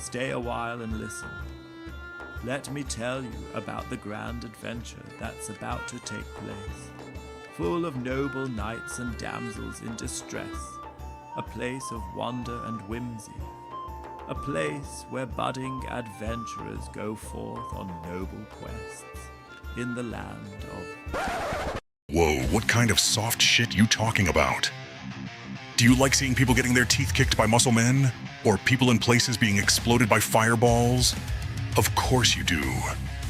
stay a while and listen. Let me tell you about the grand adventure that's about to take place, full of noble knights and damsels in distress, a place of wonder and whimsy, a place where budding adventurers go forth on noble quests in the land of... Whoa, what kind of soft shit you talking about? Do you like seeing people getting their teeth kicked by muscle men? Or people in places being exploded by fireballs? Of course you do.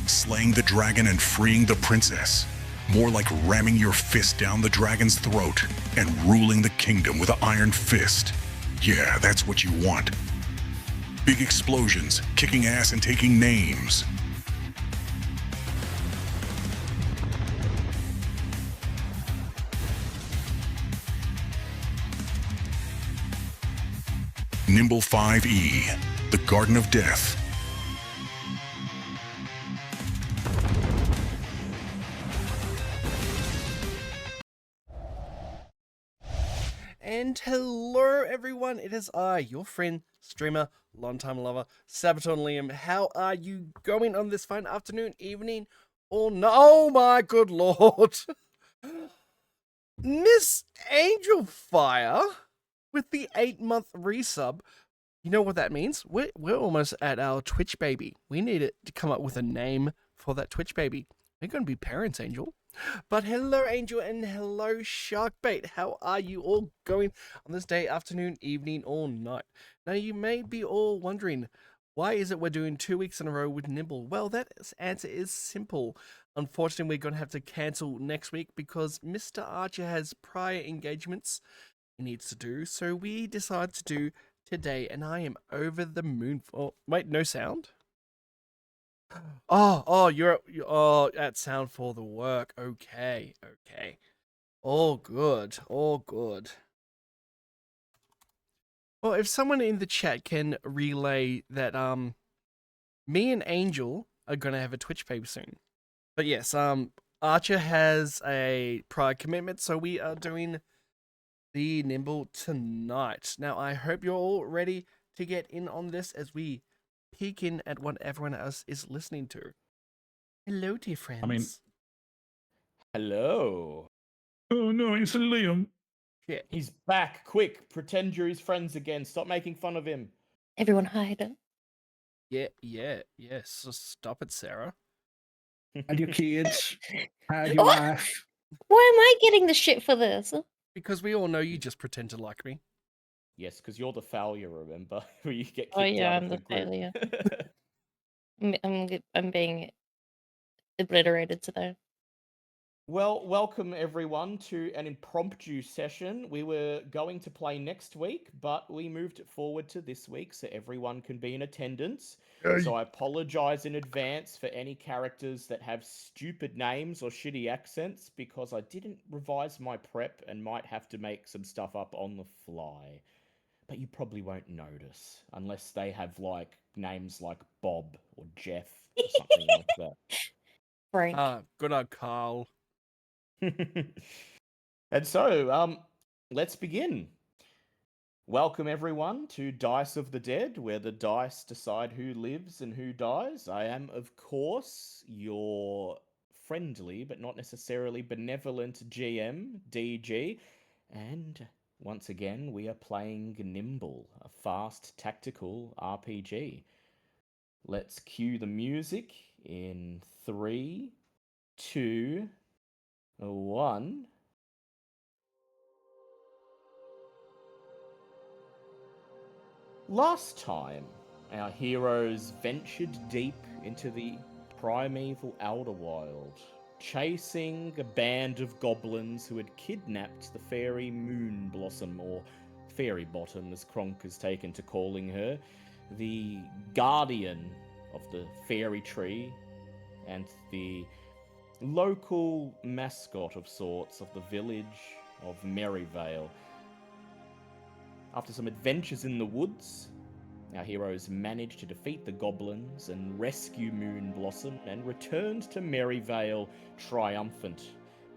Slaying the dragon and freeing the princess. More like ramming your fist down the dragon's throat and ruling the kingdom with an iron fist. Yeah, that's what you want. Big explosions, kicking ass and taking names. Nimble 5e, the Garden of Death. And hello everyone, it is I, your friend, streamer, longtime lover, Sabaton Liam. How are you going on this fine afternoon, evening, or no? Oh my good lord! Miss Angel Fire with the 8-month resub. You know what that means? We're almost at our Twitch baby. We need it to come up with a name for that Twitch baby. We're going to be parents, Angel. But hello, Angel, and hello, Sharkbait. How are you all going on this day, afternoon, evening, or night? Now, you may be all wondering, why is it we're doing 2 weeks in a row with Nimble? Well, that answer is simple. Unfortunately, we're going to have to cancel next week because Mr. Archer has prior engagements he needs to do. So we decided to do today, and I am over the moon for... Wait, no sound? You're at sound for the work. Okay. All good. Well, if someone in the chat can relay that, me and Angel are gonna have a Twitch baby soon. But yes, Archer has a prior commitment, so we are doing the Nimble tonight. Now, I hope you're all ready to get in on this as we peek in at what everyone else is listening to. Hello, dear friends. Hello. Oh no, it's Liam. Yeah, He's back. Quick, pretend you're his friends again. Stop making fun of him. Everyone hide. yes. So stop it, Sarah. And your kids. How's your Oh! wife? Why am I getting the shit for this? Because we all know you just pretend to like me. Yes, because you're the failure, remember? Where you get kicked Oh yeah, out I'm of the the group. failure. I'm being obliterated today. Well, welcome everyone to an impromptu session. We were going to play next week, but we moved it forward to this week so everyone can be in attendance. So I apologize in advance for any characters that have stupid names or shitty accents because I didn't revise my prep and might have to make some stuff up on the fly. But you probably won't notice unless they have like names like Bob or Jeff or something like that. Frank. Good old Carl. And so, let's begin. Welcome everyone to Dice of the Dead, where the dice decide who lives and who dies. I am, of course, your friendly but not necessarily benevolent GM, DG, and once again we are playing Nimble, a fast tactical RPG. Let's cue the music in 3, 2, 1. Last time, our heroes ventured deep into the primeval Outerwild, chasing a band of goblins who had kidnapped the fairy Moonblossom, or Fairy Bottom as Kronk has taken to calling her, the guardian of the fairy tree and the local mascot of sorts of the village of Merryvale. After some adventures in the woods, our heroes managed to defeat the goblins and rescue Moonblossom and returned to Merryvale triumphant,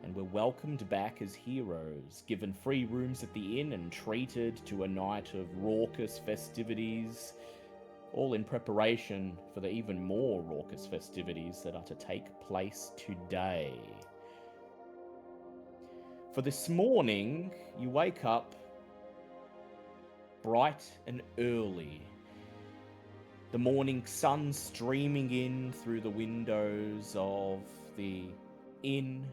and were welcomed back as heroes, given free rooms at the inn and treated to a night of raucous festivities. all in preparation for the even more raucous festivities that are to take place today. For this morning, you wake up bright and early. The morning sun streaming in through the windows of the inn,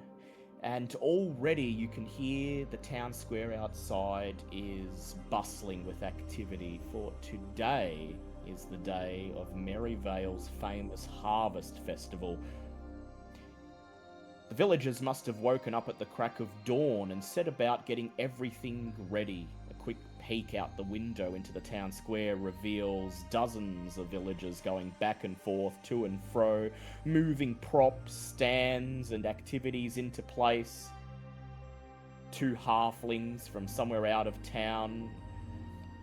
and already you can hear the town square outside is bustling with activity, for today is the day of Merryvale's famous Harvest Festival. The villagers must have woken up at the crack of dawn and set about getting everything ready. A quick peek out the window into the town square reveals dozens of villagers going back and forth, to and fro, moving props, stands, and activities into place. 2 halflings from somewhere out of town,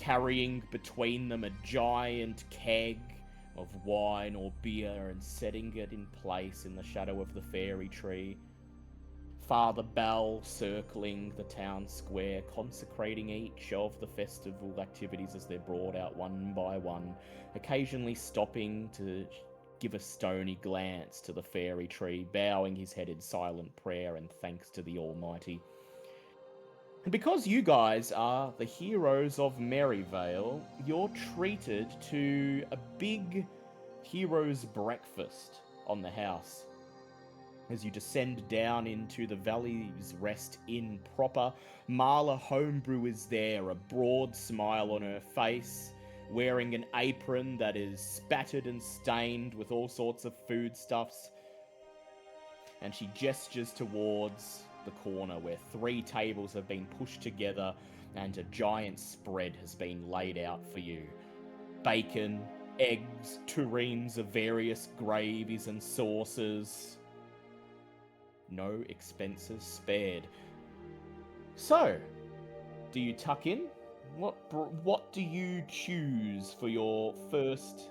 carrying between them a giant keg of wine or beer and setting it in place in the shadow of the fairy tree. Father Bell circling the town square, consecrating each of the festival activities as they're brought out one by one, occasionally stopping to give a stony glance to the fairy tree, bowing his head in silent prayer and thanks to the Almighty. And because you guys are the heroes of Merryvale, you're treated to a big hero's breakfast on the house. As you descend down into the Valley's Rest Inn proper, Marla Homebrew is there, a broad smile on her face, wearing an apron that is spattered and stained with all sorts of foodstuffs. And she gestures towards the corner where 3 tables have been pushed together and a giant spread has been laid out for you. Bacon, eggs, tureens of various gravies and sauces. No expenses spared. So, do you tuck in? What do you choose for your first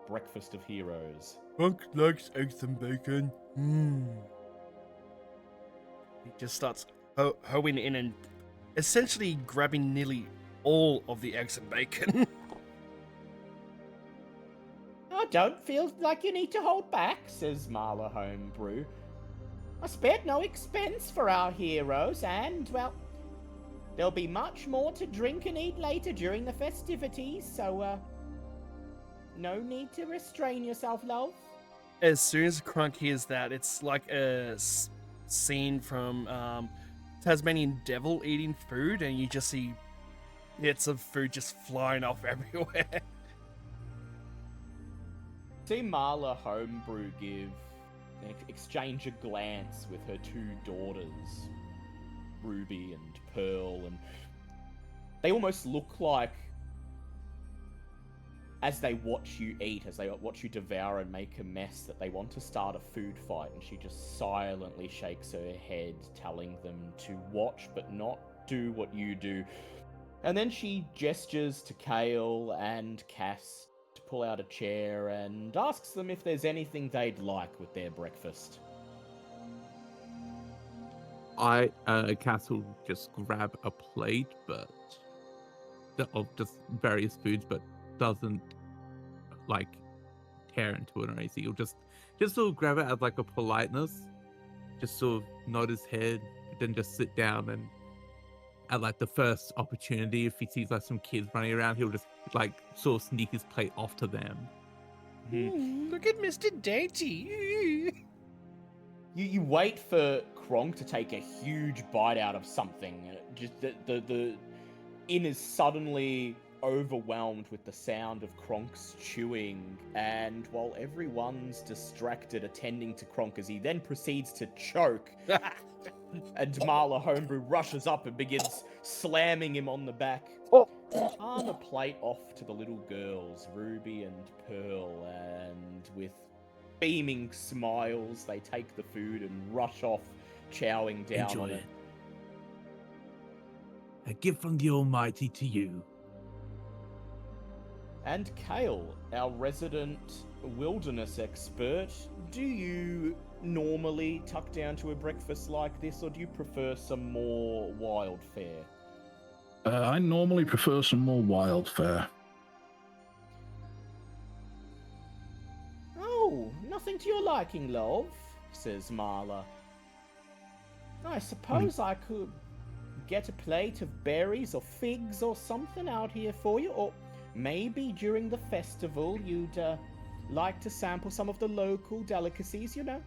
breakfast of heroes? Crunk likes eggs and bacon. He just starts hoeing in and essentially grabbing nearly all of the eggs and bacon. I don't feel like you need to hold back, says Marla Homebrew. I spared no expense for our heroes, and, well, there'll be much more to drink and eat later during the festivities, so, no need to restrain yourself, love. As soon as Crunk hears that, it's like a scene from Tasmanian Devil eating food, and you just see bits of food just flying off everywhere. See Marla Homebrew exchange a glance with her 2 daughters, Ruby and Pearl, and they almost look like, as they watch you eat, as they watch you devour and make a mess, that they want to start a food fight, and she just silently shakes her head, telling them to watch but not do what you do. And then she gestures to Kale and Cass to pull out a chair and asks them if there's anything they'd like with their breakfast. Cass will just grab a plate, but of just various foods, but doesn't like tear into it or anything. He'll just sort of grab it as like a politeness, just sort of nod his head, then just sit down, and at like the first opportunity, if he sees like some kids running around, he'll just like sort of sneak his plate off to them. Look at Mr. Dainty. You wait for Kronk to take a huge bite out of something. Just the inn is suddenly overwhelmed with the sound of Kronk's chewing, and while everyone's distracted attending to Kronk as he then proceeds to choke, and Marla Homebrew rushes up and begins slamming him on the back. Palm a plate off to the little girls, Ruby and Pearl, and with beaming smiles, they take the food and rush off, chowing down Enjoy on it. A gift from the Almighty to you. And Kale, our resident wilderness expert, do you normally tuck down to a breakfast like this, or do you prefer some more wild fare? I normally prefer some more wild fare. anything to your liking, love? Says Marla. I suppose I could get a plate of berries or figs or something out here for you, or maybe during the festival you'd like to sample some of the local delicacies, you know?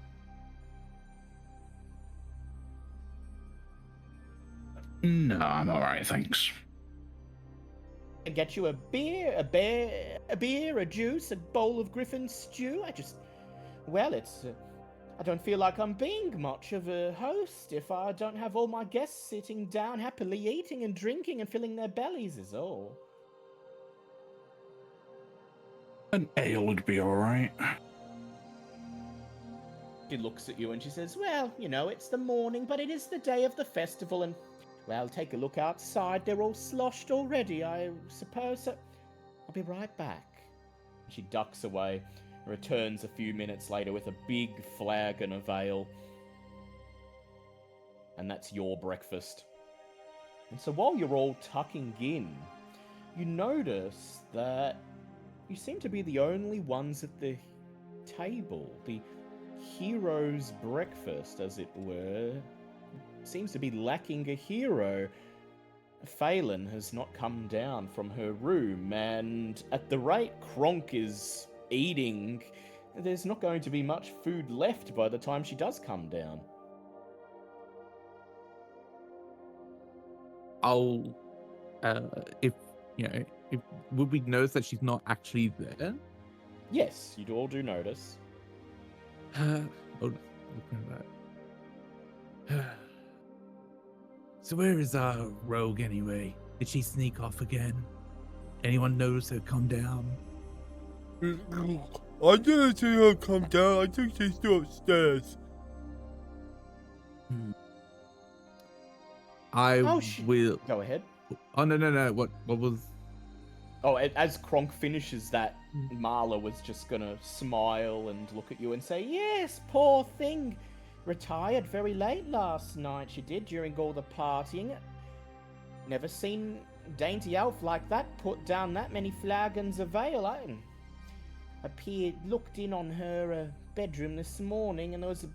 No, I'm alright, thanks. And get you a beer, a juice, a bowl of griffin stew. I don't feel like I'm being much of a host if I don't have all my guests sitting down happily eating and drinking and filling their bellies is all. An ale would be alright. She looks at you and she says, well, you know, it's the morning, but it is the day of the festival and, well, take a look outside. They're all sloshed already, I suppose. So I'll be right back. She ducks away and returns a few minutes later with a big flagon of ale. And that's your breakfast. And so while you're all tucking in, you notice that you seem to be the only ones at the table. The hero's breakfast, as it were, seems to be lacking a hero. Phelan has not come down from her room, and at the rate Kronk is eating, there's not going to be much food left by the time she does come down. I'll, if would we notice that she's not actually there? Yes, you all do notice. So where is our rogue anyway? Did she sneak off again? Anyone notice her come down? I didn't see her come down. I think she's still upstairs. I will. Go ahead. Oh no! What was? Oh, as Kronk finishes that, Marla was just gonna smile and look at you and say, yes, poor thing. Retired very late last night, she did, during all the partying. Never seen dainty elf like that put down that many flagons of ale. I looked in on her bedroom this morning, and there was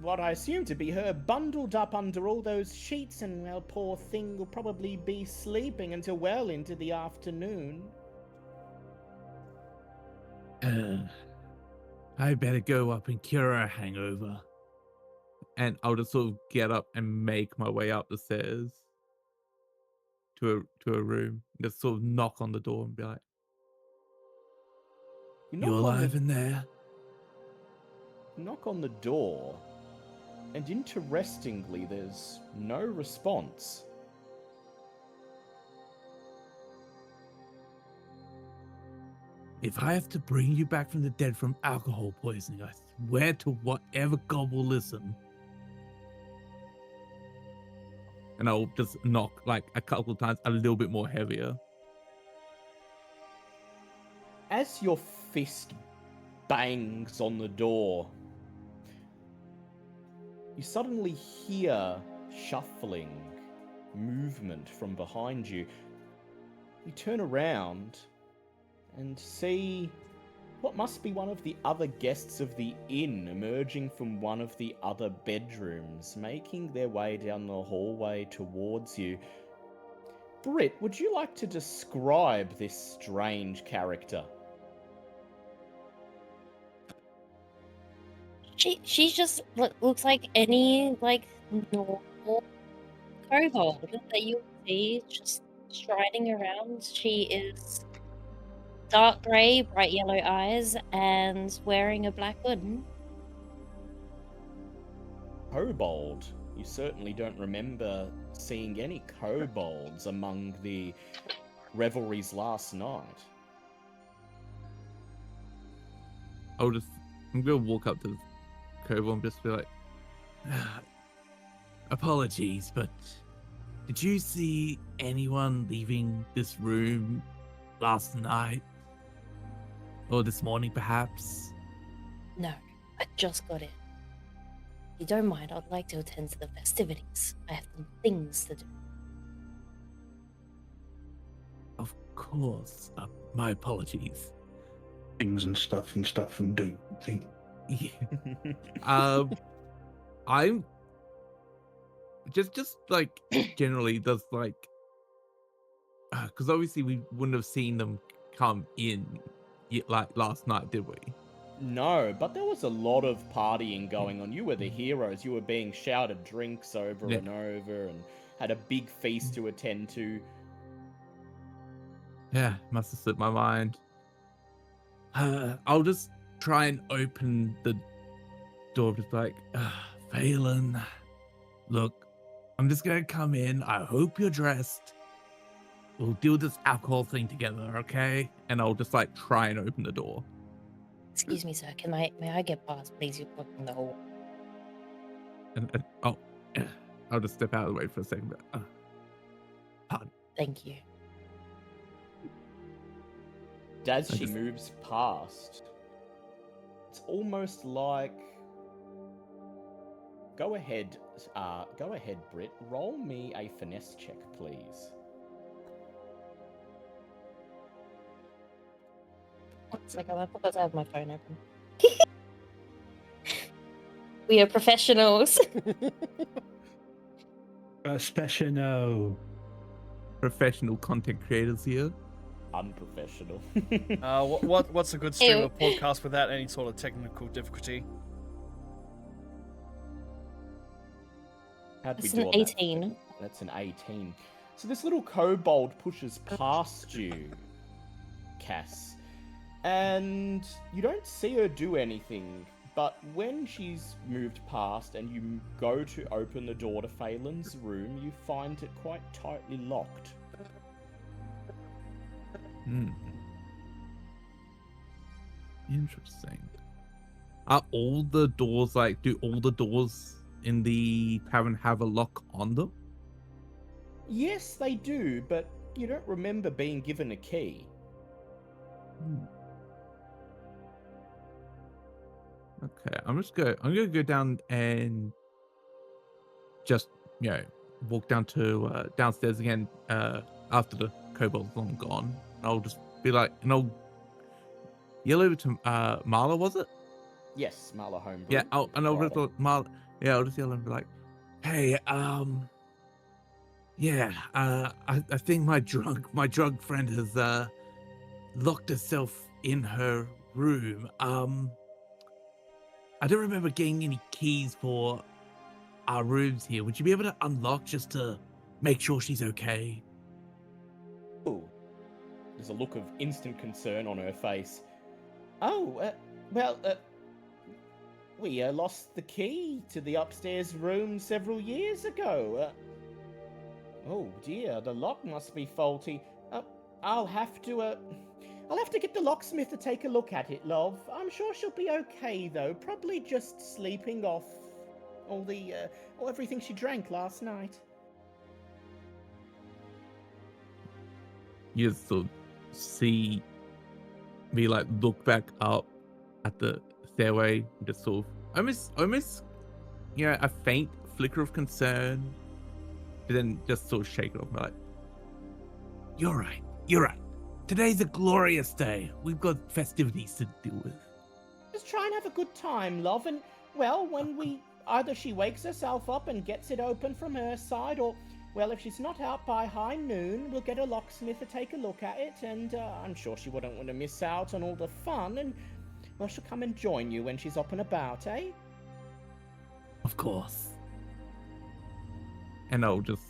what I assume to be her bundled up under all those sheets, and, well, poor thing will probably be sleeping until well into the afternoon. I better go up and cure her hangover. And I'll just sort of get up and make my way up the stairs to a room. Just sort of knock on the door and be like, "You alive in there?" Knock on the door, and interestingly, there's no response. If I have to bring you back from the dead from alcohol poisoning, I swear to whatever god will listen. And I'll just knock like a couple of times, a little bit more heavier. As your fist bangs on the door, you suddenly hear shuffling movement from behind you. You turn around and see what must be one of the other guests of the inn emerging from one of the other bedrooms, making their way down the hallway towards you. Britt, would you like to describe this strange character? She just looks like any normal kobold that you would see just striding around. She is dark grey, bright yellow eyes, and wearing a black hood. Kobold? You certainly don't remember seeing any kobolds among the revelries last night. I'm gonna walk up to the kobold and just be like, apologies, but did you see anyone leaving this room last night? Or this morning, perhaps? No, I just got in. If you don't mind, I'd like to attend to the festivities. I have some things to do. Of course. My apologies. Things and stuff and do things. Yeah. I'm just like generally does like because obviously we wouldn't have seen them come in like last night, did we? No, but there was a lot of partying going on. You were the heroes. You were being shouted drinks over Yeah. and over and had a big feast to attend to. Yeah, must have slipped my mind. I'll just try and open the door, just like, Phelan, look, I'm just gonna come in. I hope you're dressed. We'll do this alcohol thing together, okay? And I'll just like try and open the door. Excuse me, sir. May I get past, please? You're blocking the hall. And I'll just step out of the way for a second. Pardon. Thank you. As I she just- moves past, it's almost like. Go ahead, Britt. Roll me a finesse check, please. One second, I forgot to have my phone open. We are professionals. Professional. Professional content creators here. Unprofessional. What's a good stream Ew. of podcast without any sort of technical difficulty? How'd we It's do an on that? 18. That's an 18. So this little kobold pushes past you, Cass, and you don't see her do anything, but when she's moved past and you go to open the door to Phelan's room, you find it quite tightly locked. Interesting. Are all the doors like? Do all the doors in the tavern have a lock on them? Yes, they do, but you don't remember being given a key. Okay, I'm gonna go down and just walk down to downstairs again after the kobold's long gone. I'll just be like, and I'll yell over to Marla, was it? Yes, Marla Homebrew. Yeah, I'll just Marla. Marla. Yeah, I'll just yell and be like, hey, I think my drug friend has locked herself in her room. I don't remember getting any keys for our rooms here. Would you be able to unlock just to make sure she's okay? Ooh. There's a look of instant concern on her face. We lost the key to the upstairs room several years ago. Oh dear, the lock must be faulty. I'll have to get the locksmith to take a look at it, love. I'm sure she'll be okay though. Probably just sleeping off everything she drank last night. You just sort of see me like look back up at the stairway and just sort of almost a faint flicker of concern, but then just sort of shake it off, like, you're right. Today's a glorious day. We've got festivities to deal with. Just try and have a good time, love, and, well, when either she wakes herself up and gets it open from her side, or, well, if she's not out by high noon, we'll get a locksmith to take a look at it, and I'm sure she wouldn't want to miss out on all the fun, and, well, she'll come and join you when she's up and about, eh? Of course. And I'll just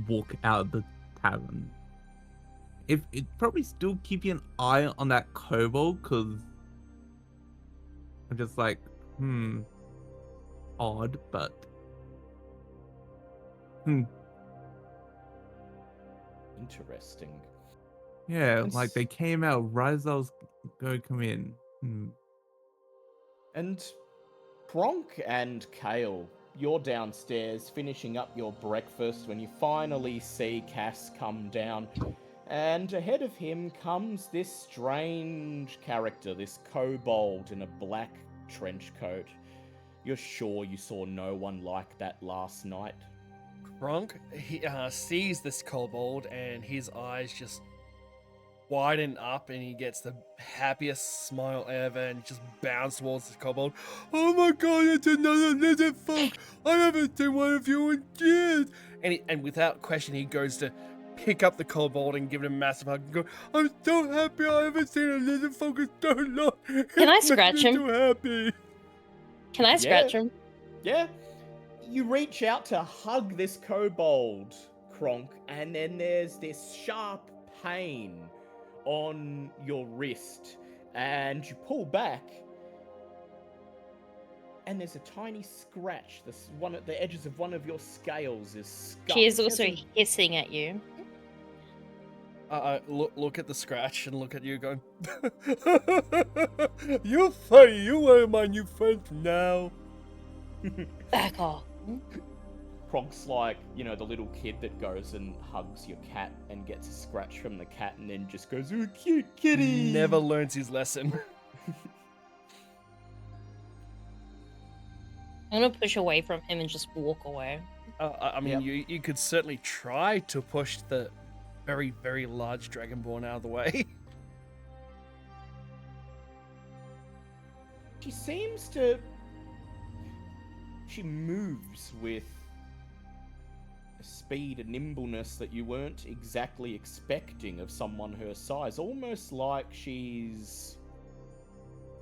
walk out of the tavern. If it probably still keep an eye on that kobold, because I'm just like, odd, but Interesting. yeah, And like they came out right as I was going to come in. And Kronk and Kale, you're downstairs finishing up your breakfast when you finally see Cass come down. And ahead of him comes this strange character, this kobold in a black trench coat. You're sure you saw no one like that last night? Kronk, he sees this kobold and his eyes just widen up and he gets the happiest smile ever and just bounds towards the kobold. Oh my god, it's another lizard folk! I haven't seen one of you in years! And without question, he goes to pick up the kobold and give it a massive hug and go, I'm so happy I haven't seen a lizard folk in so long! Can I scratch him? So happy! Can I scratch him? Yeah. You reach out to hug this kobold, Kronk, and then there's this sharp pain on your wrist, and you pull back, and there's a tiny scratch. One at the edges of one of your scales is scuffed. She is also hissing at you. Look at the scratch and look at you going, you're funny, you're one of my new friends now. Back off. Kronk's like, you know, the little kid that goes and hugs your cat and gets a scratch from the cat and then just goes, "Oh, cute kitty." Never learns his lesson. I'm gonna push away from him and just walk away. I mean, you could certainly try to push the very, very large dragonborn out of the way. She seems to... She moves with a speed and nimbleness that you weren't exactly expecting of someone her size. Almost like she's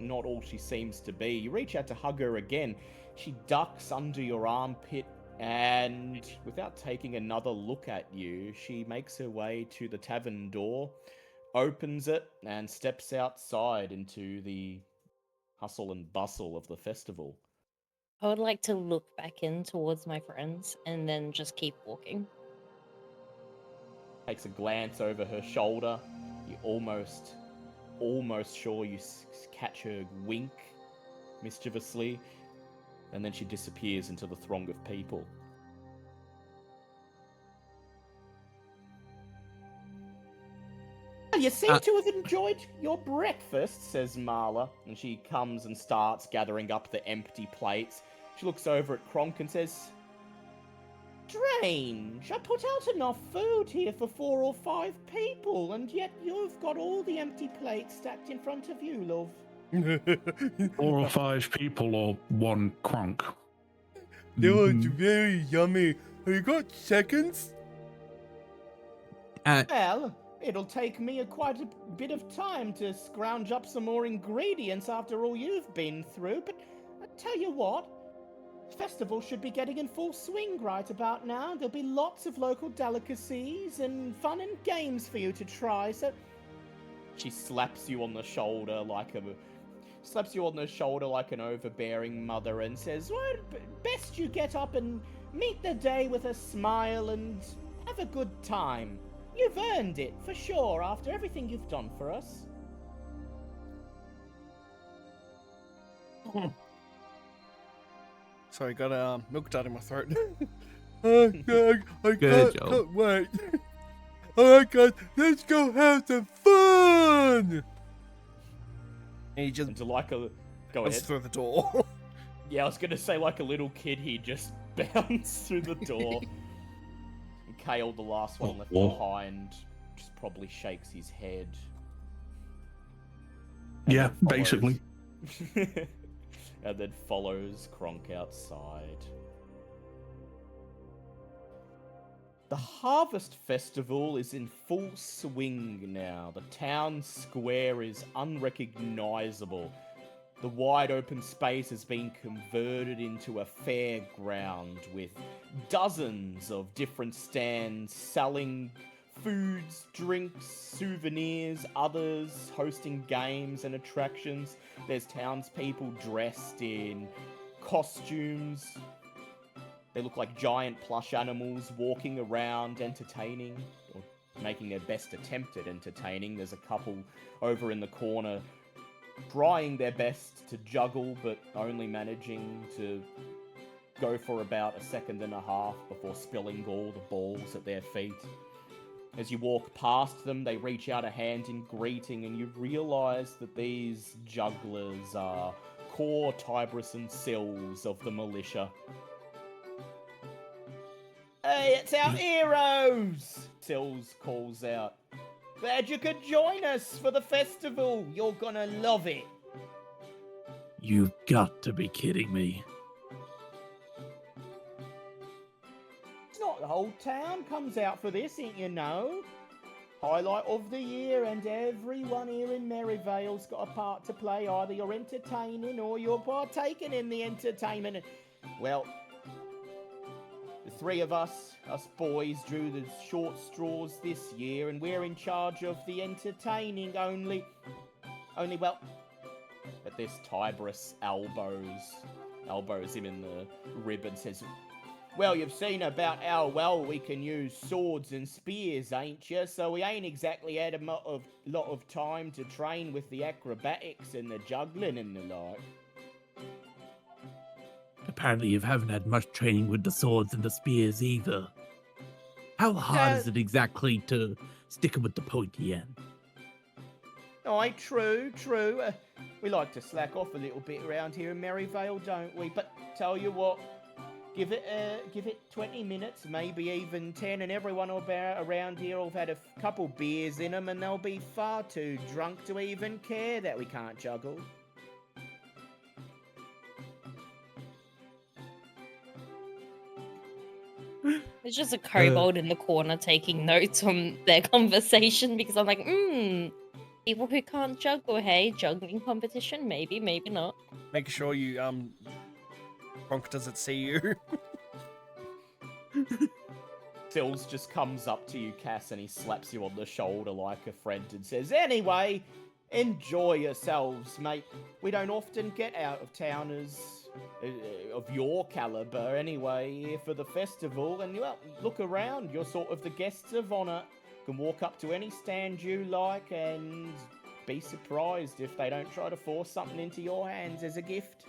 not all she seems to be. You reach out to hug her again. She ducks under your armpit, and without taking another look at you, she makes her way to the tavern door, opens it, and steps outside into the hustle and bustle of the festival. I would like to look back in towards my friends and then just keep walking. Takes a glance over her shoulder. You're almost sure you catch her wink mischievously, and then she disappears into the throng of people. You seem to have enjoyed your breakfast, says Marla, and she comes and starts gathering up the empty plates. She looks over at Kronk and says, "Strange, I put out enough food here for 4 or 5 people, and yet you've got all the empty plates stacked in front of you, love." 4 or 5 people or 1 Kronk. That was very yummy. Have you got seconds? Well, it'll take me quite a bit of time to scrounge up some more ingredients after all you've been through, but I tell you what, the festival should be getting in full swing right about now. There'll be lots of local delicacies and fun and games for you to try, so... She slaps you on the shoulder like an overbearing mother and says, "Well, best you get up and meet the day with a smile and have a good time. You've earned it, for sure, after everything you've done for us." Sorry, got a milk dart in my throat. I can't wait. Alright guys, let's go have some fun! And he just And like a... Go goes ahead. through the door. Yeah, I was gonna say like a little kid, he just bounced through the door. And Kale, the last one left behind, just probably shakes his head. And Yeah, then follows- basically. And then follows Kronk outside. The Harvest Festival is in full swing now. The town square is unrecognizable. The wide open space has been converted into a fairground with dozens of different stands selling foods, drinks, souvenirs, others hosting games and attractions. There's townspeople dressed in costumes. They look like giant plush animals walking around entertaining, or making their best attempt at entertaining. There's a couple over in the corner trying their best to juggle, but only managing to go for about a second and a half before spilling all the balls at their feet. As you walk past them, they reach out a hand in greeting, and you realise that these jugglers are core Tiberius and Sills of the militia. "Hey, it's our heroes!" Sills calls out. Glad you could join us for the festival. You're gonna love it. You've got to be kidding me. It's not the whole town comes out for this, ain't you know? Highlight of the year, and everyone here in Merryvale's got a part to play. Either you're entertaining or you're partaking in the entertainment. And, well, the three of us boys, drew the short straws this year, and we're in charge of the entertaining. Only, well, at this Tiberius elbows him in the rib and says, "Well, you've seen about how well we can use swords and spears, ain't you? So we ain't exactly had a lot of time to train with the acrobatics and the juggling and the like." Apparently, you haven't had much training with the swords and the spears either. How hard is it exactly to stick 'em with the pointy end? Aye, true. We like to slack off a little bit around here in Merryvale, don't we? But tell you what, give it 20 minutes, maybe even 10, and everyone around here will have had a couple beers in them, and they'll be far too drunk to even care that we can't juggle. There's just a kobold in the corner taking notes on their conversation because I'm like, people who can't juggle, hey, juggling competition, maybe not. Make sure you Kronk doesn't see you. Sills just comes up to you, Cass, and he slaps you on the shoulder like a friend and says, "Anyway, enjoy yourselves, mate. We don't often get out of towners of your caliber anyway here for the festival, and well, look around. You're sort of the guests of honor. You can walk up to any stand you like and be surprised if they don't try to force something into your hands as a gift."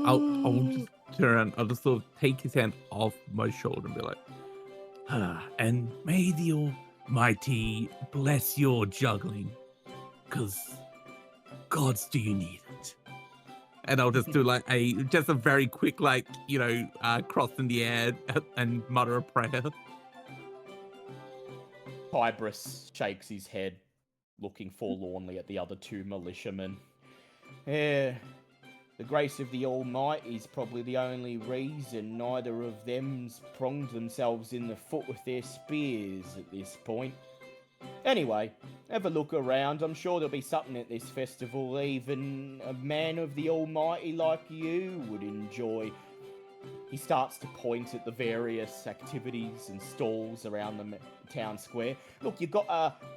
I'll just turn around. I'll just sort of take his hand off my shoulder and be like, and may the Almighty bless your juggling, because gods do you need it. And I'll just do like a very quick, cross in the air and mutter a prayer. Tiberius shakes his head, looking forlornly at the other two militiamen. "Yeah, the grace of the Almighty is probably the only reason neither of them's pronged themselves in the foot with their spears at this point. Anyway, have a look around. I'm sure there'll be something at this festival even a man of the Almighty like you would enjoy." He starts to point at the various activities and stalls around the town square. "Look, you've got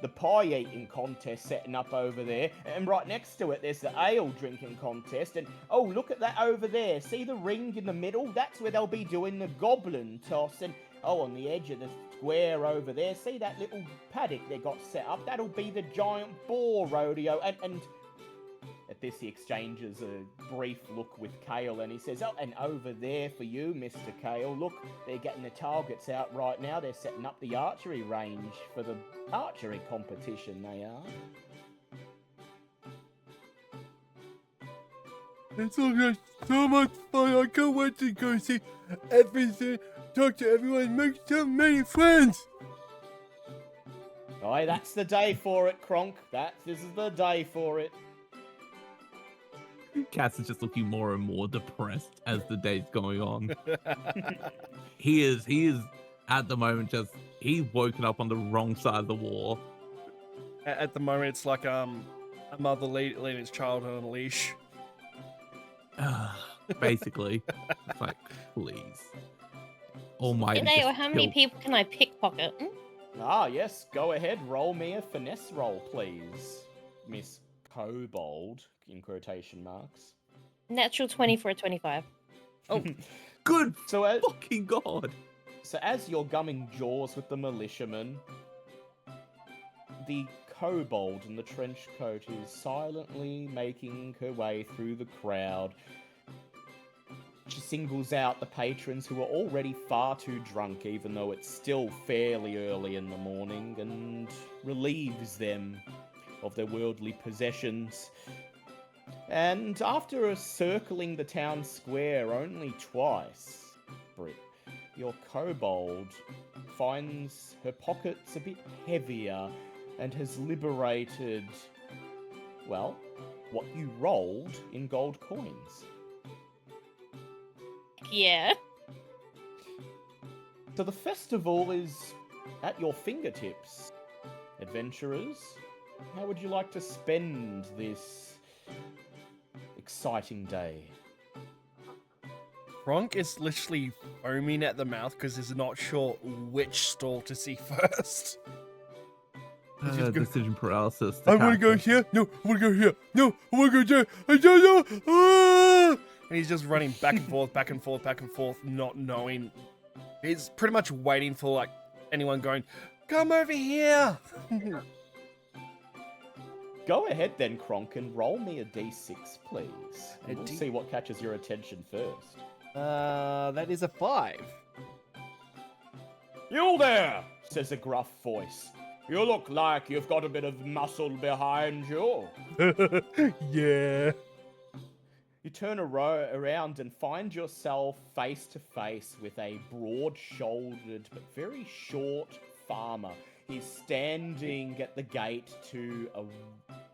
the pie eating contest setting up over there, and right next to it there's the ale drinking contest, and oh, look at that over there. See the ring in the middle? That's where they'll be doing the goblin toss, and oh, on the edge of the square over there, see that little paddock they got set up? That'll be the giant boar rodeo, and at this, he exchanges a brief look with Kale, and he says, "Oh, and over there for you, Mr. Kale, look, they're getting the targets out right now. They're setting up the archery range for the archery competition, they are." It's all just so much fun. I can't wait to go see everything, talk to everyone, make so many friends. Aye, that's the day for it, Kronk. This is the day for it. Cass is just looking more and more depressed as the day's going on. He is at the moment he's woken up on the wrong side of the war. At the moment, it's like a mother leading its child on a leash. Basically. It's like, please. Almighty. G'day, or how many people can I pickpocket? Ah, yes, go ahead, roll me a finesse roll, please, Miss Kobold, in quotation marks. Natural 20 for a 25. Oh, Good So, fucking God. So as you're gumming jaws with the militiaman, the kobold in the trench coat is silently making her way through the crowd. She singles out the patrons who are already far too drunk, even though it's still fairly early in the morning, and relieves them of their worldly possessions. And after circling the town square only twice, Britt, your kobold finds her pockets a bit heavier and has liberated, well, what you rolled in gold coins. Yeah. So the festival is at your fingertips, adventurers. How would you like to spend this exciting day? Kronk is literally foaming at the mouth because he's not sure which stall to see first. He's just go- Decision paralysis. I want to go here. No, I want to go here. No, I want to go there. I don't know. Ah! And he's just running back and forth, back and forth, back and forth, not knowing. He's pretty much waiting for like anyone going, come over here. Go ahead then, Kronk, and roll me a d6, please. A And we'll D- see what catches your attention first. That is a 5. You there, says a gruff voice. You look like you've got a bit of muscle behind you. Yeah. You turn around and find yourself face to face with a broad-shouldered but very short farmer. He's standing at the gate to a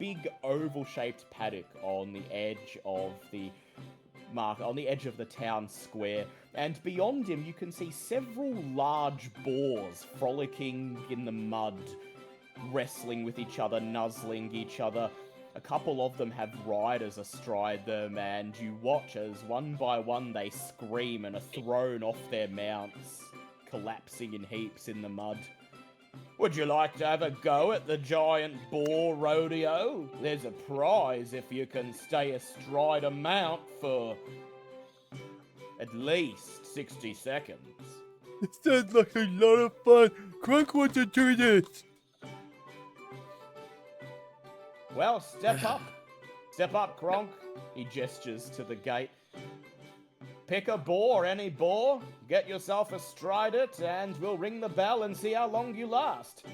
big oval-shaped paddock on the edge of the town square, and beyond him you can see several large boars frolicking in the mud, wrestling with each other, nuzzling each other. A couple of them have riders astride them, and you watch as one by one they scream and are thrown off their mounts, collapsing in heaps in the mud. Would you like to have a go at the giant boar rodeo? There's a prize if you can stay astride a mount for at least 60 seconds. It sounds like a lot of fun. Kronk wants to do this. Well, step up. Step up, Kronk. He gestures to the gate. Pick a boar, any boar. Get yourself astride it, and we'll ring the bell and see how long you last.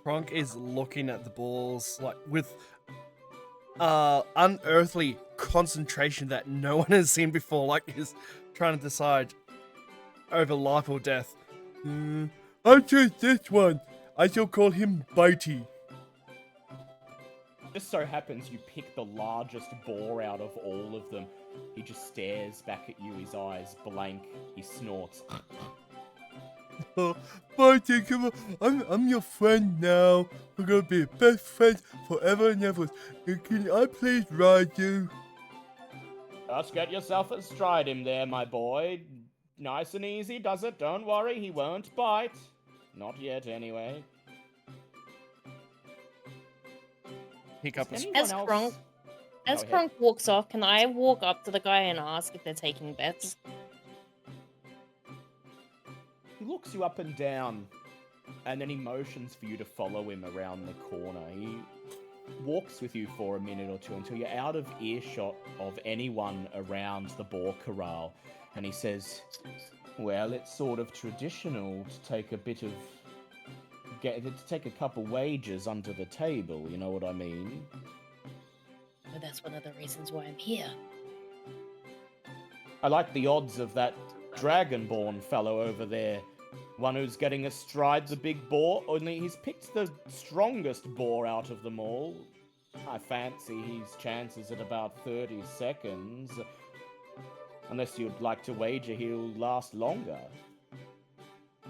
Kronk is looking at the balls like with unearthly concentration that no one has seen before. Like he's trying to decide over life or death. I choose this one. I shall call him Bitey. Just so happens you pick the largest boar out of all of them. He just stares back at you, his eyes blank. He snorts. Oh, Bitey, come on. I'm your friend now. We're gonna be best friends forever and ever. Can I please ride you? Just get yourself astride him there, my boy. Nice and easy, does it? Don't worry, he won't bite. Not yet, anyway. Hiccup is As Kronk, as Kronk walks off, can I walk up to the guy and ask if they're taking bets? He looks you up and down, and then he motions for you to follow him around the corner. He walks with you for a minute or two until you're out of earshot of anyone around the boar corral, and he says, well, it's sort of traditional to take a bit of... to take a couple wagers under the table, you know what I mean? Well, that's one of the reasons why I'm here. I like the odds of that Dragonborn fellow over there. One who's getting astride the big boar, only he's picked the strongest boar out of them all. I fancy his chances at about 30 seconds. Unless you'd like to wager he'll last longer.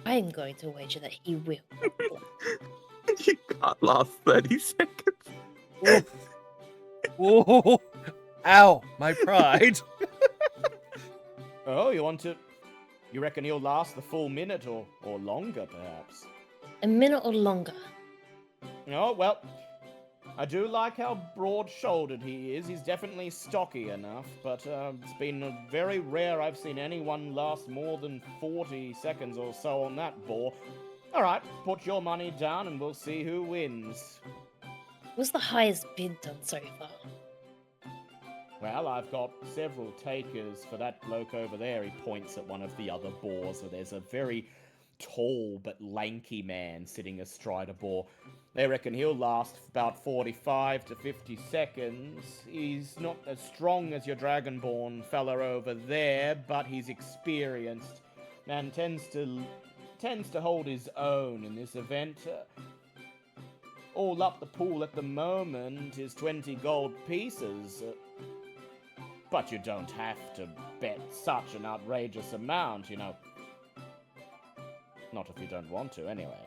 I'm going to wager that he will. You can't last 30 seconds. Oh, ow, my pride. Oh, you reckon he'll last the full minute or longer, perhaps? A minute or longer. Oh, well, I do like how broad-shouldered he is. He's definitely stocky enough, but it's been very rare I've seen anyone last more than 40 seconds or so on that boar. All right, put your money down and we'll see who wins. What's the highest bid done so far? Well, I've got several takers for that bloke over there. He points at one of the other boars, where there's a very tall but lanky man sitting astride a boar. They reckon he'll last about 45 to 50 seconds. He's not as strong as your Dragonborn fella over there, but he's experienced and tends to hold his own in this event. all up the pool at the moment is 20 gold pieces. But you don't have to bet such an outrageous amount, you know. Not if you don't want to, anyway.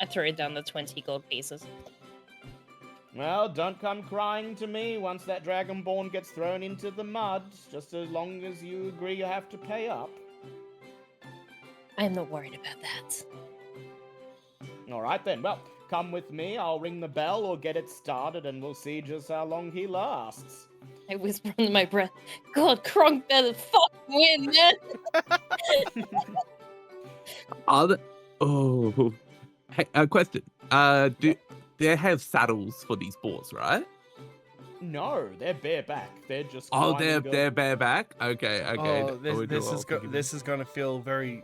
I threw down the 20 gold pieces. Well, don't come crying to me once that Dragonborn gets thrown into the mud, just as long as you agree you have to pay up. I'm not worried about that. Alright then, well, come with me, I'll ring the bell or get it started and we'll see just how long he lasts. I whisper under my breath, God, Kronk better fucking win, man! Hey, question. Do they have saddles for these boars, right? No, they're bareback. They're just Oh, climbing they're bareback. Okay. Oh, this is gonna feel very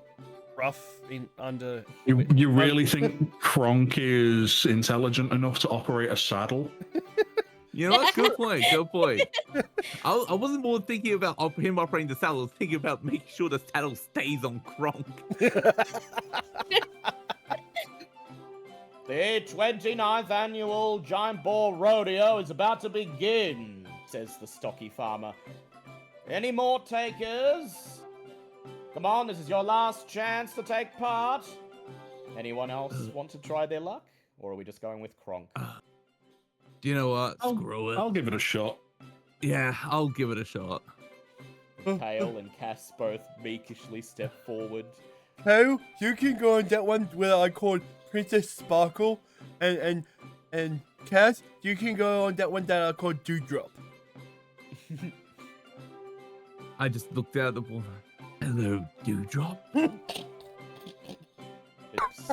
rough under. You really think Kronk is intelligent enough to operate a saddle? You know what? Good point. Good point. I wasn't more thinking about him operating the saddle. I was thinking about making sure the saddle stays on Kronk. The 29th annual Giant Boar Rodeo is about to begin, says the stocky farmer. Any more takers? Come on, this is your last chance to take part. Anyone else want to try their luck? Or are we just going with Kronk? Do you know what? Screw it. I'll give it a shot. Yeah, I'll give it a shot. Kale and Cass both meekishly step forward. Oh, you can go on that one where I called Princess Sparkle, and Cass, you can go on that one that I called Dewdrop. I just looked out the water. Hello, Dewdrop. It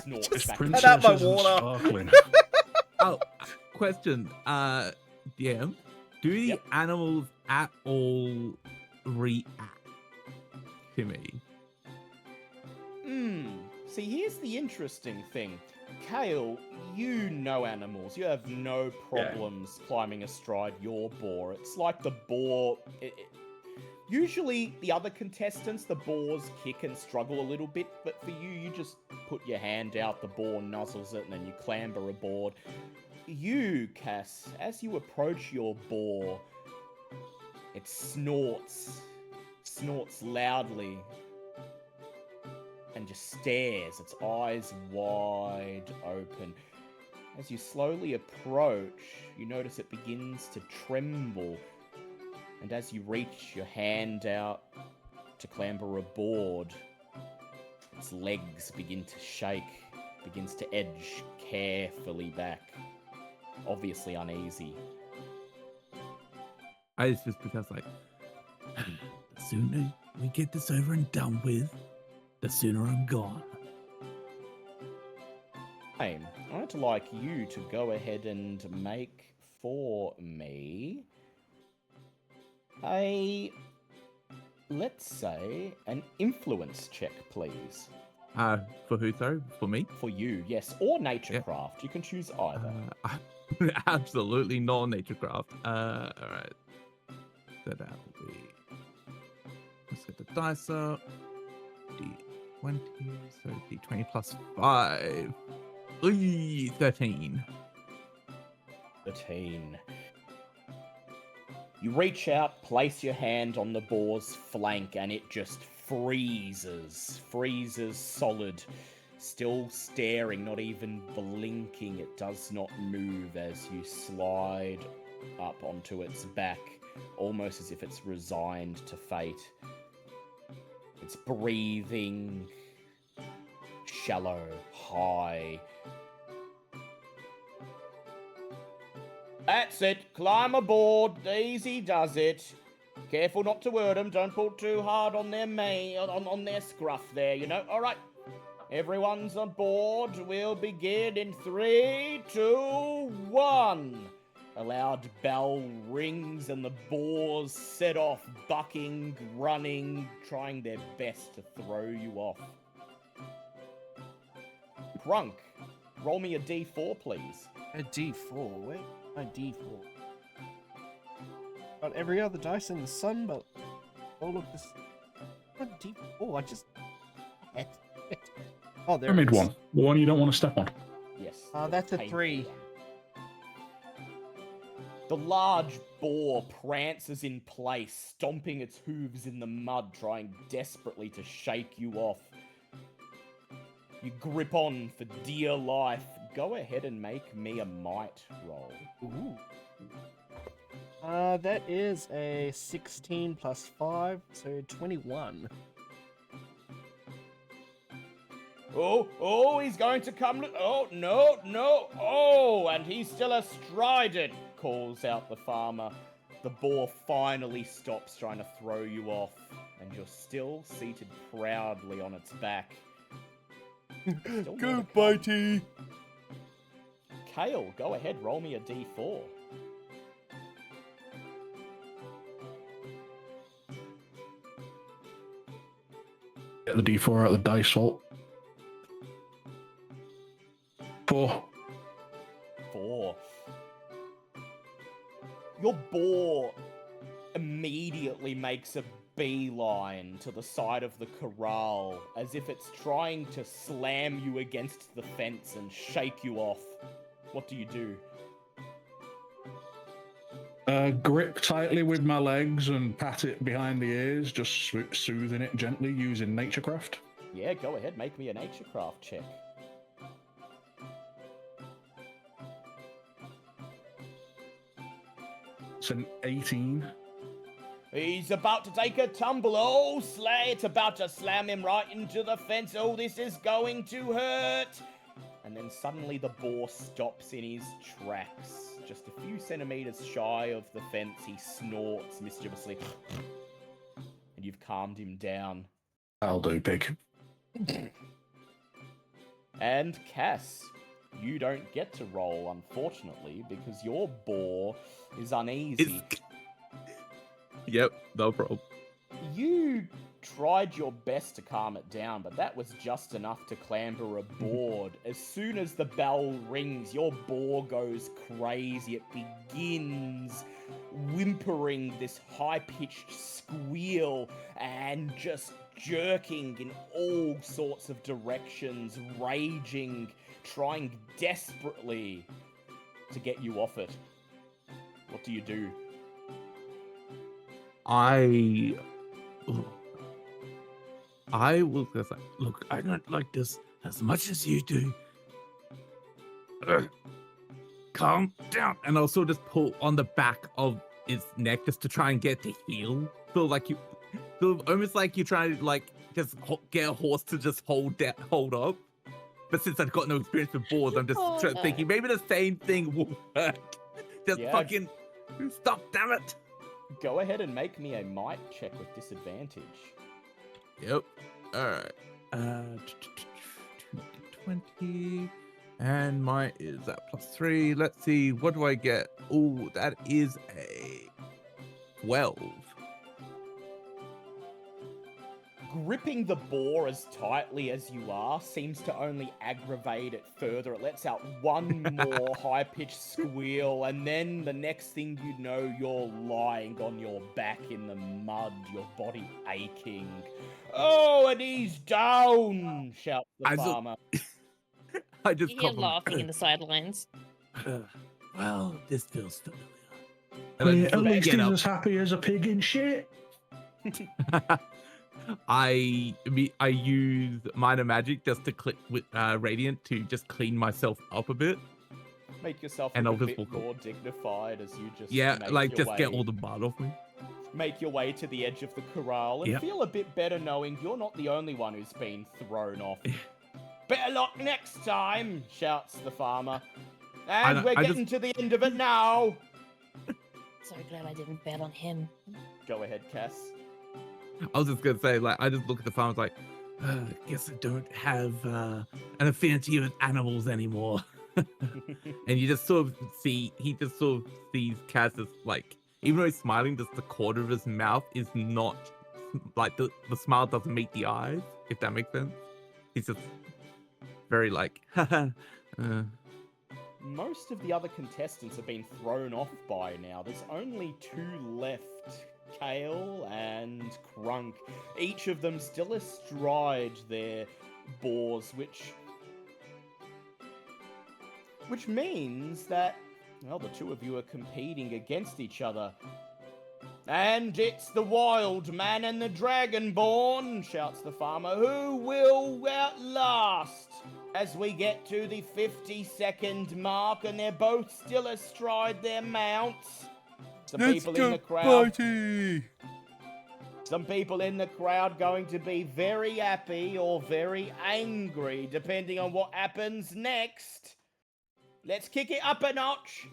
snorts If back. Princess out my isn't water. sparkling. Oh, question. DM, do the Yep. animals at all react to me? See, here's the interesting thing. Kale, you know animals. You have no problems climbing astride your boar. It's like the boar... Usually, the other contestants, the boars kick and struggle a little bit, but for you, you just put your hand out, the boar nuzzles it, and then you clamber aboard. You, Cass, as you approach your boar, it snorts loudly, and just stares, its eyes wide open. As you slowly approach, you notice it begins to tremble, and as you reach your hand out to clamber aboard, its legs begin to shake, begins to edge carefully back, obviously uneasy. It's just because, like, the sooner we get this over and done with, the sooner I'm gone. I'd like you to go ahead and make for me let's say, an influence check, please. For who, sorry? For me? For you, yes. Or Naturecraft. You can choose either. Absolutely not Naturecraft. Alright. So that will be... Let's get the dice up. D20, so D20 plus 5. 13. 13. You reach out, place your hand on the boar's flank, and it just freezes solid, still staring, not even blinking. It does not move as you slide up onto its back, almost as if it's resigned to fate. It's breathing shallow, high. That's it. Climb aboard. Easy does it. Careful not to hurt them. Don't pull too hard on their on their scruff there, you know. All right. Everyone's aboard. We'll begin in 3, 2, 1. A loud bell rings and the boars set off, bucking, running, trying their best to throw you off. Kronk, roll me a d4, please. A D4? Wait, a D4. Got every other dice in the sun, but all of this. A D4. I just. Oh, there it Pyramid is. one. One you don't want to step on. Yes. That's a painful 3. one. The large boar prances in place, stomping its hooves in the mud, trying desperately to shake you off. You grip on for dear life. Go ahead and make me a might roll. Ooh. That is a 16 plus 5, so 21. Oh, he's going to come. Oh, no. Oh, and he's still astride it, calls out the farmer. The boar finally stops trying to throw you off, and you're still seated proudly on its back. Go, Bitey! Kale, go ahead, roll me a d4. Get the D4 out of the dice vault. 4. 4. Your boar immediately makes a beeline to the side of the corral, as if it's trying to slam you against the fence and shake you off. What do you do? Grip tightly with my legs and pat it behind the ears, just soothing it gently using Naturecraft. Yeah, go ahead, make me a Naturecraft check. It's an 18. He's about to take a tumble. Oh, Slay, it's about to slam him right into the fence. Oh, this is going to hurt. And then suddenly the boar stops in his tracks. Just a few centimeters shy of the fence, he snorts mischievously. And you've calmed him down. I'll do, pig. And Cass, you don't get to roll, unfortunately, because your boar is uneasy. Yep, no problem. You tried your best to calm it down, but that was just enough to clamber aboard. As soon as the bell rings, your boar goes crazy. It begins whimpering this high-pitched squeal and just jerking in all sorts of directions, raging, trying desperately to get you off it. What do you do? I will just like, look, I don't like this as much as you do. Calm down. And also just pull on the back of his neck just to try and get to heal. Feel almost like you're trying to like just get a horse to just hold up. But since I've got no experience with boars, I'm just thinking maybe the same thing will work. Just fucking stop, damn it. Go ahead and make me a might check with disadvantage. Yep. Alright. 20. And might is at +3. Let's see. What do I get? Oh, that is a 12. Gripping the boar as tightly as you are seems to only aggravate it further. It lets out one more high-pitched squeal, and then the next thing you know, you're lying on your back in the mud, your body aching. Oh, and he's down! Shouts the farmer. I just You hear laughing in the sidelines. Well, this feels familiar. At least he's as happy as a pig in shit. I use minor magic just to click with radiant to just clean myself up a bit. Make yourself and a bit more dignified as you just get all the mud off me. Make your way to the edge of the corral and feel a bit better knowing you're not the only one who's been thrown off. Better luck next time, shouts the farmer. And we're getting to the end of it now. So glad I didn't bet on him. Go ahead, Cass. I was just gonna say, like, I just look at the farm, like, guess I don't have an affinity with animals anymore. And you just sort of see, he just sort of sees Cass as, like, even though he's smiling, just the corner of his mouth is not, like, the smile doesn't meet the eyes, if that makes sense. He's just very, like, Most of the other contestants have been thrown off by now. There's only 2 left. Kale and Crunk, each of them still astride their boars, which means that Well, the two of you are competing against each other. And it's the wild man and the dragonborn, shouts the farmer, who will outlast as we get to the 50-second mark, and they're both still astride their mounts. Some people in the crowd going to be very happy or very angry, depending on what happens next. Let's kick it up a notch.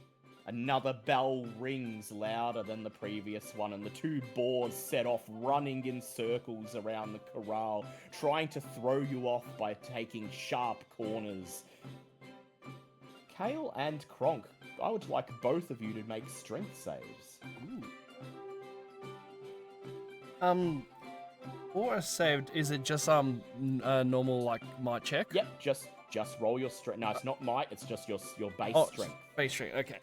Another bell rings louder than the previous one, and the two boars set off running in circles around the corral, trying to throw you off by taking sharp corners. Kale and Kronk, I would like both of you to make strength saves. Or saved, is it just normal like might check? Yep, just roll your strength. No, it's not might, it's just your base strength. Base strength, okay.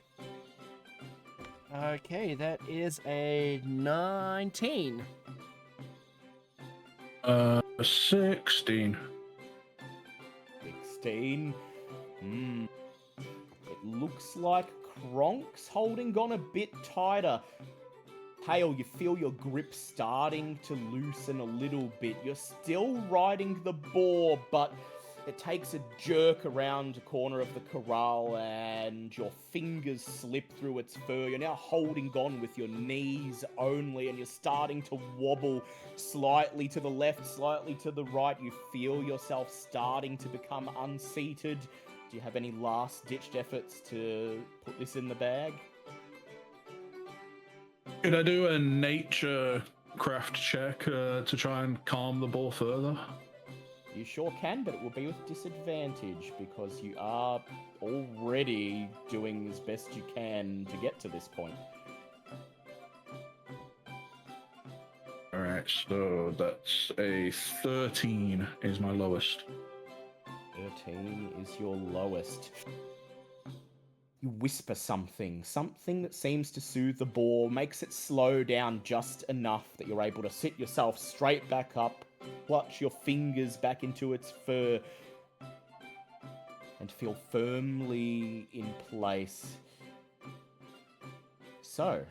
Okay, that is a 19. 16. 16. It looks like Kronk's holding on a bit tighter. Kale, you feel your grip starting to loosen a little bit. You're still riding the boar, but it takes a jerk around the corner of the corral and your fingers slip through its fur. You're now holding on with your knees only, and you're starting to wobble slightly to the left, slightly to the right. You feel yourself starting to become unseated. Do you have any last-ditched efforts to put this in the bag? Could I do a nature craft check to try and calm the boar further? You sure can, but it will be with disadvantage because you are already doing as best you can to get to this point. Alright, so that's a 13 is my lowest. 13 is your lowest. You whisper something that seems to soothe the boar, makes it slow down just enough that you're able to sit yourself straight back up, clutch your fingers back into its fur, and feel firmly in place. So,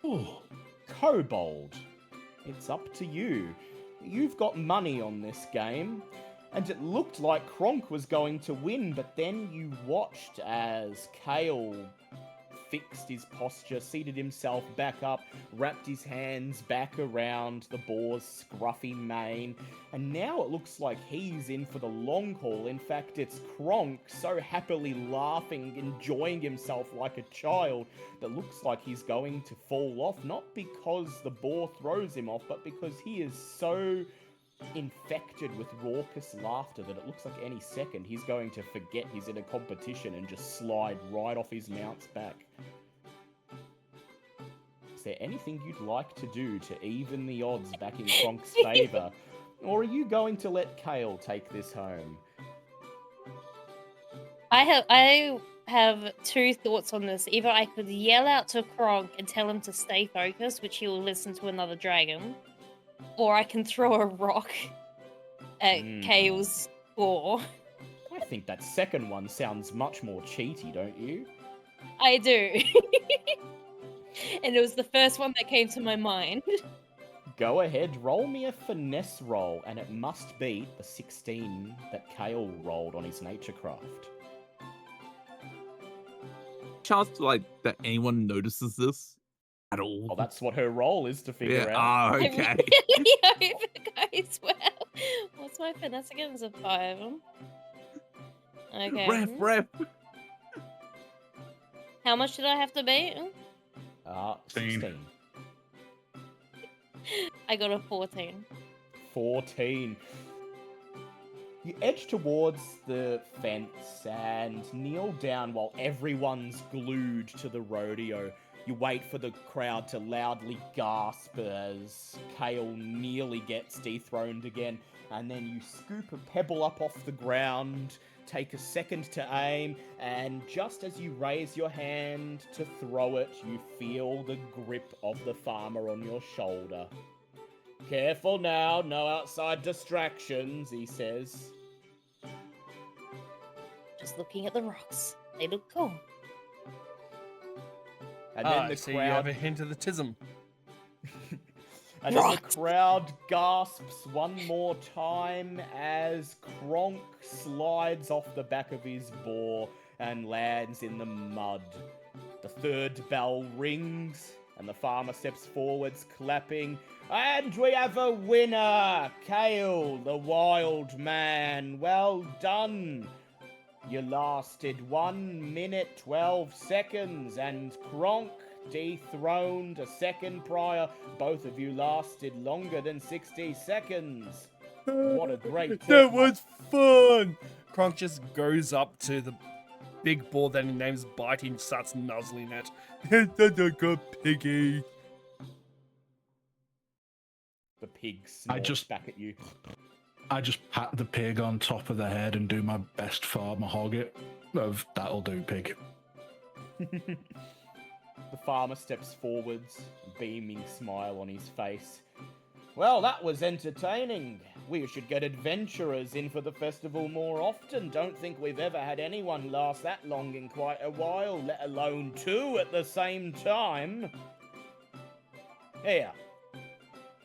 Kobold, it's up to you. You've got money on this game, and it looked like Kronk was going to win, but then you watched as Kale fixed his posture, seated himself back up, wrapped his hands back around the boar's scruffy mane, and now it looks like he's in for the long haul. In fact, it's Kronk, so happily laughing, enjoying himself like a child, that looks like he's going to fall off, not because the boar throws him off, but because he is so infected with raucous laughter that it looks like any second he's going to forget he's in a competition and just slide right off his mount's back. Is there anything you'd like to do to even the odds back in Kronk's favour? Or are you going to let Kale take this home? I have two thoughts on this. Either I could yell out to Kronk and tell him to stay focused, which he will listen to another dragon, or I can throw a rock at Kale's boar. I think that second one sounds much more cheaty, don't you? I do. And it was the first one that came to my mind. Go ahead, roll me a finesse roll, and it must beat the 16 that Kale rolled on his nature craft. Chance to like that anyone notices this at all? Oh, that's what her roll is to figure out. Ah, I okay. really hope it goes well. What's my finesse again? Is it 5? Okay. Ref. How much did I have to beat? 16. I got a 14. 14. You edge towards the fence and kneel down while everyone's glued to the rodeo. You wait for the crowd to loudly gasp as Kale nearly gets dethroned again, and then you scoop a pebble up off the ground, take a second to aim, and just as you raise your hand to throw it, you feel the grip of the farmer on your shoulder. Careful now, no outside distractions, he says. Just looking at the rocks. They look cool. And then the so you have crowd a hint of the tism. And then the crowd gasps one more time as Kronk slides off the back of his boar and lands in the mud. The third bell rings, and the farmer steps forwards, clapping. And we have a winner! Kale, the wild man. Well done! You lasted 1 minute 12 seconds, and Kronk dethroned a second prior. Both of you lasted longer than 60 seconds. What a great That was fun! Kronk just goes up to the big boar that he names Bitey and starts nuzzling it. That's a good piggy. The pig snorts back at you. I just pat the pig on top of the head and do my best farmer hog it. Of that'll do, pig. The farmer steps forwards, a beaming smile on his face. Well, that was entertaining. We should get adventurers in for the festival more often. Don't think we've ever had anyone last that long in quite a while, let alone two at the same time. Here,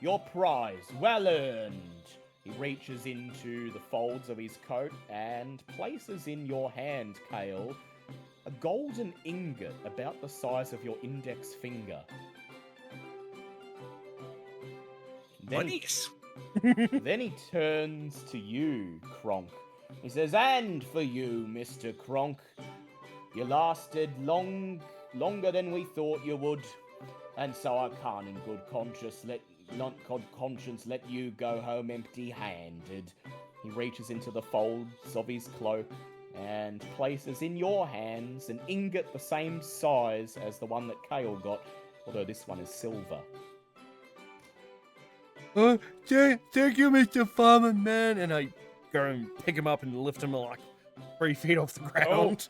your prize, well earned. He reaches into the folds of his coat and places in your hand, Kale, a golden ingot about the size of your index finger. Then he turns to you, Kronk. He says, and for you, Mr. Kronk, you lasted longer than we thought you would, and so I can't in good conscience let you go home empty-handed. He reaches into the folds of his cloak and places in your hands an ingot the same size as the one that Kale got, although this one is silver. Thank you, Mr. Farmer Man. And I go and pick him up and lift him like 3 feet off the ground.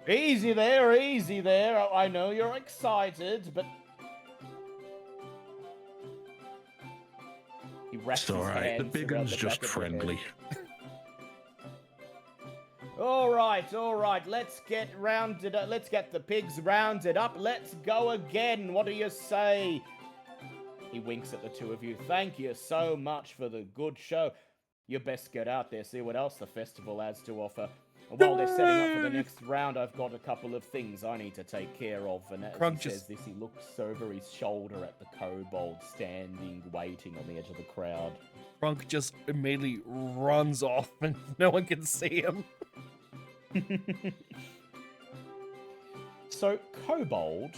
Oh, easy there, easy there. I know you're excited, but... He wraps It's alright, the his big hands one's around the just back of your head. friendly. All right, let's get rounded up. Let's get the pigs rounded up. Let's go again. What do you say? He winks at the two of you. Thank you so much for the good show. You best get out there, see what else the festival has to offer. And while they're setting up for the next round, I've got a couple of things I need to take care of. And as Kronk he says this, he looks over his shoulder at the kobold standing, waiting on the edge of the crowd. Kronk just immediately runs off and no one can see him. So, Kobold,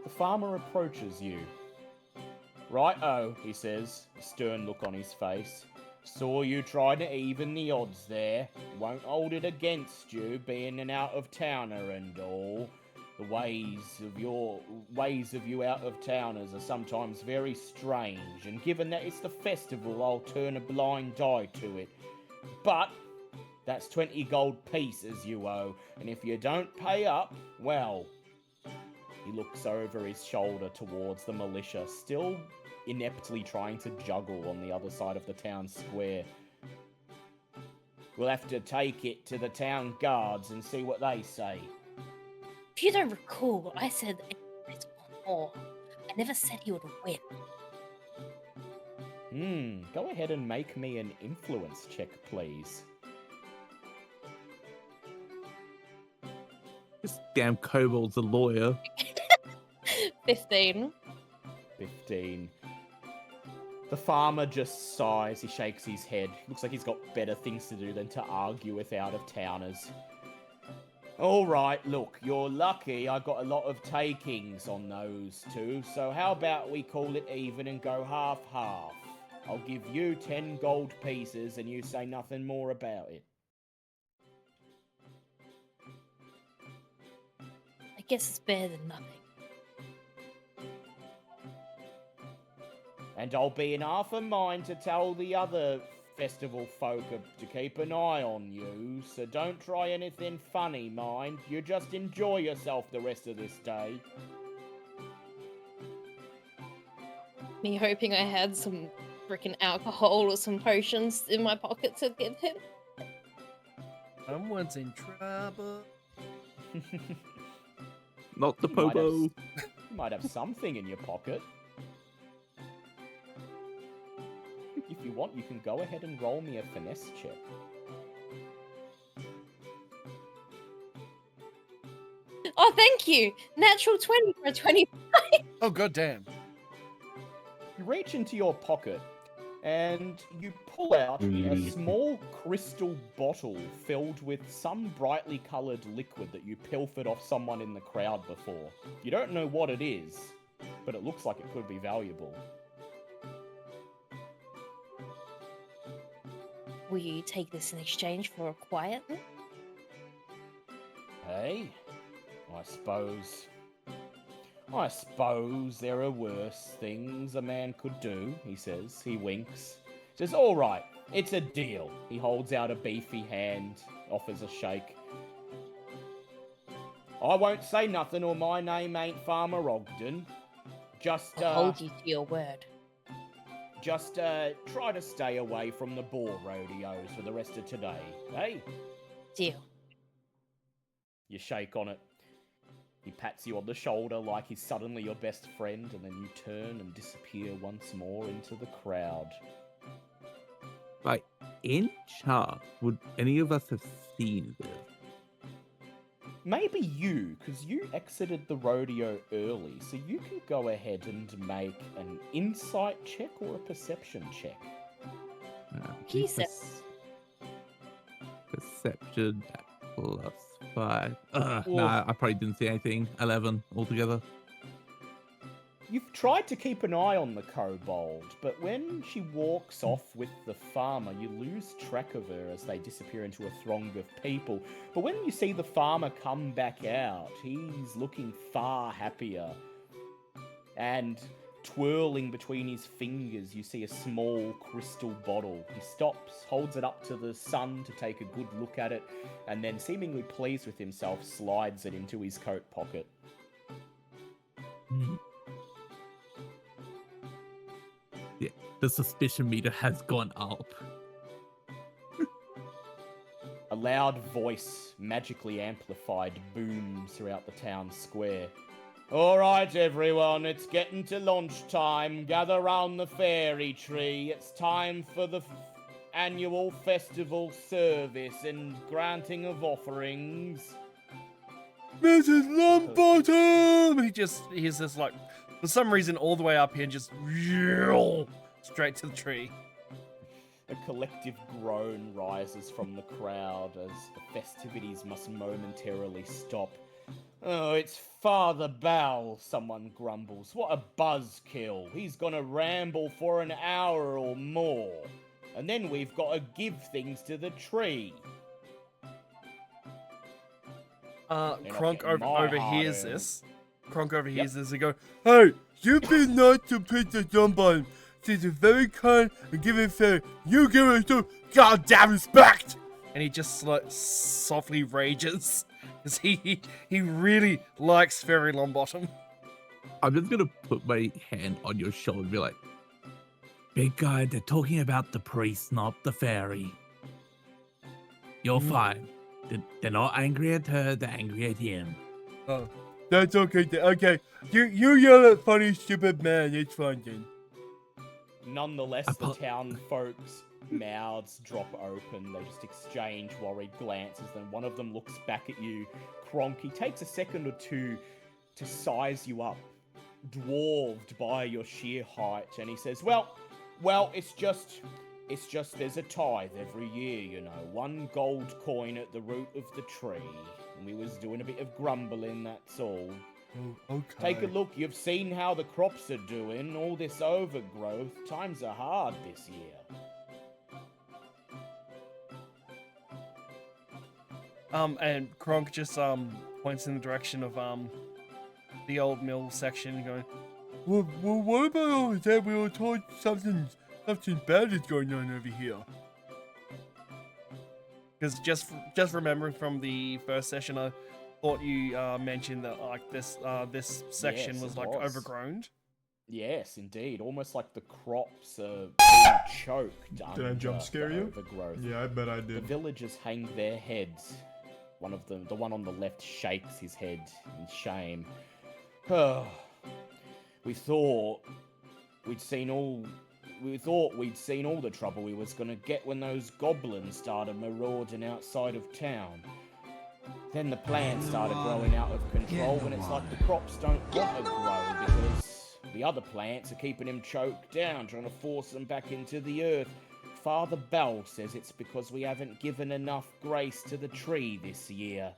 the farmer approaches you. Right-o, he says, a stern look on his face. Saw you trying to even the odds there. Won't hold it against you, being an out-of-towner and all. The ways of you out-of-towners are sometimes very strange, and given that it's the festival, I'll turn a blind eye to it. But that's 20 gold pieces you owe, and if you don't pay up, well... He looks over his shoulder towards the militia, still ineptly trying to juggle on the other side of the town square. We'll have to take it to the town guards and see what they say. If you don't recall, I said it's more. I never said he would win. Go ahead and make me an influence check, please. This damn kobold's a lawyer. 15. 15. The farmer just sighs, he shakes his head. Looks like he's got better things to do than to argue with out-of-towners. Alright, look, you're lucky I got a lot of takings on those two, so how about we call it even and go half-half? I'll give you 10 gold pieces and you say nothing more about it. I guess it's better than nothing. And I'll be in half a mind to tell the other festival folk to keep an eye on you, so don't try anything funny, mind. You just enjoy yourself the rest of this day. Me hoping I had some freaking alcohol or some potions in my pocket to give him. Someone's in trouble. Not the You might have Pobo. You might have something in your pocket. If you want, you can go ahead and roll me a finesse check. Oh, thank you. Natural 20 for a 20. Oh god damn. You reach into your pocket and you pull out a small crystal bottle filled with some brightly coloured liquid that you pilfered off someone in the crowd before. You don't know what it is, but it looks like it could be valuable. Will you take this in exchange for a quiet? Hey, I suppose there are worse things a man could do, he says. He winks. Says, all right, it's a deal. He holds out a beefy hand, offers a shake. I won't say nothing or my name ain't Farmer Ogden. Just, I'll hold you to your word. Just try to stay away from the boar rodeos for the rest of today, hey? Deal. You shake on it. He pats you on the shoulder like he's suddenly your best friend, and then you turn and disappear once more into the crowd. By any chance, would any of us have seen this? Maybe you, because you exited the rodeo early, so you can go ahead and make an insight check or a perception check. He said, Perception plus 5. Oof. Nah, I probably didn't see anything. 11 altogether. You've tried to keep an eye on the kobold, but when she walks off with the farmer, you lose track of her as they disappear into a throng of people. But when you see the farmer come back out, he's looking far happier. And twirling between his fingers, you see a small crystal bottle. He stops, holds it up to the sun to take a good look at it, and then, seemingly pleased with himself, slides it into his coat pocket. Yeah, the suspicion meter has gone up. A loud voice, magically amplified, booms throughout the town square. All right, everyone, it's getting to lunchtime. Gather round the fairy tree. It's time for the annual festival service and granting of offerings. Mrs. Longbottom! He's just like, for some reason, all the way up here and just straight to the tree. A collective groan rises from the crowd as the festivities must momentarily stop. Oh, it's Father Bell, someone grumbles. What a buzzkill. He's gonna ramble for an hour or more. And then we've got to give things to the tree. Kronk getting my overhears heart this. Kronk overhears this and go, hey, you've been nice to Princess Longbottom. She's a very kind and giving fairy. You give her some goddamn respect! And he just like softly rages. Because he really likes Fairy Longbottom. I'm just gonna put my hand on your shoulder and be like, big guy, they're talking about the priest, not the fairy. You're fine. They're not angry at her, they're angry at him. Oh, that's okay. Okay, you yell at funny stupid man. It's fine then. Nonetheless, the town folks' mouths drop open. They just exchange worried glances. Then one of them looks back at you. Kronk, he takes a second or two to size you up, dwarved by your sheer height, and he says, well, it's just there's a tithe every year, you know. 1 gold coin at the root of the tree. And we was doing a bit of grumbling, that's all. Oh, okay. Take a look, you've seen how the crops are doing, all this overgrowth. Times are hard this year. And Kronk just points in the direction of the old mill section, going, well, what about over there? We were told something bad is going on over here. Because just remembering from the first session, I thought you mentioned that like this section Yes, was it like was. overgrown. Yes, indeed. Almost like the crops are being choked Did I under jump scare the you? overgrowth. Yeah, I bet I The did. villagers hang their heads. One of them, the one on the left, shakes his head in shame. Oh, we thought we'd seen all the trouble we was gonna get when those goblins started marauding outside of town. Then the plants started growing out of control, and it's like the crops don't want to grow because the other plants are keeping him choked down, trying to force them back into the earth. Father Bell says it's because we haven't given enough grace to the tree this year.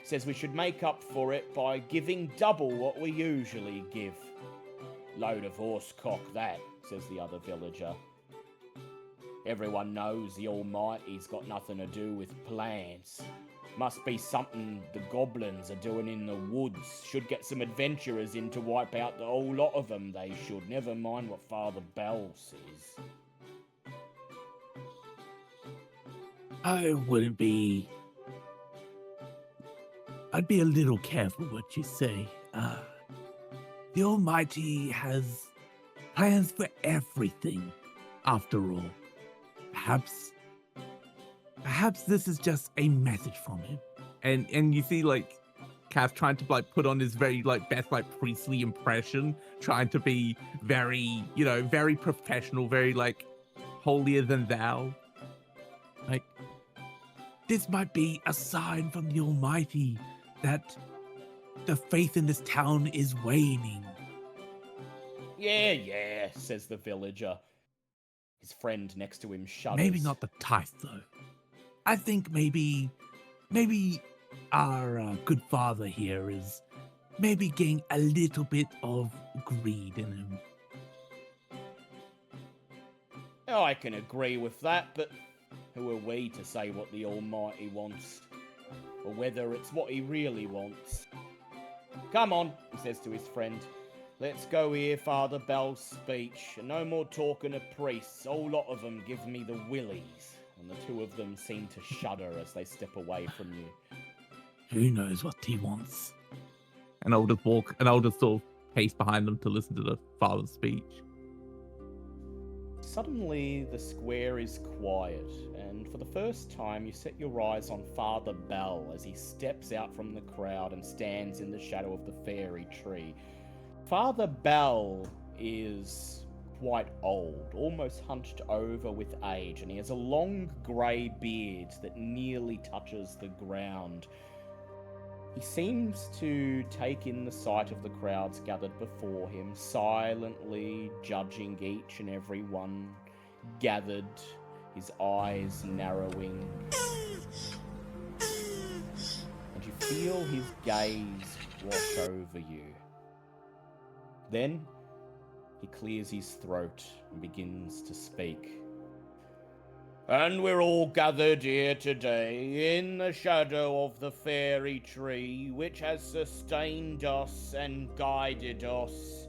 Says we should make up for it by giving double what we usually give. Load of horse cock that, says the other villager. Everyone knows the Almighty's got nothing to do with plants. Must be something the goblins are doing in the woods. Should get some adventurers in to wipe out the whole lot of them, they should. Never mind what Father Bell says. I'd be a little careful what you say. The Almighty has plans for everything, after all. Perhaps this is just a message from him. And you see, like, Cass trying to, like, put on his very, like, best, like, priestly impression, trying to be very, very professional, very, like, holier than thou. Like, this might be a sign from the Almighty that the faith in this town is waning. Yeah, says the villager. His friend next to him shudders. Maybe not the tithe, though. I think maybe our good father here is maybe getting a little bit of greed in him. Oh, I can agree with that, but who are we to say what the Almighty wants? Or whether it's what he really wants? Come on, he says to his friend. Let's go hear Father Bell's speech, and no more talking of priests. A whole lot of them give me the willies, and the two of them seem to shudder as they step away from you. Who knows what he wants? And I'll just sort of pace behind them to listen to the father's speech. Suddenly, the square is quiet, and for the first time, you set your eyes on Father Bell as he steps out from the crowd and stands in the shadow of the fairy tree. Father Bell is quite old, almost hunched over with age, and he has a long grey beard that nearly touches the ground. He seems to take in the sight of the crowds gathered before him, silently judging each and every one gathered, his eyes narrowing. And you feel his gaze wash over you. Then, he clears his throat and begins to speak. And we're all gathered here today in the shadow of the fairy tree which has sustained us and guided us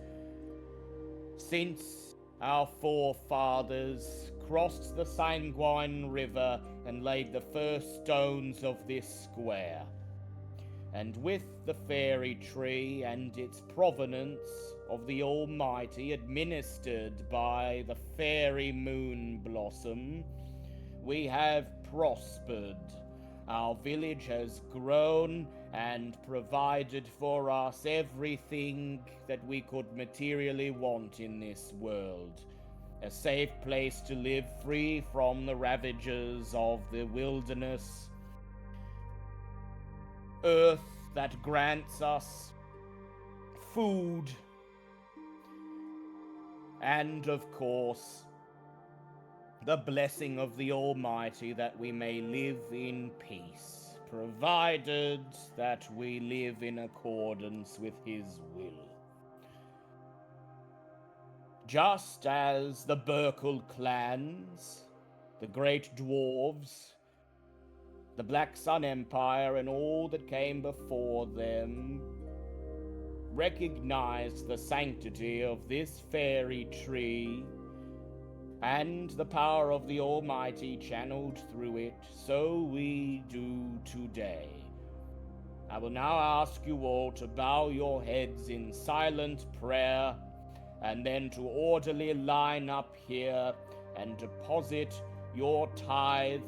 since our forefathers crossed the Sanguine River and laid the first stones of this square. And with the fairy tree and its provenance of the Almighty administered by the fairy moon blossom, we have prospered. Our village has grown and provided for us everything that we could materially want in this world. A safe place to live free from the ravages of the wilderness. Earth that grants us food. And, of course, the blessing of the Almighty that we may live in peace, provided that we live in accordance with His will. Just as the Burkle clans, the Great Dwarves, the Black Sun Empire, and all that came before them recognized the sanctity of this fairy tree and the power of the Almighty channeled through it, so we do today. I will now ask you all to bow your heads in silent prayer, and then to orderly line up here and deposit your tithe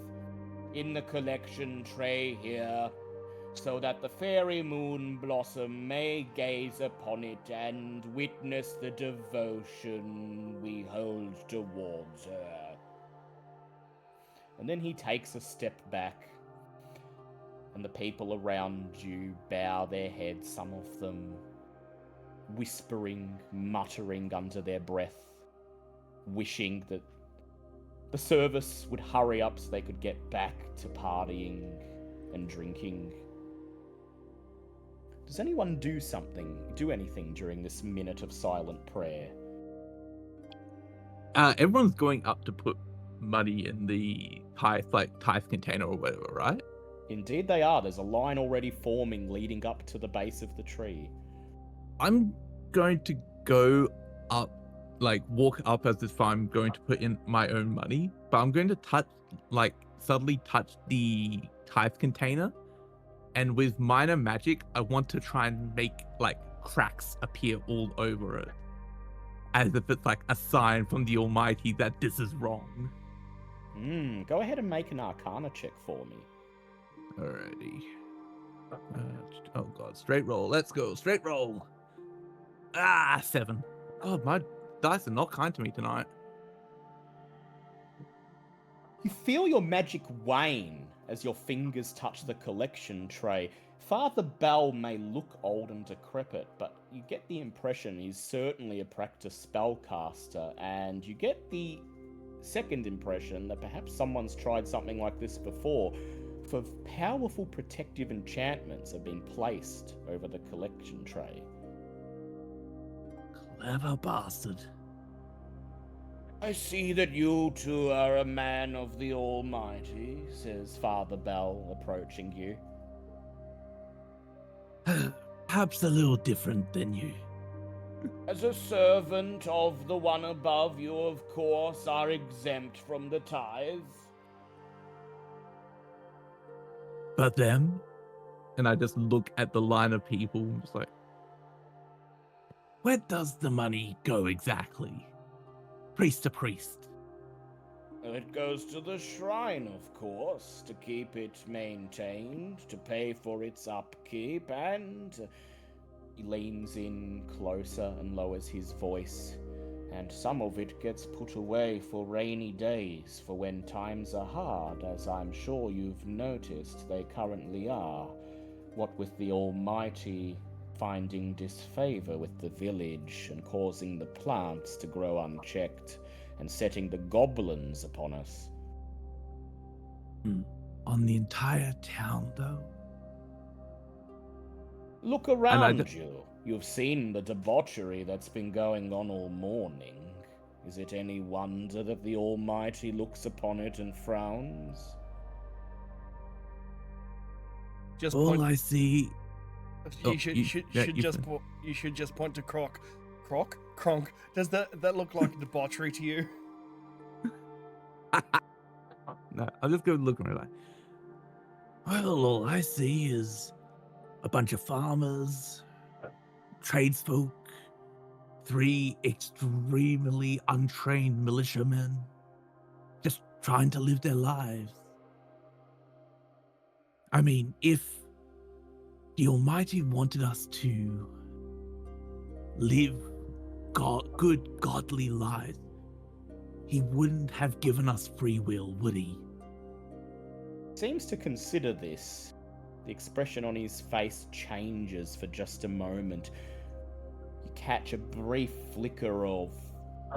in the collection tray here so that the fairy moon blossom may gaze upon it and witness the devotion we hold towards her. And then he takes a step back, and the people around you bow their heads, some of them whispering, muttering under their breath, wishing that the service would hurry up so they could get back to partying and drinking. Does anyone do anything during this minute of silent prayer? Everyone's going up to put money in the tithe container or whatever, right? Indeed they are. There's a line already forming leading up to the base of the tree. I'm going to go up, walk up as if I'm going to put in my own money, but I'm going to subtly touch the tithe container, and with minor magic, I want to try and make cracks appear all over it, as if it's a sign from the Almighty that this is wrong. Go ahead and make an Arcana check for me. Alrighty. Oh god, straight roll. Let's go, straight roll. 7. God, my dice are not kind to me tonight. You feel your magic wane as your fingers touch the collection tray. Father Bell may look old and decrepit, but you get the impression he's certainly a practiced spellcaster, and you get the second impression that perhaps someone's tried something like this before, for powerful protective enchantments have been placed over the collection tray. Clever bastard. I see that you two are a man of the Almighty, says Father Bell, approaching you. Perhaps a little different than you. As a servant of the one above, you of course are exempt from the tithe. But them? And I just look at the line of people and just where does the money go exactly? Priest to priest. It goes to the shrine, of course, to keep it maintained, to pay for its upkeep, and he leans in closer and lowers his voice. And some of it gets put away for rainy days, for when times are hard, as I'm sure you've noticed they currently are. What with the Almighty finding disfavor with the village and causing the plants to grow unchecked and setting the goblins upon us. On the entire town, though? Look around you. You've seen the debauchery that's been going on all morning. Is it any wonder that the Almighty looks upon it and frowns? Just All point. I see... You should just point to Croc. Kronk. Does that look like debauchery to you? No, I'll just go look at it well, all I see is a bunch of farmers, tradesfolk, 3 extremely untrained militiamen, just trying to live their lives. I mean, if the Almighty wanted us to live good, godly lives, He wouldn't have given us free will, would He? Seems to consider this. The expression on his face changes for just a moment. You catch a brief flicker of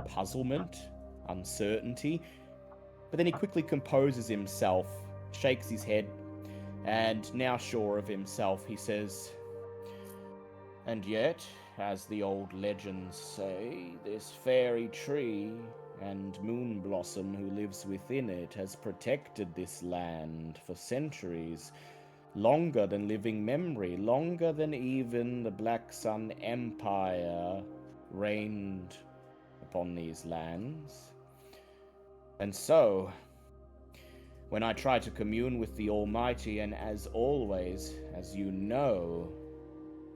puzzlement, uncertainty, but then he quickly composes himself, shakes his head, and now sure of himself, he says, "And yet, as the old legends say, this fairy tree and moon blossom who lives within it has protected this land for centuries, longer than living memory, longer than even the Black Sun Empire reigned upon these lands. And so, when I try to commune with the Almighty, and as always, as you know,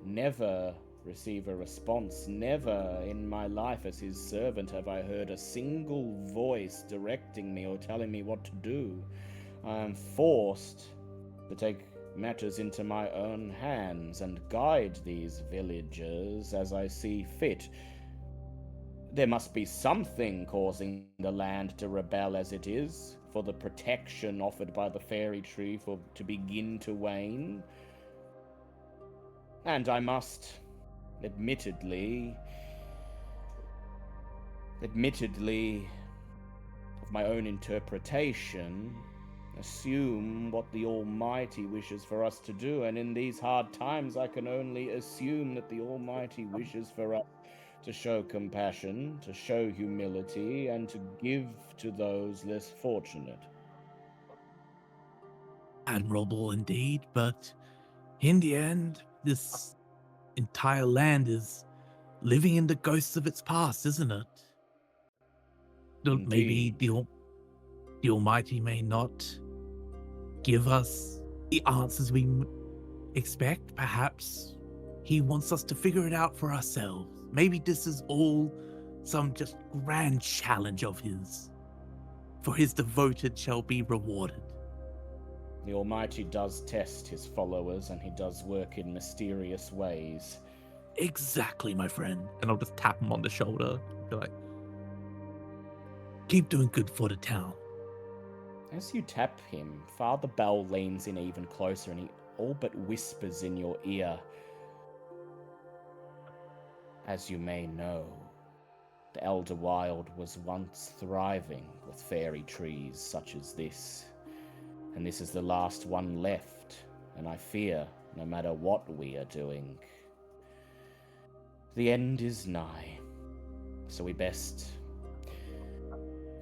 never receive a response. Never in my life as his servant have I heard a single voice directing me or telling me what to do. I am forced to take matters into my own hands and guide these villagers as I see fit. There must be something causing the land to rebel as it is, for the protection offered by the fairy tree to begin to wane. And I must, admittedly, of my own interpretation, assume what the Almighty wishes for us to do, and in these hard times I can only assume that the Almighty wishes for us to show compassion, to show humility, and to give to those less fortunate. Admirable indeed, but in the end, this entire land is living in the ghosts of its past, isn't it? Maybe Indeed. the Almighty may not give us the answers we expect. Perhaps he wants us to figure it out for ourselves. Maybe this is all some just grand challenge of his. For his devoted shall be rewarded. The Almighty does test his followers, and he does work in mysterious ways. Exactly, my friend. And I'll just tap him on the shoulder. Be like, keep doing good for the town. As you tap him, Father Bell leans in even closer, and he all but whispers in your ear. As you may know, the Elder Wild was once thriving with fairy trees such as this, and this is the last one left, and I fear, no matter what we are doing, the end is nigh. So we best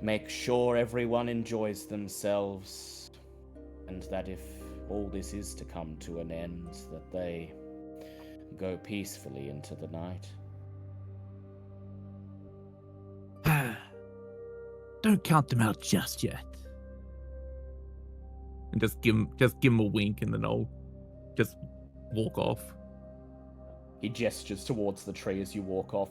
make sure everyone enjoys themselves, and that if all this is to come to an end, that they go peacefully into the night. Don't count them out just yet. And just give him a wink, and then I'll just walk off. He gestures towards the tree as you walk off.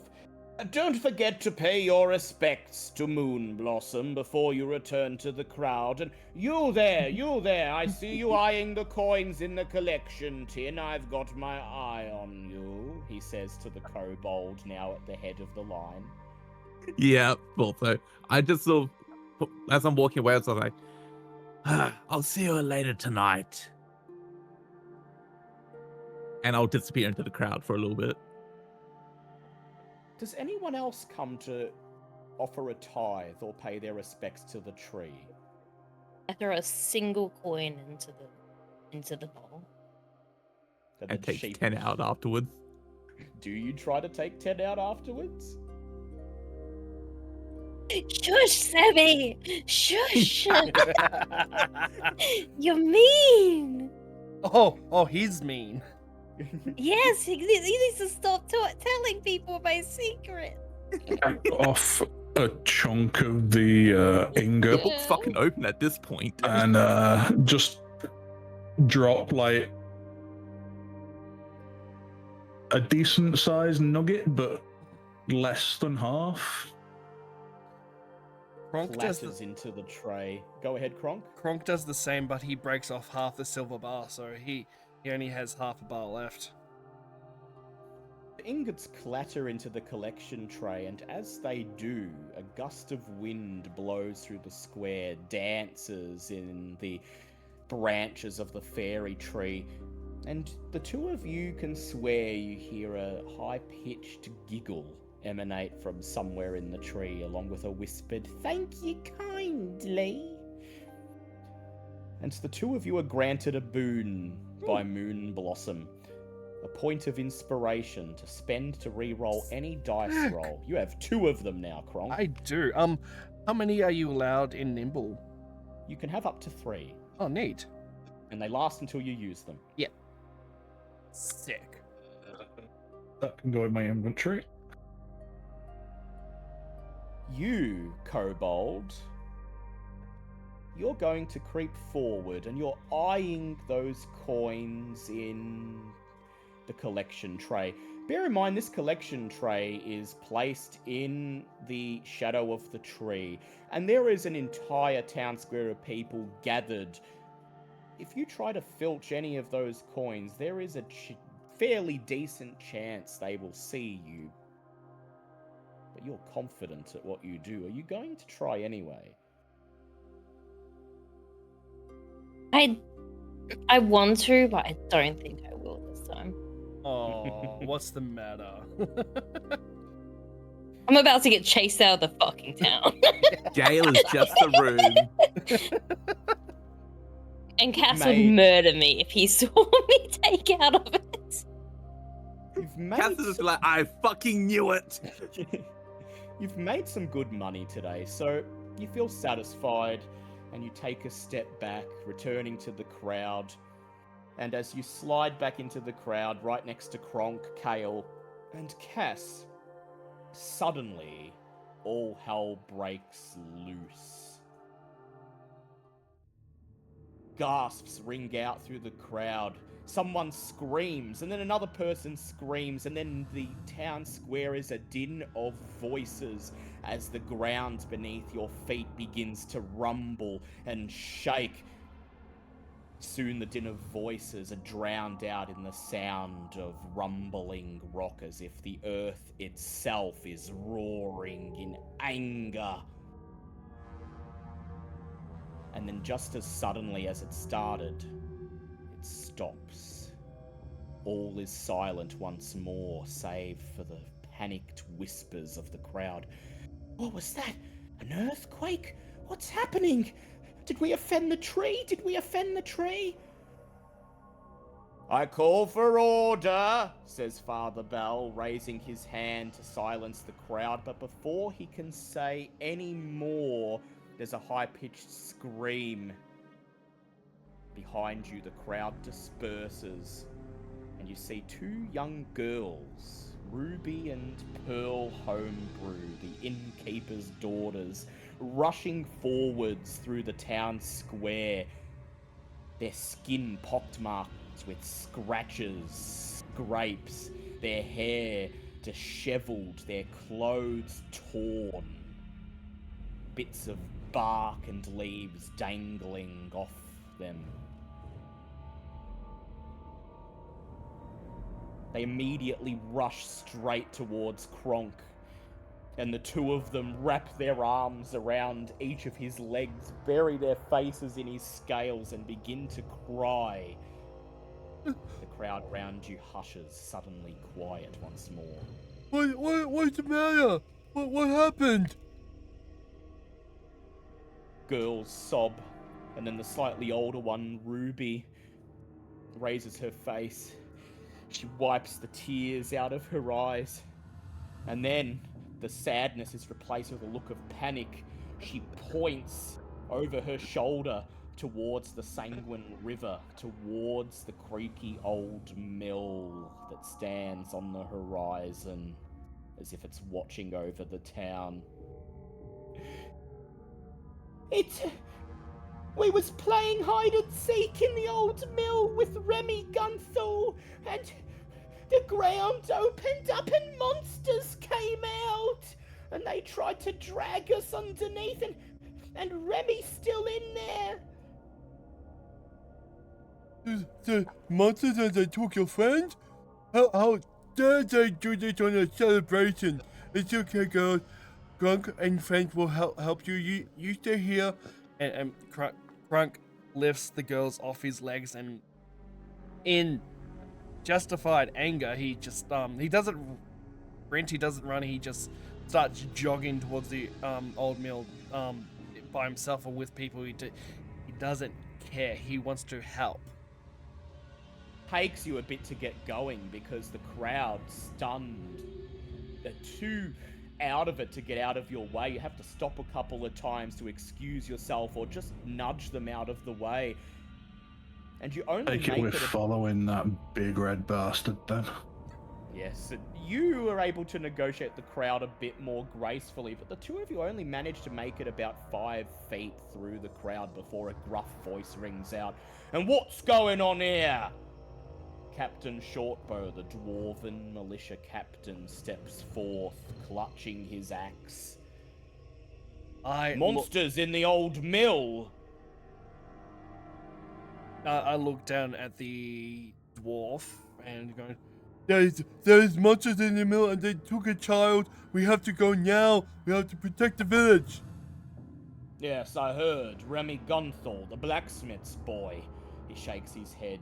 Don't forget to pay your respects to Moon Blossom before you return to the crowd. And you there, I see you eyeing the coins in the collection tin. I've got my eye on you, he says to the kobold now at the head of the line. Yeah, well, so I just sort of, as I'm walking away, I was like, I'll see you later tonight. And I'll disappear into the crowd for a little bit. Does anyone else come to offer a tithe or pay their respects to the tree? I throw a single coin into the bowl. That And the take sheep- 10 out afterwards. Do you try to take 10 out afterwards? Shush, Sammy! Shush! You're mean! Oh, he's mean. Yes, he needs to stop telling people my secret. Back off a chunk of the ingot The book's fucking open at this point. and just drop like a decent sized nugget, but less than half. Kronk Flashes into the tray. Go ahead, Kronk. does the same, but he breaks off half the silver bar, so he only has half a bar left. The ingots clatter into the collection tray, and as they do, a gust of wind blows through the square, dances in the branches of the fairy tree, and the two of you can swear you hear a high-pitched giggle emanate from somewhere in the tree, along with a whispered, "Thank you kindly." And the two of you are granted a boon by Moon Blossom. A point of inspiration to spend to re-roll any dice roll. You have 2 of them now, Kronk. I do. How many are you allowed in Nimble? You can have up to 3, Oh, neat. and they last until you use them. Sick. That can go in my inventory. You, Kobold, you're going to creep forward, and you're eyeing those coins in the collection tray. Bear in mind, this collection tray is placed in the shadow of the tree, and there is an entire town square of people gathered if you try to filch any of those coins, there is a fairly decent chance they will see you. But you're confident at what you do. Are you going to try anyway? I want to, but I don't think I will this time. Oh, what's the matter? I'm about to get chased out of the fucking town. Jail is just a room. And Cass Mate. would murder me if he saw me take out of it. You've made Cass is just like, I fucking knew it. You've made some good money today, so you feel satisfied, and you take a step back, returning to the crowd. And as you slide back into the crowd, right next to Kronk, Kale, and Cass, suddenly, all hell breaks loose. Gasps ring out through the crowd. Someone screams, and then another person screams, and then the town square is a din of voices as the ground beneath your feet begins to rumble and shake. Soon the din of voices are drowned out in the sound of rumbling rock, as if the earth itself is roaring in anger. And then just as suddenly as it started, it stops. All is silent once more, save for the panicked whispers of the crowd. What was that? An earthquake? What's happening? Did we offend the tree? Did we offend the tree? I call for order, says Father Bell, raising his hand to silence the crowd. But before he can say any more, there's a high-pitched scream. Behind you, the crowd disperses, and you see two young girls, Ruby and Pearl Homebrew, the innkeeper's daughters, rushing forwards through the town square, their skin pockmarked with scratches, scrapes, their hair disheveled, their clothes torn, bits of bark and leaves dangling off them. They immediately rush straight towards Kronk, and the two of them wrap their arms around each of his legs, bury their faces in his scales, and begin to cry. The crowd round you hushes, suddenly quiet once more. What's the matter? What happened? Girls sob, and then the slightly older one, Ruby, raises her face. She wipes the tears out of her eyes, and then the sadness is replaced with a look of panic. She points over her shoulder towards the Sanguine River, towards the creaky old mill that stands on the horizon, as if it's watching over the town. We was playing hide and seek in the old mill with Remy Gunthal, and the ground opened up and monsters came out, and they tried to drag us underneath, and Remy's still in there. The monsters and they took your friend? How dare they do this on a celebration? It's okay, girls. Grunk and friends will help you. You stay here. And Grunk lifts the girls off his legs, and in justified anger, he just he doesn't sprint, he doesn't run, he just starts jogging towards the old mill by himself or with people. He doesn't care. He wants to help. Takes you a bit to get going because the crowd, stunned, are too out of it to get out of your way. You have to stop a couple of times to excuse yourself or just nudge them out of the way. And you only Take it we're following that big red bastard then. Yes, you were able to negotiate the crowd a bit more gracefully, but the two of you only managed to make it about 5 feet through the crowd before a gruff voice rings out. And what's going on here? Captain Shortbow, the dwarven militia captain, steps forth, clutching his axe. Monsters in the old mill! I look down at the dwarf and going, there's monsters in the mill and they took a child. We have to go now. We have to protect the village. Yes, I heard. Remy Gunthal, the blacksmith's boy. He shakes his head,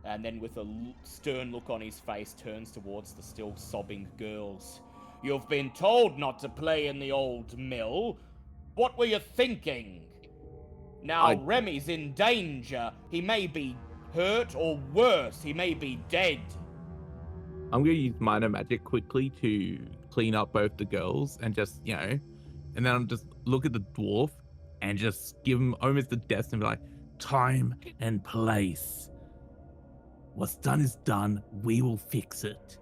and then with a stern look on his face, turns towards the still sobbing girls. You've been told not to play in the old mill. What were you thinking? Now, Remy's in danger. He may be hurt, or worse, he may be dead. I'm going to use minor magic quickly to clean up both the girls and just, and then I'm just look at the dwarf and just give him almost the death and be like, time and place. What's done is done. We will fix it.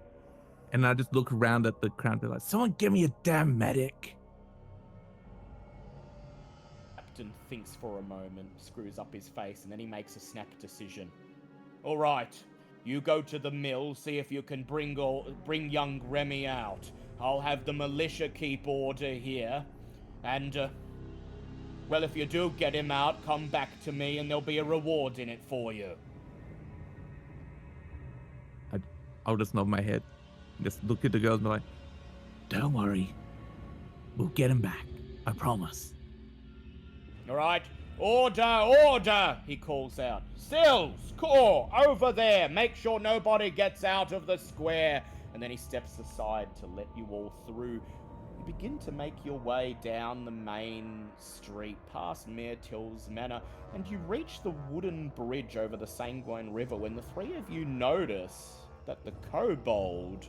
And I just look around at the crowd and be like, someone give me a damn medic. Captain thinks for a moment, screws up his face, and then he makes a snap decision. All right, you go to the mill, see if you can bring young Remy out. I'll have the militia keep order here, and well, if you do get him out, come back to me, and there'll be a reward in it for you. I'll just nod my head, just look at the girls and be like, don't worry, we'll get him back. I promise. All right, order, he calls out. Sills, Core, over there. Make sure nobody gets out of the square. And then he steps aside to let you all through. You begin to make your way down the main street, past Mayor Till's Manor, and you reach the wooden bridge over the Sanguine River when the three of you notice that the kobold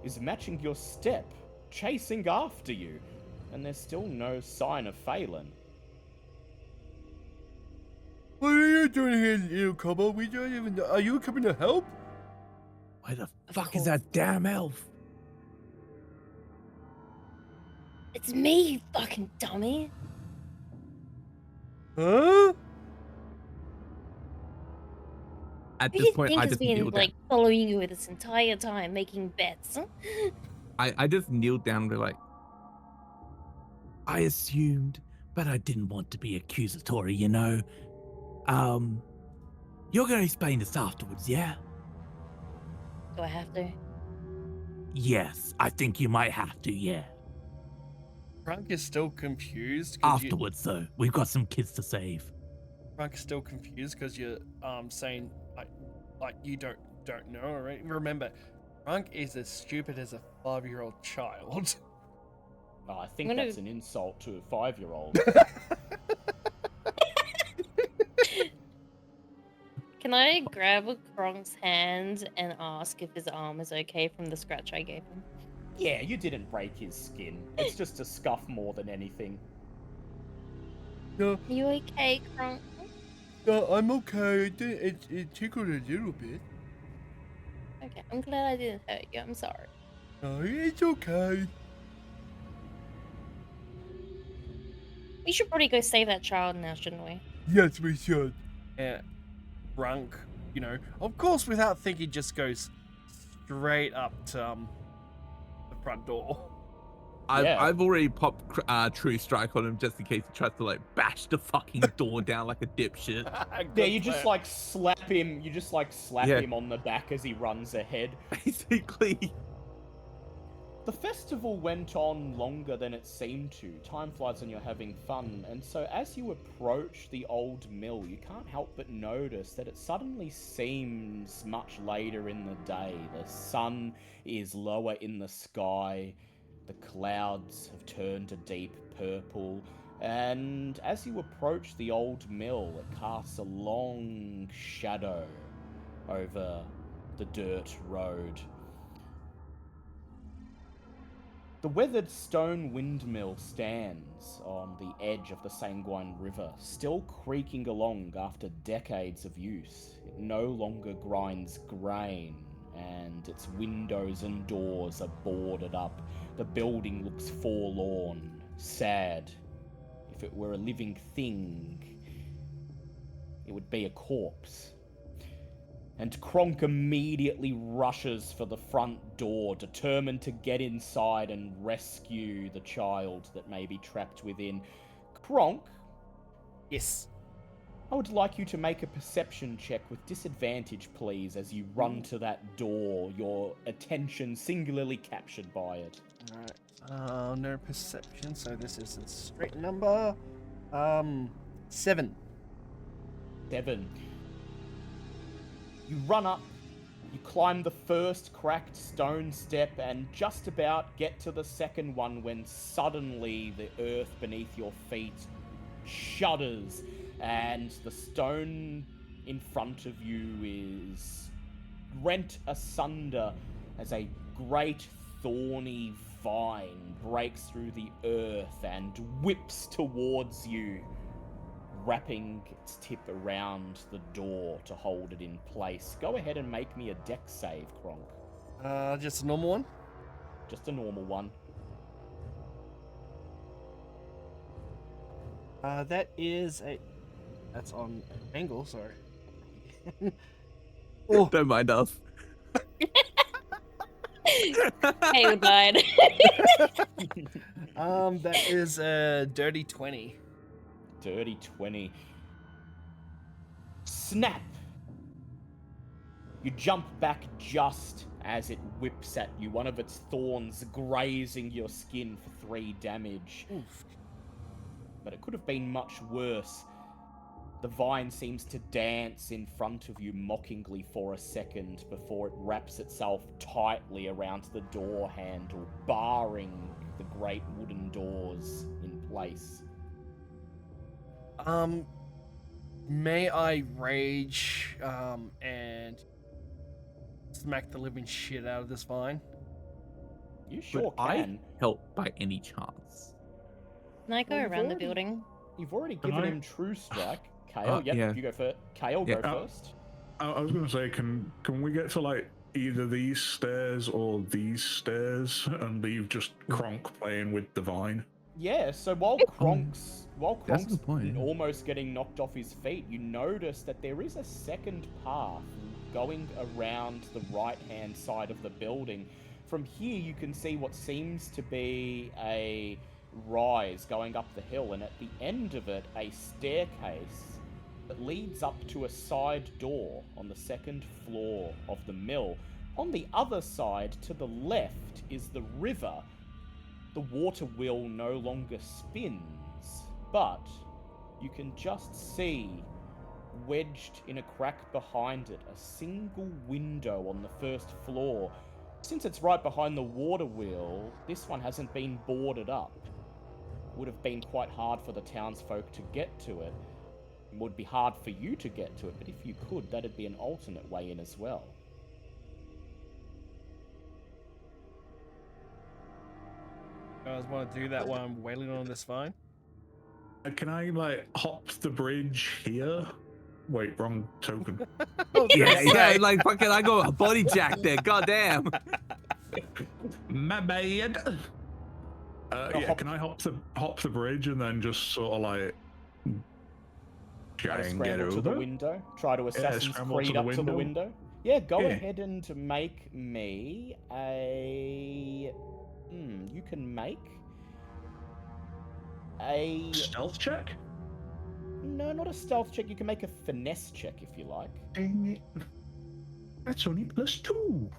is matching your step, chasing after you. And there's still no sign of Phelan. What are you doing here, little kobold? We don't even know. Are you coming to help? Where the fuck is that damn elf? It's me, you fucking dummy. Huh? At Who do this you point, think I has just been kneel down. like following you this entire time, making bets? I just kneeled down and be like, I assumed, but I didn't want to be accusatory, You're going to explain this afterwards, yeah? Do I have to? Yes, I think you might have to, yeah. Frank is still confused. Afterwards, though, we've got some kids to save. Frank is still confused because you're saying like you don't know, right? Remember, Frank is as stupid as a 5-year-old child. Oh, I think that's an insult to a 5-year-old. Can I grab Kronk's hand and ask if his arm is okay from the scratch I gave him? Yeah, you didn't break his skin. It's just a scuff more than anything. No, Are you okay, Kronk? no, I'm okay. It tickled a little bit. Okay, I'm glad I didn't hurt you. I'm sorry. No, it's okay. We should probably go save that child now, shouldn't we? Yes, we should. And Brunk, of course, without thinking, just goes straight up to the front door. I've already popped True Strike on him just in case he tries to bash the fucking door down like a dipshit. Yeah, you just slap him. You just slap him on the back as he runs ahead. Basically. The festival went on longer than it seemed to. Time flies when you're having fun, and so as you approach the old mill, you can't help but notice that it suddenly seems much later in the day. The sun is lower in the sky, the clouds have turned a deep purple, and as you approach the old mill, it casts a long shadow over the dirt road. The weathered stone windmill stands on the edge of the Sanguine River, still creaking along after decades of use. It no longer grinds grain, and its windows and doors are boarded up. The building looks forlorn, sad. If it were a living thing, it would be a corpse. And Kronk immediately rushes for the front door, determined to get inside and rescue the child that may be trapped within. Kronk, Yes. I would like you to make a perception check with disadvantage, please, as you run to that door, your attention singularly captured by it. Alright. No perception, so this is a straight number. 7. 7. You run up, you climb the first cracked stone step, and just about get to the second one when suddenly the earth beneath your feet shudders, and the stone in front of you is rent asunder as a great thorny vine breaks through the earth and whips towards you, wrapping its tip around the door to hold it in place. Go ahead and make me a dex save, Kronk. Just a normal one? Just a normal one. That is a... That's on angle, sorry. Oh, Don't mind us. Hey, died. that is a dirty 20. Dirty 20. Snap! You jump back just as it whips at you, one of its thorns grazing your skin for 3 damage. Oof. But it could have been much worse. The vine seems to dance in front of you mockingly for a second before it wraps itself tightly around the door handle, barring the great wooden doors in place. May I rage, and smack the living shit out of this vine? You sure Would I can. help by any chance? Can I go Well, you've around the already- building? You've already Can given I- him True Strike. Kale, yep, yeah. you go first. Kale, Yeah. go first. I was gonna say, can we get to like either these stairs or these stairs and leave just Kronk playing with the vine? Yeah, so while Kronk's That's a good point. almost getting knocked off his feet, you notice that there is a second path going around the right-hand side of the building. From here, you can see what seems to be a rise going up the hill, and at the end of it, a staircase that leads up to a side door on the second floor of the mill. On the other side, to the left, is the river. The water wheel no longer spins, but you can just see, wedged in a crack behind it, a single window on the first floor. Since it's right behind the water wheel, this one hasn't been boarded up. It would have been quite hard for the townsfolk to get to it. It would be hard for you to get to it, but if you could, that'd be an alternate way in as well. You guys want to do that while I'm wailing on this vine? Can I like hop the bridge here? Wait, wrong token. Yeah, like fucking, I go a body jack there. Goddamn. My bad. Yeah, hop- can I hop the bridge and then just sort of like try Try to and get scramble to the over? window. Try to Assassin's scramble Creed to the up to the window. window. Yeah, go Yeah. ahead and make me a... you can make a... Stealth check? No, not a stealth check. You can make a finesse check if you like. Dang it. That's only +2.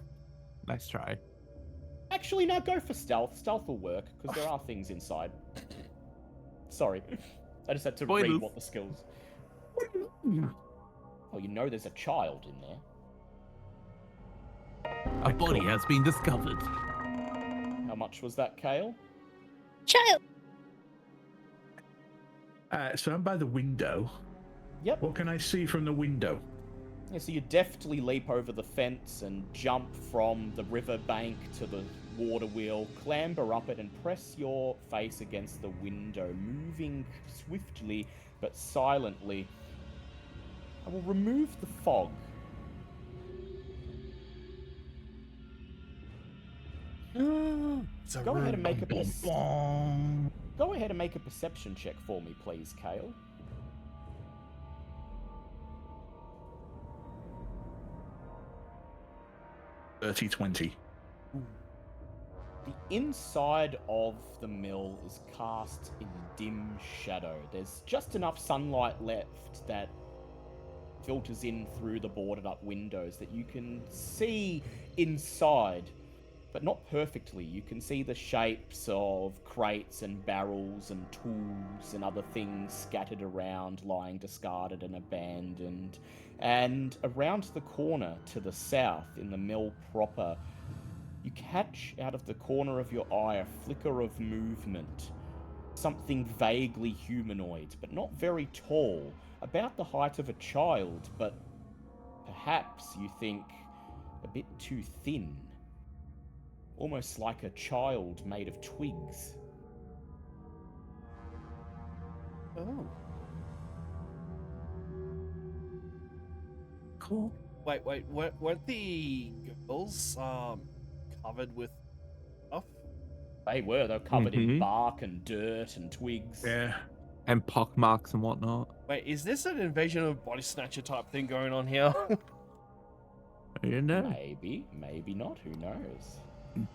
Nice try. Actually, no, go for stealth. Stealth will work, because there are things inside. Sorry. I just had to read Spoilers. what the skills... Oh, you know there's a child in there. A body has been discovered. How much was that, Kale? Child! So I'm by the window. Yep. What can I see from the window? Yeah, so you deftly leap over the fence and jump from the river bank to the water wheel, clamber up it, and press your face against the window, moving swiftly but silently. I will remove the fog. It's a Go ahead room. and make a go ahead and make a perception check for me, please, Kale. 30-20. The inside of the mill is cast in dim shadow. There's just enough sunlight left that filters in through the boarded up windows that you can see inside, but not perfectly. You can see the shapes of crates and barrels and tools and other things scattered around, lying discarded and abandoned. And around the corner to the south, in the mill proper, you catch out of the corner of your eye a flicker of movement. Something vaguely humanoid, but not very tall, about the height of a child, but perhaps you think a bit too thin. Almost like a child made of twigs. Oh. Cool. Wait, weren't the girls covered with stuff? They were covered in Mhm. bark and dirt and twigs. Yeah. And pock marks and whatnot. Wait, is this an invasion of body snatcher type thing going on here? You know. Maybe, maybe not, who knows? I'm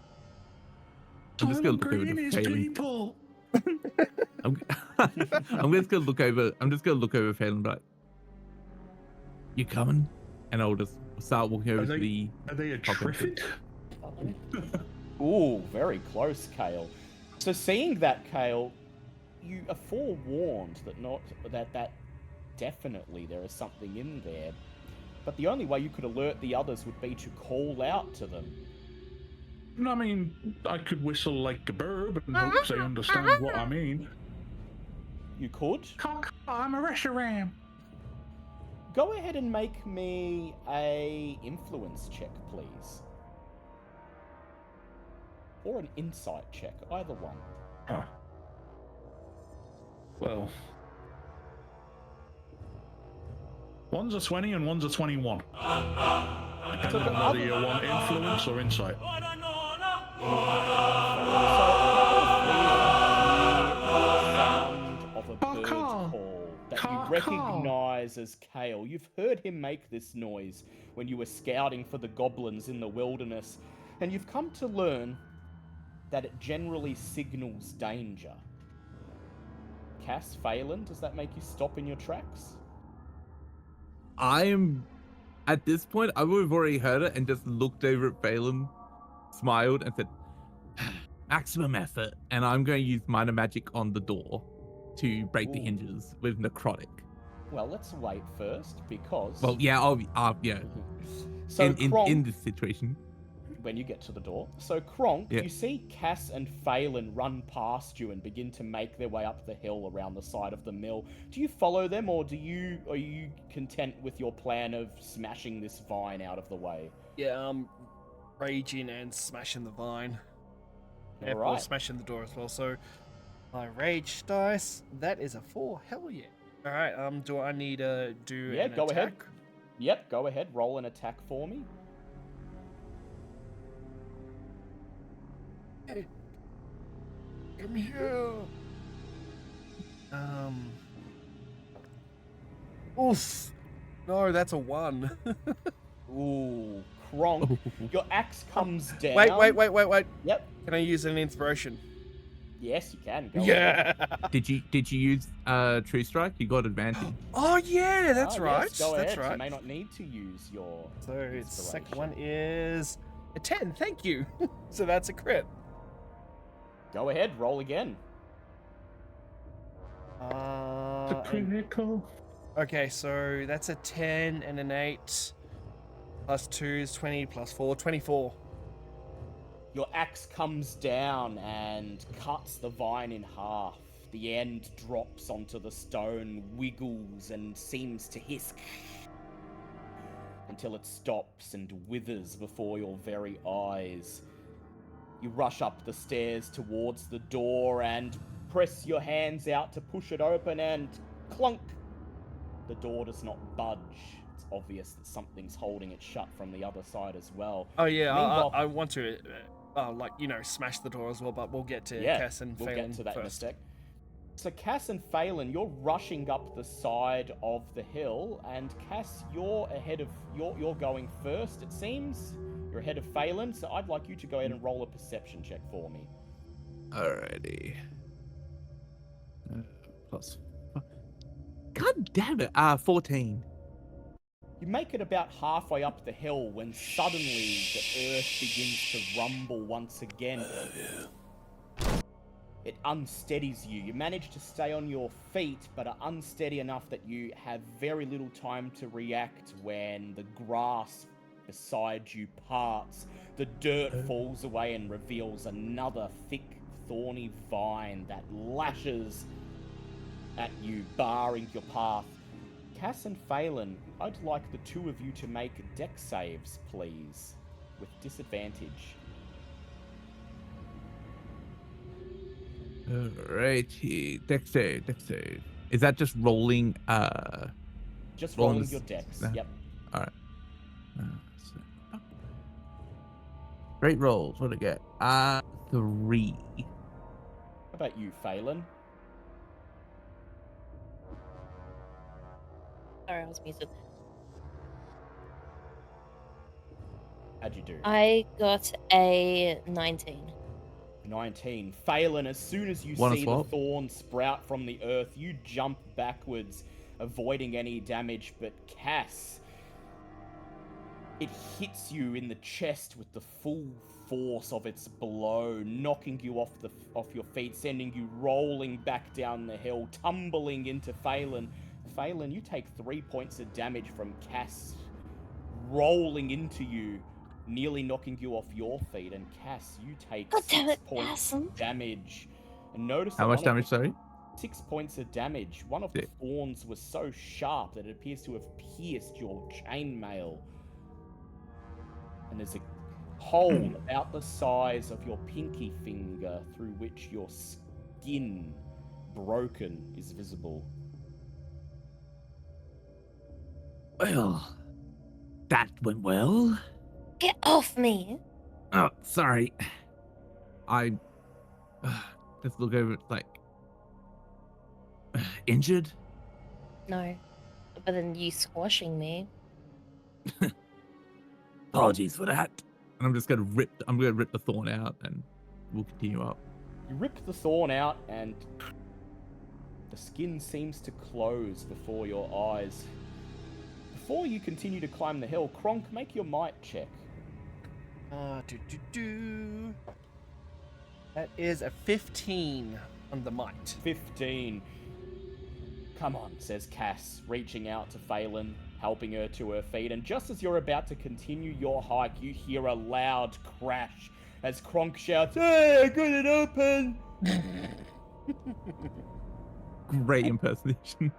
just gonna look over Green to is Phelan. people. I'm just gonna look over. I'm just gonna look over Phelan, like, you coming? And I'll just start walking over Are to they- the. Are they a Fucking Triffid? Ooh, very close, Kale. So seeing that, Kale, you are forewarned that definitely there is something in there. But the only way you could alert the others would be to call out to them. I mean, I could whistle like a bird and hope they understand what I mean. You could? I'm a Reshiram. Go ahead and make me a influence check, please. Or an insight check, either one. Oh. Well. One's a 20 and one's a 21. Depending on whether you want influence or insight. Of a bird's call that you Caw. recognize as Kale. You've heard him make this noise when you were scouting for the goblins in the wilderness, and you've come to learn that it generally signals danger. Cass, Phelan, does that make you stop in your tracks? I'm at this point. I would have already heard it and just looked over at Phelan, smiled, and said, "Maximum effort." And I'm going to use minor magic on the door to break the Ooh. hinges with necrotic. Well, let's wait first, because... Well, yeah, yeah. So, in Kronk, this situation, when you get to the door. So, Kronk, Yeah. you see Cass and Phelan run past you and begin to make their way up the hill around the side of the mill. Do you follow them, or are you content with your plan of smashing this vine out of the way? Yeah, raging and smashing the vine. Yeah, All right. smashing the door as well. So my rage dice, that is a 4. Hell yeah. All right. Do I need to do Yeah, an go ahead. attack? Yep, go ahead, roll an attack for me. Hey, come here. Oof. No, that's a 1. Ooh, Kronk, your axe comes down. Wait. Yep. Can I use an inspiration? Yes, you can. Go Yeah. did you use True Strike? You got advantage. Oh yeah, that's Ah, right. Yes, go that's ahead. You right. may not need to use your. So its second inspiration. one is a 10. Thank you. So that's a crit. Go ahead, roll again. The And- critical. okay, so that's a 10 and an 8. Plus 2 is 20, plus 4, 24. Your axe comes down and cuts the vine in half. The end drops onto the stone, wiggles, and seems to hiss until it stops and withers before your very eyes. You rush up the stairs towards the door and press your hands out to push it open, and clunk! The door does not budge. It's obvious that something's holding it shut from the other side as well. Oh yeah, Meanwhile- I want to, smash the door as well, but we'll get to Yeah, Cass and we'll Phelan get to that first. in a sec. So Cass and Phelan, you're rushing up the side of the hill, and Cass, you're going first. It seems you're ahead of Phelan, so I'd like you to go ahead and roll a perception check for me. Alrighty. Plus. God damn it! 14. You make it about halfway up the hill when suddenly the earth begins to rumble once again. It unsteadies you. You manage to stay on your feet, but are unsteady enough that you have very little time to react when the grass beside you parts. The dirt falls away and reveals another thick, thorny vine that lashes at you, barring your path. Cass and Phelan, I'd like the two of you to make dex saves, please, with disadvantage. Alrighty, dex save. Is that just rolling? Just rolling rolling this- your dex. uh, Yep. All right. Great rolls. What do I get? 3. How about you, Phelan? Sorry, I was muted. How'd you do? I got a 19. 19. Phelan, as soon as you Wanna see the swap? thorn sprout from the earth, you jump backwards, avoiding any damage, but Cass, it hits you in the chest with the full force of its blow, knocking you off your feet, sending you rolling back down the hill, tumbling into Phelan. Phelan, you take 3 points of damage from Cass rolling into you, nearly knocking you off your feet, and Cass, you take God damn 6 it, points Assam. of damage. And notice How that much one of damage? Sorry. 6 points of damage. One of the Yeah. thorns was so sharp that it appears to have pierced your chainmail. And there's a hole about the size of your pinky finger through which your skin, broken, is visible. Well, that went well. Get off me! Oh, sorry. I just look over. It's like injured. No. But then you squashing me. Apologies for that. And I'm just gonna rip. I'm gonna rip the thorn out, and we'll continue up. You rip the thorn out, and the skin seems to close before your eyes. Before you continue to climb the hill, Kronk, make your might check. That is a 15 on the might. 15. Come on, says Cass, reaching out to Phelan, helping her to her feet. And just as you're about to continue your hike, you hear a loud crash as Kronk shouts, "Hey, I got it open!" Great impersonation.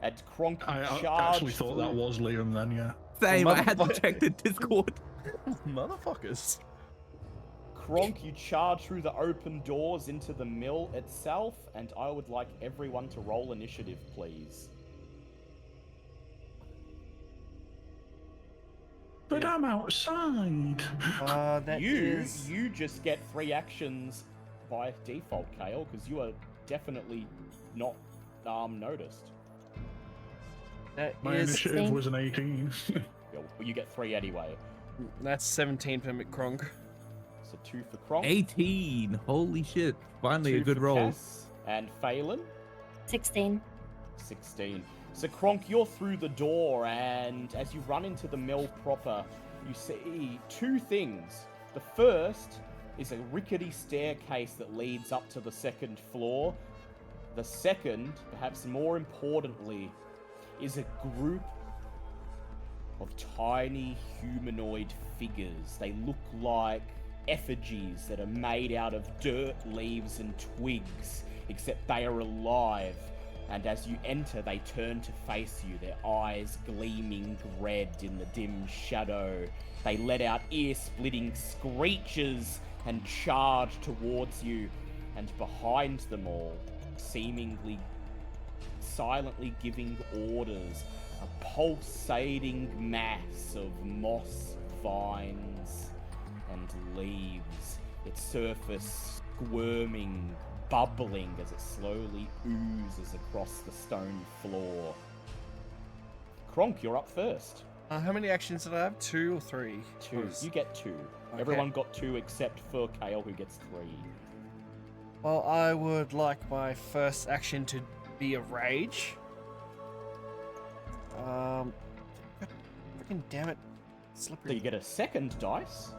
And Kronk I charged actually thought that through- was Liam then, yeah. Same. I had to motherfucker. check the Discord. Motherfuckers. Kronk, you charge through the open doors into the mill itself, and I would like everyone to roll initiative, please. But I'm outside. That you is- you just get 3 actions by default, Kale, because you are definitely not noticed. that My is- initiative 16. was an 18. Yeah, well, you get 3 anyway. That's 17 for McCronk. So 2 for Kronk, 18. Holy shit! Finally, a 2 good for roll. Cass, and Phelan, 16. 16. So Kronk, you're through the door, and as you run into the mill proper, you see 2 things. The first is a rickety staircase that leads up to the 2nd floor. The second, perhaps more importantly, is a group of tiny humanoid figures. They look like effigies that are made out of dirt, leaves, and twigs, except they are alive. And as you enter, they turn to face you, their eyes gleaming red in the dim shadow. They let out ear-splitting screeches and charge towards you. And behind them all, seemingly silently giving orders, a pulsating mass of moss, vines, and leaves, its surface squirming, bubbling as it slowly oozes across the stone floor. Kronk, you're up first. How many actions did I have? 2 or 3? 2. You get 2. Okay. Everyone got 2 except for Kale, who gets 3. Well, I would like my first action to be a rage. Fucking damn it. So you Slippery. get a second dice.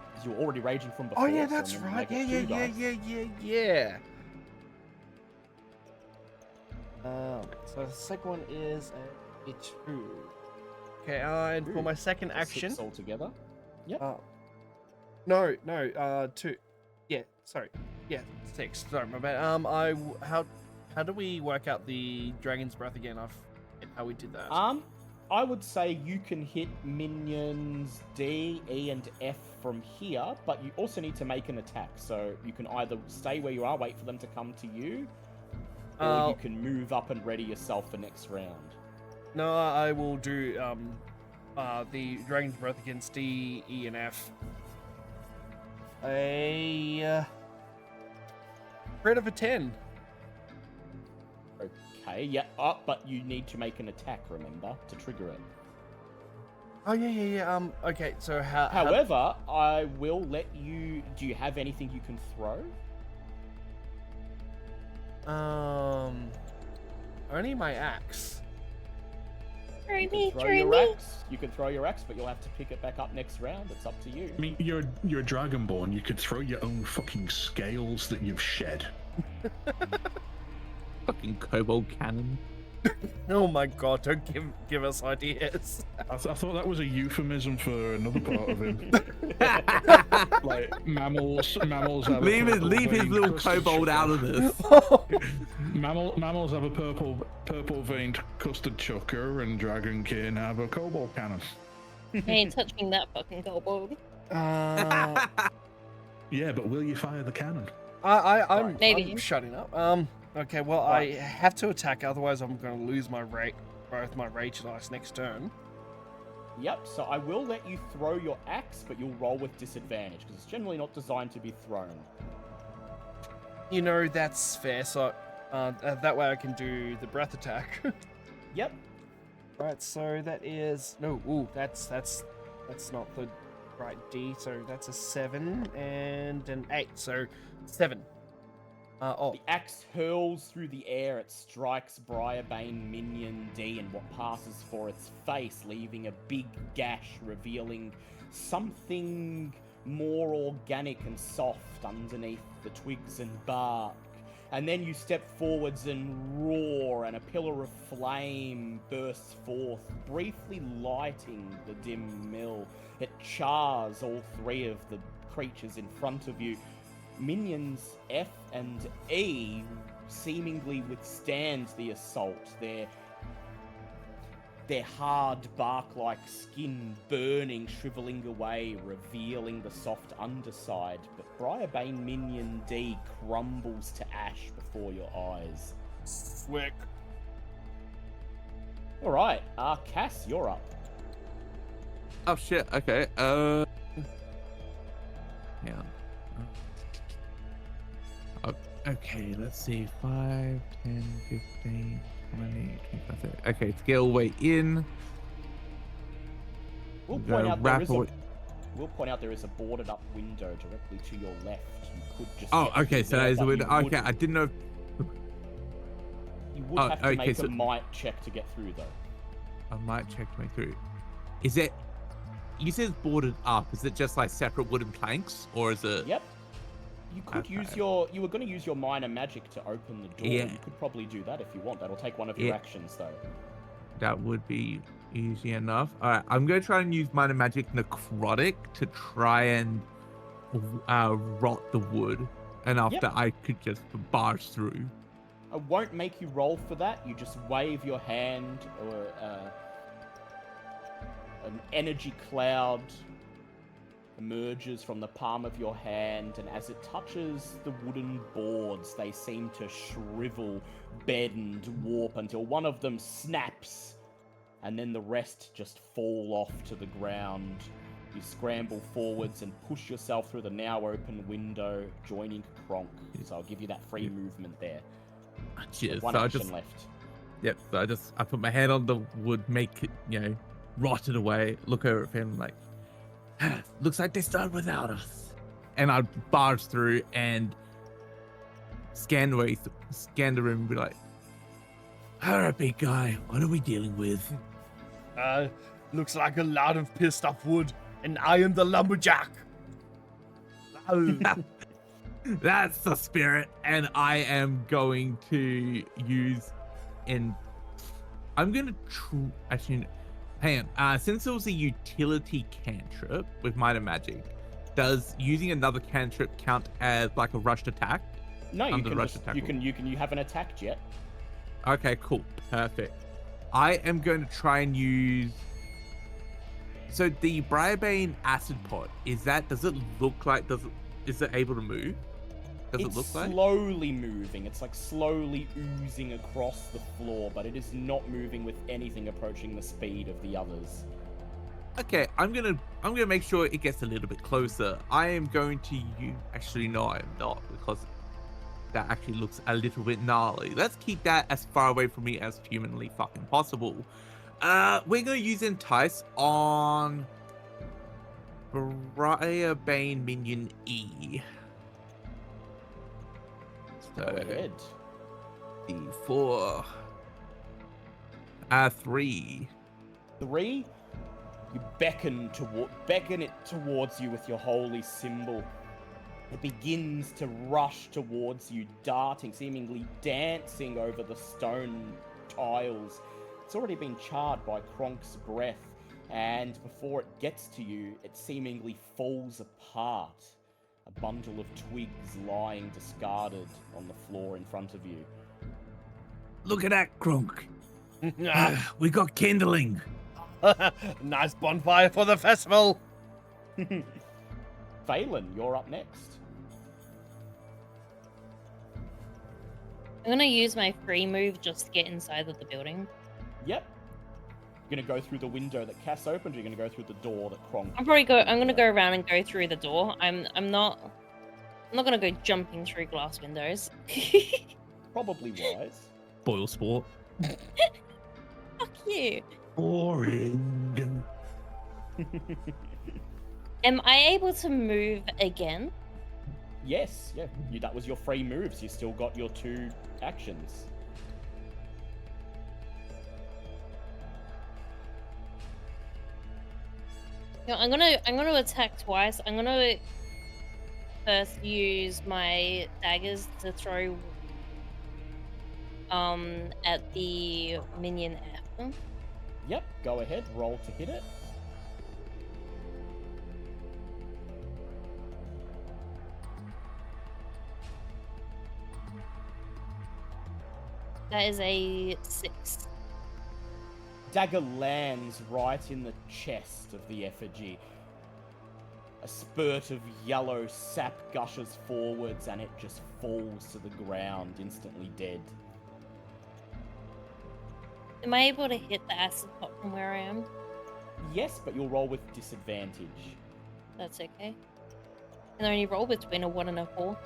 Because you're already raging from before. Oh yeah, so that's then you right. get Yeah, two dice. yeah. So the second one is a 2. Okay, and for Ooh, my second So action. 6 altogether. Yep. No, 2. Yeah, sorry. Yeah, 6. Sorry, my bad. How do we work out the Dragon's Breath again? I forget how we did that. I would say you can hit minions D, E, and F from here, but you also need to make an attack. So you can either stay where you are, wait for them to come to you, or you can move up and ready yourself for next round. No, I will do the Dragon's Breath against D, E, and F. A crit of a 10. Okay, yeah, but you need to make an attack, remember, to trigger it. Oh yeah. Okay, so how? However, I will let you. Do you have anything you can throw? Only my axe. Throw You me, can throw throw your me. axe. You can throw your axe, but you'll have to pick it back up next round. It's up to you. I mean, you're Dragonborn. You could throw your own fucking scales that you've shed. Fucking kobold cannon. Oh my god! Don't give us ideas. I thought that was a euphemism for another part of him. Like mammals have Leave a his purple-veined little custard kobold chucker. out of this. Mammals have a purple veined custard chucker, and dragonkin have a kobold cannon. I ain't touching that fucking kobold. Yeah, but will you fire the cannon? I'm Maybe. shutting up. Okay, well I have to attack, otherwise I'm going to lose my both my rage dice next turn. Yep, so I will let you throw your axe, but you'll roll with disadvantage, because it's generally not designed to be thrown. You know, that's fair. So that way I can do the breath attack. Yep. Right, so that is that's not the right D. So that's a 7 and an 8. So 7. The axe hurls through the air. It strikes Briarbane minion D in what passes for its face, leaving a big gash, revealing something more organic and soft underneath the twigs and bark. And then you step forwards and roar, and a pillar of flame bursts forth, briefly lighting the dim mill. It chars all 3 of the creatures in front of you. Minions F and E seemingly withstand the assault. Their hard bark-like skin burning, shriveling away, revealing the soft underside. But Briarbane Minion D crumbles to ash before your eyes. Swick. All right, Cass, you're up. Oh shit. Okay. Yeah. Okay, let's see. 5, 10, 15, 20, 25, 30. Okay, scale way in. We'll The point out there is a boarded up window directly to your left. You could just. Oh, get okay. through So there, that is a but window. you Okay, wouldn't- I didn't know. You would Oh, have to okay, make so- a might check to get through, though. I might check my through. Is it? You said it's boarded up. Is it just like separate wooden planks, or is it? Yep. You could use Okay. You were going to use your minor magic to open the door. Yeah. You could probably do that if you want. That'll take one of your Yeah. actions, though. That would be easy enough. All right, I'm gonna try and use minor magic necrotic to try and rot the wood, and after Yep. I could just barge through. I won't make you roll for that. You just wave your hand, or an energy cloud emerges from the palm of your hand, and as it touches the wooden boards, they seem to shrivel, bend, warp until one of them snaps, and then the rest just fall off to the ground. You scramble forwards and push yourself through the now open window, joining Kronk. So I'll give you that free movement there. Cheers. One So I action just, left. yep. So I put my hand on the wood, make it, rot it away. Look over at him like, looks like they started without us. And I barge through and scan the room and be like, all right, big guy, what are we dealing with? Looks like a lot of pissed off wood, and I am the lumberjack. That's the spirit, and I am going to use I'm gonna actually hang on. Since it was a utility cantrip with minor magic, does using another cantrip count as like a rushed attack? No, you Under can, rush just, attack you rule. can you haven't attacked yet. Okay, cool, perfect. I am going to try and use. So the Briarbane acid pot does it look like? Is it able to move? Does It's it look like? slowly moving. It's like slowly oozing across the floor, but it is not moving with anything approaching the speed of the others. Okay, I'm gonna make sure it gets a little bit closer. I am going to use. Actually, no, I am not, because that actually looks a little bit gnarly. Let's keep that as far away from me as humanly fucking possible. We're gonna use Entice on Briarbane Minion E. Go ahead. D4. 3. 3. You beckon it towards you with your holy symbol. It begins to rush towards you, darting, seemingly dancing over the stone tiles. It's already been charred by Kronk's breath, and before it gets to you, it seemingly falls apart. A bundle of twigs lying discarded on the floor in front of you. Look at that, Kronk. We got kindling. Nice bonfire for the festival. Phelan, you're up next. I'm gonna use my free move just to get inside of the building. Yep. You're gonna go through the window that Cass opened, or you're gonna go through the door that Kronk. I'm gonna go around and go through the door. I'm not gonna go jumping through glass windows. Probably wise. Boil sport. Fuck you. Boring. Am I able to move again? Yes, yeah. That was your free moves. You still got your 2 actions. You know, I'm gonna attack twice. I'm gonna first use my daggers to throw at the minion F. Yep, go ahead. Roll to hit it. That is a 6. Dagger lands right in the chest of the effigy. A spurt of yellow sap gushes forwards and it just falls to the ground, instantly dead. Am I able to hit the acid pot from where I am? Yes, but you'll roll with disadvantage. That's okay. Can I only roll between a 1 and a 4?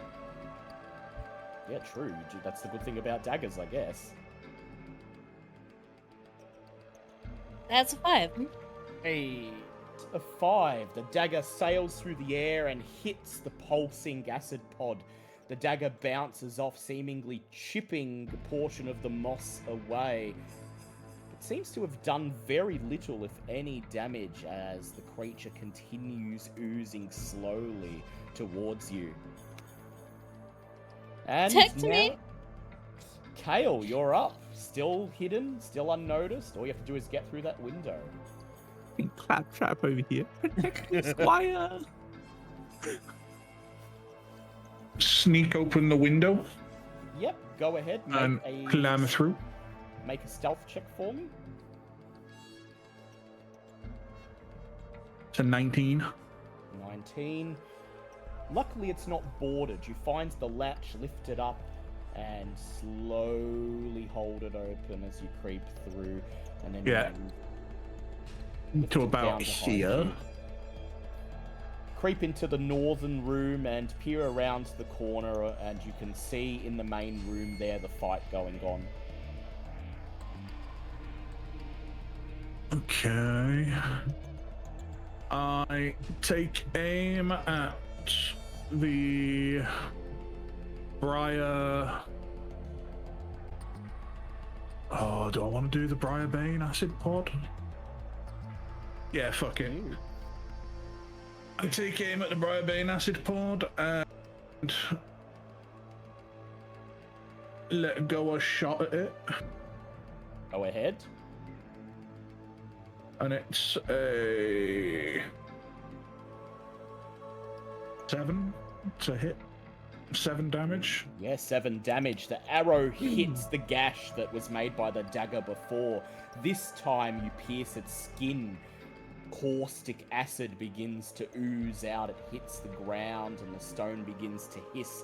Yeah, true. That's the good thing about daggers, I guess. That's a 5. Hey. A 5. The dagger sails through the air and hits the pulsing acid pod. The dagger bounces off, seemingly chipping a portion of the moss away. It seems to have done very little, if any, damage as the creature continues oozing slowly towards you. And Protect now, me. Kale, you're up. Still hidden, still unnoticed. All you have to do is get through that window. Claptrap over here. Protect me, Squire. Sneak open the window Yep, go ahead. and climb through. Make a stealth check for me. To 19. 19. Luckily, it's not boarded. You find the latch lifted up and slowly hold it open as you creep through, and then Yeah. you lift To it about down behind here. you. Creep into the northern room and peer around the corner, and you can see in the main room there the fight going on. Okay. I take aim at the Briar. Oh, do I want to do the Briarbane acid pod? Yeah, fuck it. I take aim at the Briarbane acid pod and let go a shot at it. Go ahead. And it's a 7 to hit. 7 damage. Yeah, 7 damage. The arrow hits the gash that was made by the dagger before. This time you pierce its skin. Caustic acid begins to ooze out. It hits the ground and the stone begins to hiss.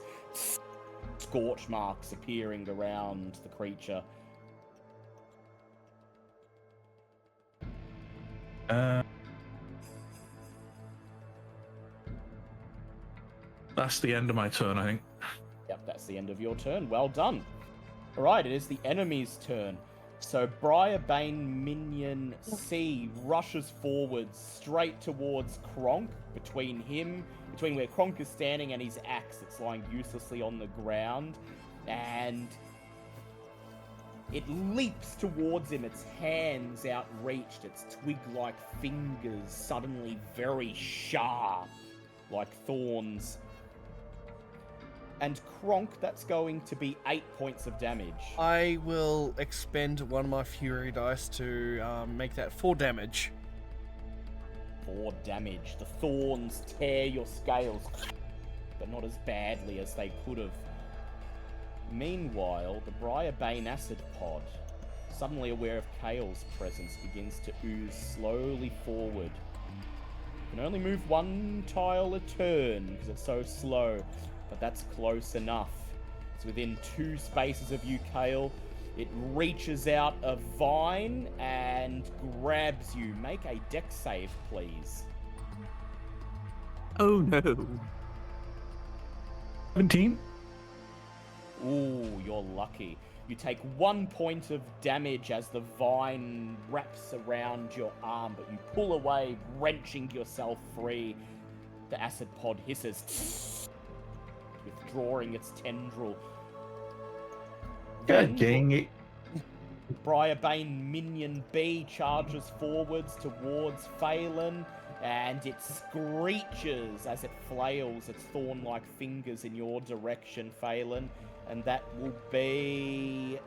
Scorch marks appearing around the creature. That's the end of my turn, I think. Yep, that's the end of your turn. Well done. Alright, it is the enemy's turn. So Briarbane Minion C rushes forward straight towards Kronk, between where Kronk is standing and his axe that's lying uselessly on the ground, and it leaps towards him, its hands outreached, its twig-like fingers suddenly very sharp, like thorns. And Kronk, that's going to be 8 points of damage. I will expend one of my fury dice to make that 4 damage. 4 damage. The thorns tear your scales, but not as badly as they could have. Meanwhile, the Briarbane acid pod, suddenly aware of Kale's presence, begins to ooze slowly forward. Can only move 1 tile a turn because it's so slow, but that's close enough. It's within 2 spaces of you, Kale. It reaches out a vine and grabs you. Make a dex save, please. Oh no. 17. Ooh, you're lucky. You take 1 point of damage as the vine wraps around your arm, but you pull away, wrenching yourself free. The acid pod hisses, withdrawing its tendril. God dang it. Briarbane Minion B charges forwards towards Phelan, and it screeches as it flails its thorn-like fingers in your direction, Phelan, and that will be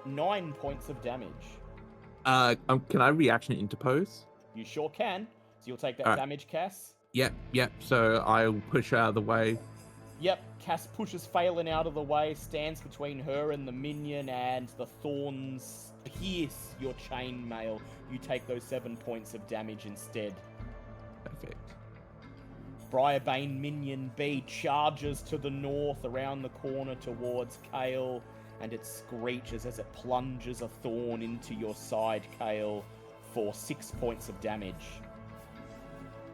9 points of damage. Can I reaction interpose? You sure can. So you'll take that Alright. damage, Cass. Yep. So I'll push out of the way. Yep, Cass pushes Phelan out of the way, stands between her and the minion, and the thorns pierce your chainmail. You take those 7 points of damage instead. Perfect. Briarbane Minion B charges to the north around the corner towards Kale, and it screeches as it plunges a thorn into your side, Kale, for 6 points of damage.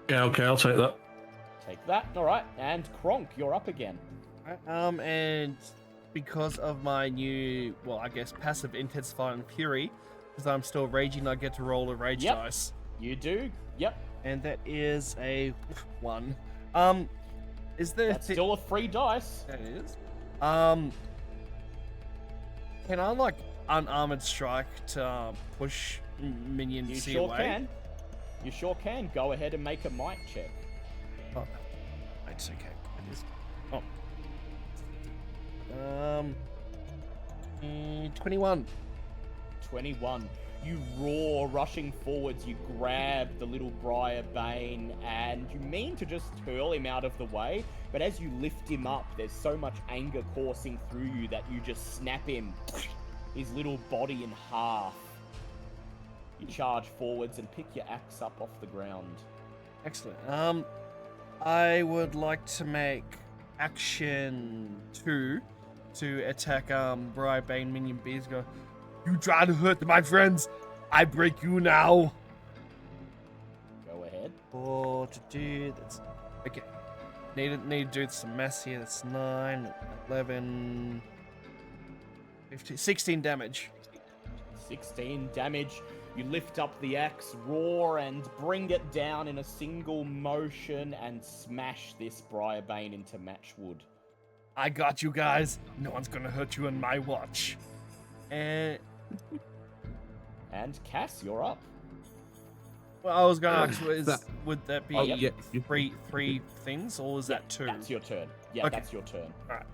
Yeah, okay, I'll take that. Take that, alright, and Kronk, you're up again. And because of my new, well, I guess passive intensifying fury, because I'm still raging, I get to roll a rage Yep. dice, You do? Yep, and that is a 1. Is there? that's still a free dice. That is. Can I like unarmored strike to push minion You C sure away? can. You sure can. Go ahead and make a might check. Oh, it's okay. It is. Oh. 21. 21. You roar, rushing forwards. You grab the little Briarbane, and you mean to just hurl him out of the way, but as you lift him up, there's so much anger coursing through you that you just snap his little body in half. You charge forwards and pick your axe up off the ground. Excellent. I would like to make action 2 to attack Briarbane Minion B's. Go, you try to hurt my friends, I break you now. Go ahead. 4 to do that's okay. Need to do some maths here. That's 9, 11, 15, 16 damage. 16 damage. You lift up the axe, roar, and bring it down in a single motion and smash this Briarbane into matchwood. I got you guys. No one's gonna hurt you on my watch. And And Cass, you're up. Well, I was gonna ask, would that be Oh, yeah. three things, or is that 2? That's your turn. Yeah, Okay. that's your turn. All right.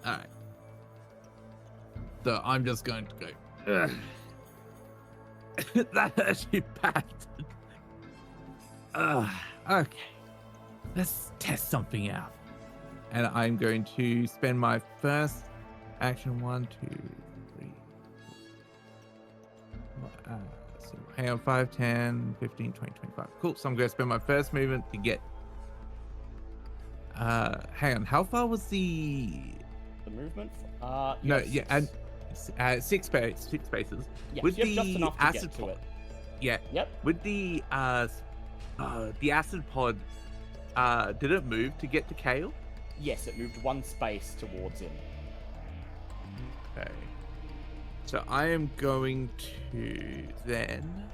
All right. So I'm just going to go. "Ugh." That actually bad. Okay. Let's test something out. And I'm going to spend my first action 1, 2, 3. So hang on, 5, 10, 15, 20, 25. Cool. So I'm going to spend my first movement to get. Hang on. How far was the? The movement? No, you yeah, have and 6 spaces. yeah, with you have just the enough to acid get to pod. it. Yeah. Yep. With the acid pod, did it move to get to Kale? Yes, it moved 1 space towards him. Okay. So I am going to then.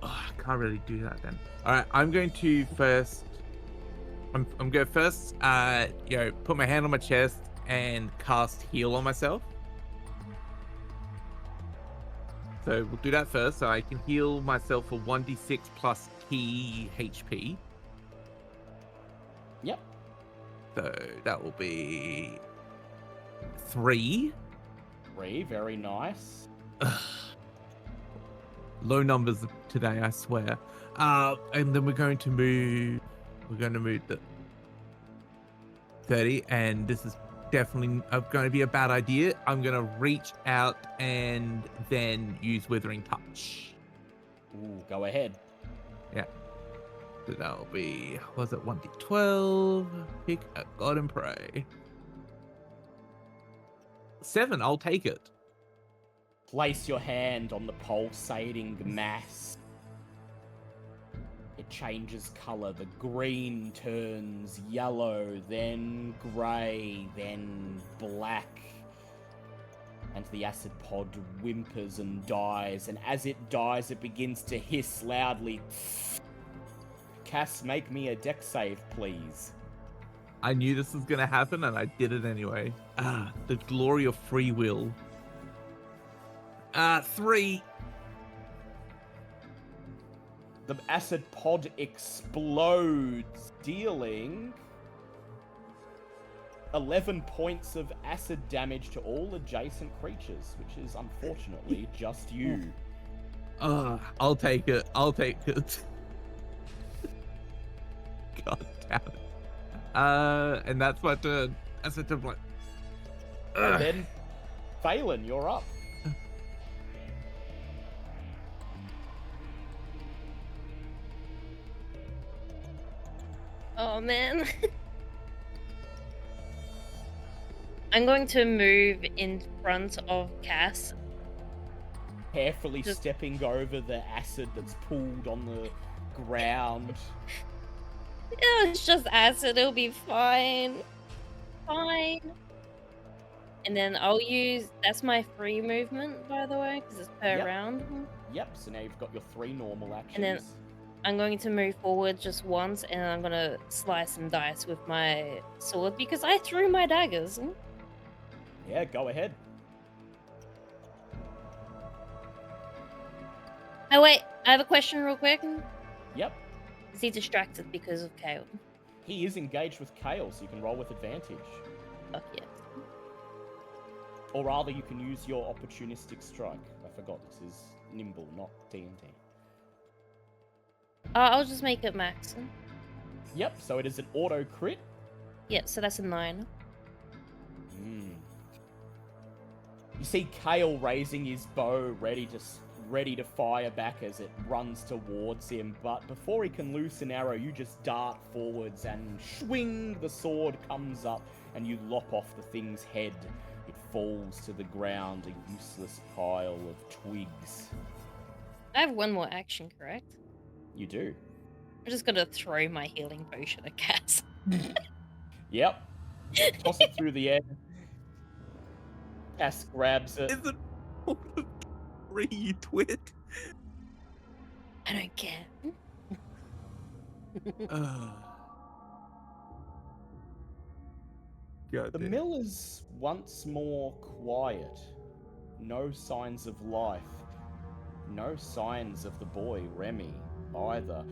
Oh, I can't really do that then. All right, I'm going to first. I'm going first. Put my hand on my chest and cast heal on myself. So we'll do that first. So I can heal myself for 1d6 plus T HP. Yep. So that will be 3. 3, very nice. Low numbers today, I swear. And then we're going to move the 30, and this is definitely going to be a bad idea. I'm going to reach out and then use Withering Touch. Ooh, go ahead. So that'll be, was it 1d12? Pick a god and pray. 7, I'll take it. Place your hand on the pulsating mass. It changes color. The green turns yellow, then grey, then black. And the acid pod whimpers and dies, and as it dies, it begins to hiss loudly. Cass, make me a deck save, please. I knew this was going to happen, and I did it anyway. The glory of free will. 3. The acid pod explodes, dealing 11 points of acid damage to all adjacent creatures, which is unfortunately just you. I'll take it. God damn it. And that's my turn. That's a turn. Like, And then, Phelan, you're up. Oh man. I'm going to move in front of Cass. Carefully Just- stepping over the acid that's pooled on the ground. It's just acid, it'll be fine. Fine. And then I'll use, that's my free movement, by the way, because it's per Yep. round. Yep, so now you've got your 3 normal actions. And then- I'm going to move forward just once, and I'm going to slice some dice with my sword, because I threw my daggers. Yeah, go ahead. Oh wait, I have a question real quick. Yep. Is he distracted because of Kale? He is engaged with Kale, so you can roll with advantage. Fuck yeah. Or rather, you can use your opportunistic strike. I forgot, this is Nimble, not TNT. I'll just make it max. Yep, so it is an auto crit. Yeah, so that's a 9. You see Kale raising his bow, ready to fire back as it runs towards him, but before he can loose an arrow, you just dart forwards and swing, the sword comes up and you lop off the thing's head. It falls to the ground, a useless pile of twigs. I have one more action, correct? You do. I'm just gonna throw my healing potion at Cass. Yep. Toss it through the air. Cass grabs it. is it 3, you twit? I don't care. God The damn. mill is once more quiet. No signs of life. No signs of the boy, Remy, either.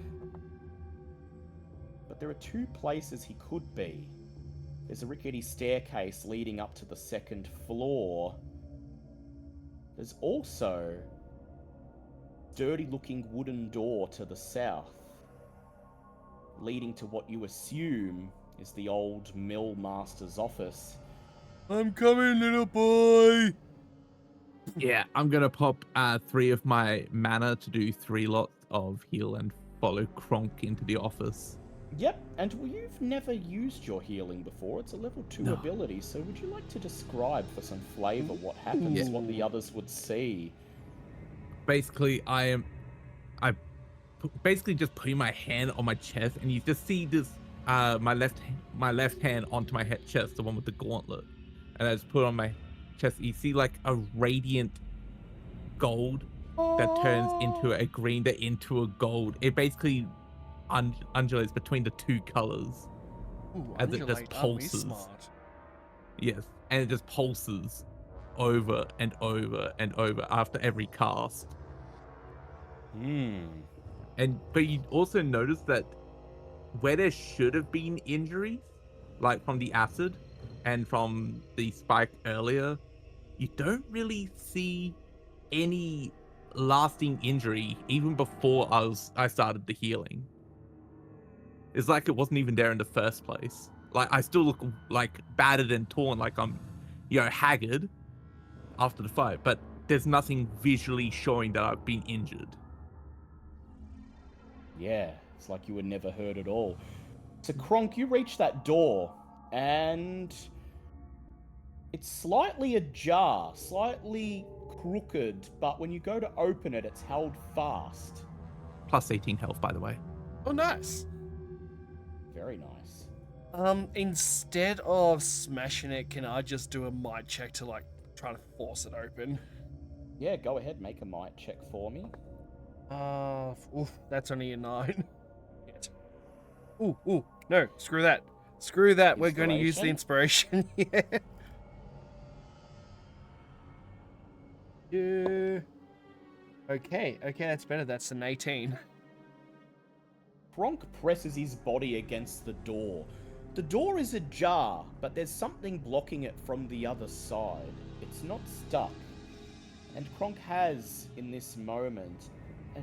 But there are two places he could be. There's a rickety staircase leading up to the second floor. There's also a dirty-looking wooden door to the south, leading to what you assume is the old mill master's office. I'm coming, little boy. Yeah, I'm gonna pop 3 of my mana to do 3 lots of heal and follow Kronk into the office. Yep, and you've never used your healing before. It's a level 2 No. ability, so would you like to describe for some flavour what happens, Yeah. what the others would see? Basically, I basically just putting my hand on my chest, and you just see this my left hand onto my chest, the one with the gauntlet, and I just put it on my chest. You see like a radiant gold that turns into a green, that into a gold. It basically undulates between the two colors. Ooh, As it just undulate, aren't we pulses. smart? Yes, and it just pulses over and over and over after every cast. But you also notice that where there should have been injuries, like from the acid and from the spike earlier, you don't really see any lasting injury even before I started the healing. It's like it wasn't even there in the first place. Like I still look like battered and torn, like I'm, haggard after the fight, but there's nothing visually showing that I've been injured. Yeah, it's like you were never hurt at all. So, Kronk, you reach that door, and it's slightly ajar, slightly crooked, but when you go to open it, it's held fast. Plus 18 health, by the way. Oh, nice. Very nice. Instead of smashing it, can I just do a might check to like try to force it open? Yeah, go ahead, make a might check for me. Oof, that's only a 9. Shit. Ooh, no, screw that. Screw that. We're going to use the inspiration. Yeah. Yeah. Okay, that's better. That's an 18. Kronk presses his body against the door. The door is ajar, but there's something blocking it from the other side. It's not stuck. And Kronk has, in this moment, a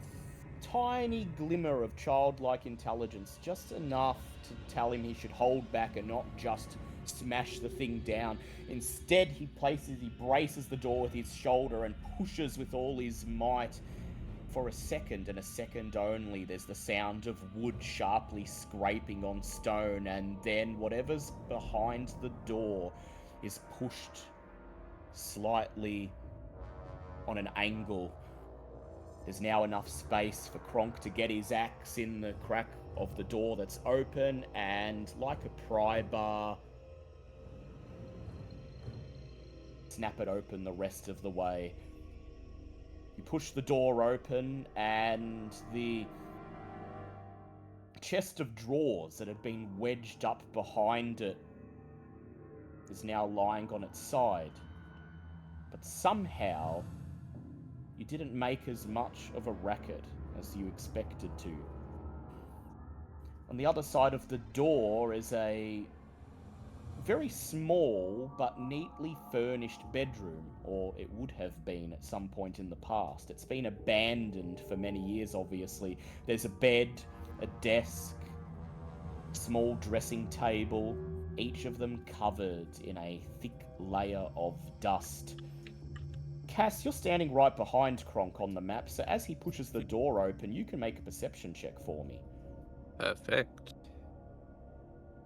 tiny glimmer of childlike intelligence, just enough to tell him he should hold back and not just smash the thing down. Instead, he braces the door with his shoulder and pushes with all his might. For a second, and a second only, there's the sound of wood sharply scraping on stone, and then whatever's behind the door is pushed slightly on an angle. There's now enough space for Kronk to get his axe in the crack of the door that's open, and like a pry bar, snap it open the rest of the way. You push the door open, and the chest of drawers that had been wedged up behind it is now lying on its side. But somehow, you didn't make as much of a racket as you expected to. On the other side of the door is a very small but neatly furnished bedroom, or it would have been at some point in the past. It's been abandoned for many years, obviously. There's a bed, a desk, a small dressing table, each of them covered in a thick layer of dust. Cass, you're standing right behind Kronk on the map, so as he pushes the door open, you can make a perception check for me. Perfect.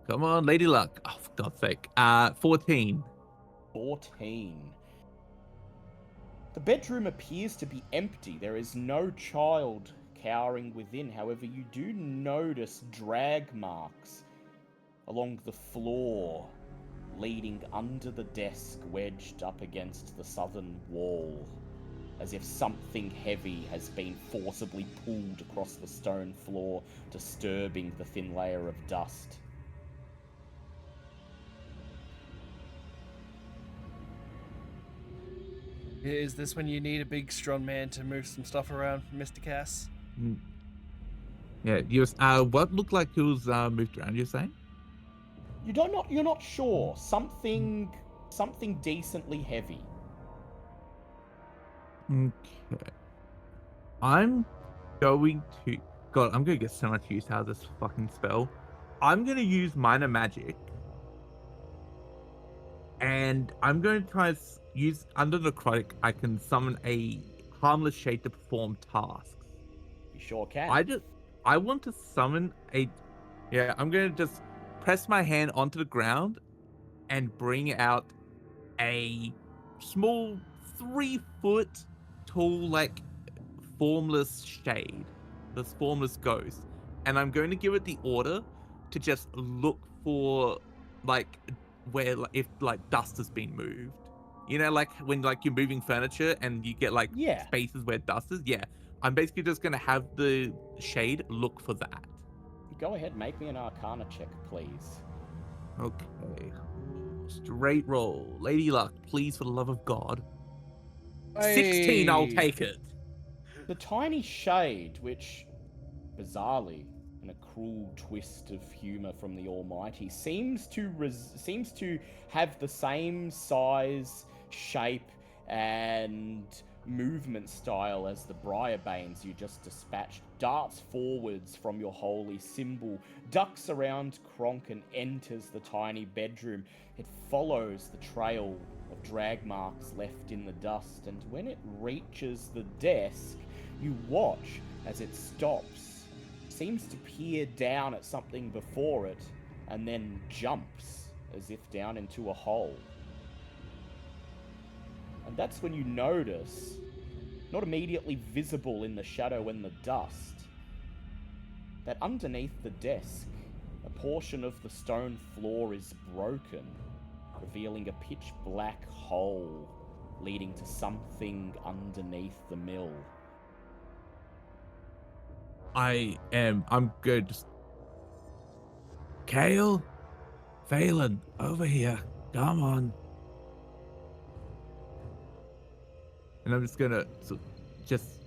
Come on, Lady Luck. Oh, for God's sake. 14. 14. The bedroom appears to be empty. There is no child cowering within. However, you do notice drag marks along the floor, leading under the desk wedged up against the southern wall, as if something heavy has been forcibly pulled across the stone floor, disturbing the thin layer of dust. Is this when you need a big, strong man to move some stuff around, Mr. Cass? Yeah, what looked like it was moved around, you're saying? You're not sure. Something decently heavy. Okay. I'm going to... God, I'm going to get so much use out of this fucking spell. I'm going to use Minor Magic. And I'm going to try to use... Under Necrotic, I can summon a harmless shade to perform tasks. You sure can. I want to summon a... Yeah, I'm going to just press my hand onto the ground and bring out a small 3-foot tall, like, formless shade. This formless ghost. And I'm going to give it the order to just look for, like, where, like, if, like, dust has been moved. You know, like, when, like, you're moving furniture and you get, like, spaces where dust is? Yeah. I'm basically just going to have the shade look for that. Go ahead, make me an Arcana check, please. Okay. Straight roll. Lady Luck, please, for the love of God. 16, I'll take it. The tiny shade, which, bizarrely, in a cruel twist of humor from the Almighty, seems to have the same size, shape, and movement style as the Briarbanes you just dispatched, darts forwards from your holy symbol, ducks around Kronk and enters the tiny bedroom. It follows the trail of drag marks left in the dust, and when it reaches the desk, you watch as it stops, seems to peer down at something before it, and then jumps as if down into a hole. And that's when you notice, not immediately visible in the shadow and the dust, that underneath the desk, a portion of the stone floor is broken, revealing a pitch black hole leading to something underneath the mill. I'm good. Kale? Phelan, over here. Come on. And I'm just gonna just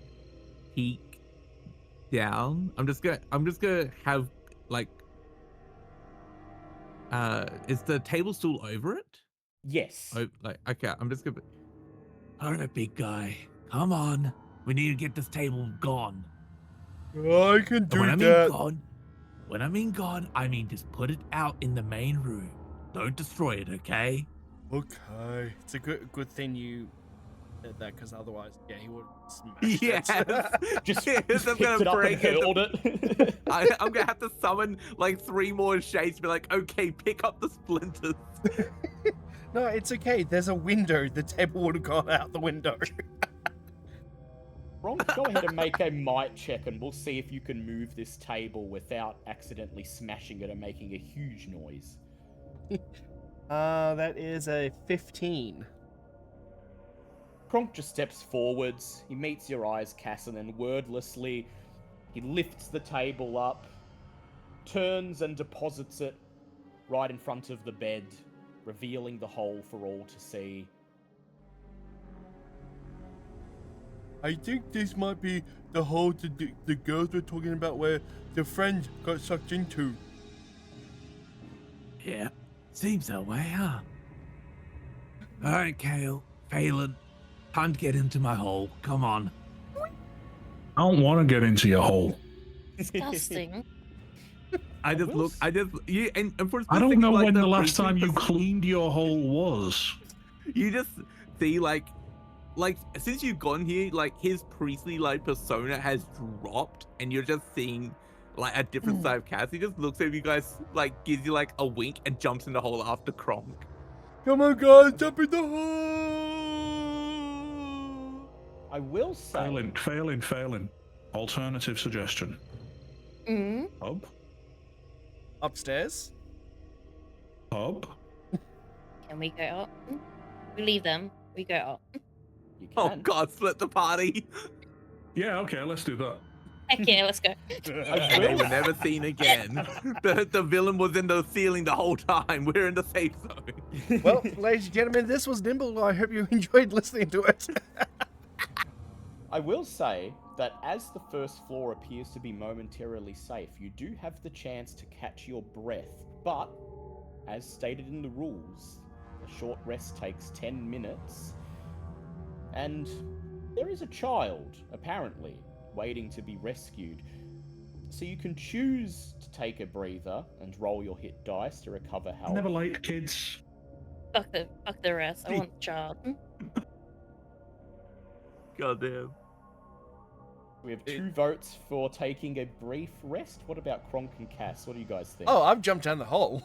peek down. I'm just gonna have, like, is the table stool over it? Yes. Oh, like, okay, I'm just gonna... All right, big guy. Come on. We need to get this table gone. I can do When I mean that. gone, I mean just put it out in the main room. Don't destroy it, okay? Okay. It's a good thing you did that, because otherwise, yeah, he would smash Yes. it. Just Yes, picked I'm gonna it up and break it. hurled it. I'm gonna have to summon like 3 more shades to be like, okay, pick up the splinters. No, it's okay. There's a window. The table would have gone out the window. Ron, go ahead and make a might check, and we'll see if you can move this table without accidentally smashing it and making a huge noise. That is a 15. Kronk just steps forwards. He meets your eyes, Casson, and wordlessly, he lifts the table up, turns and deposits it right in front of the bed, revealing the hole for all to see. I think this might be the hole the girls were talking about where the friend got sucked into. Yeah, seems that way, huh? All right, Kale, Phelan, time to get into my hole. Come on. I don't want to get into your hole. Disgusting. I just look. I just you and for I don't know like, when the last freezing time you pers- cleaned your hole was. You just see like since you've gone here, like his priestly like persona has dropped, and you're just seeing like a different side of Cass. He just looks at you guys, like gives you like a wink, and jumps in the hole after Kronk. Come on, guys, jump in the hole! I will say... Failing. Alternative suggestion. Mm. Hub? Upstairs? Hub? Can we go up? We leave them. We go up. You Oh can. God, split the party. Yeah, okay, let's do that. Heck yeah, let's go. And they were never seen again. The villain was in the ceiling the whole time. We're in the safe zone. Well, ladies and gentlemen, this was Nimble. I hope you enjoyed listening to it. I will say that as the first floor appears to be momentarily safe, you do have the chance to catch your breath, but as stated in the rules, a short rest takes 10 minutes, and there is a child, apparently, waiting to be rescued. So you can choose to take a breather and roll your hit dice to recover health. Never late, kids. Fuck the rest. I want the child. Goddamn. We have 2 votes for taking a brief rest. What about Kronk and Cass? What do you guys think? Oh, I've jumped down the hole.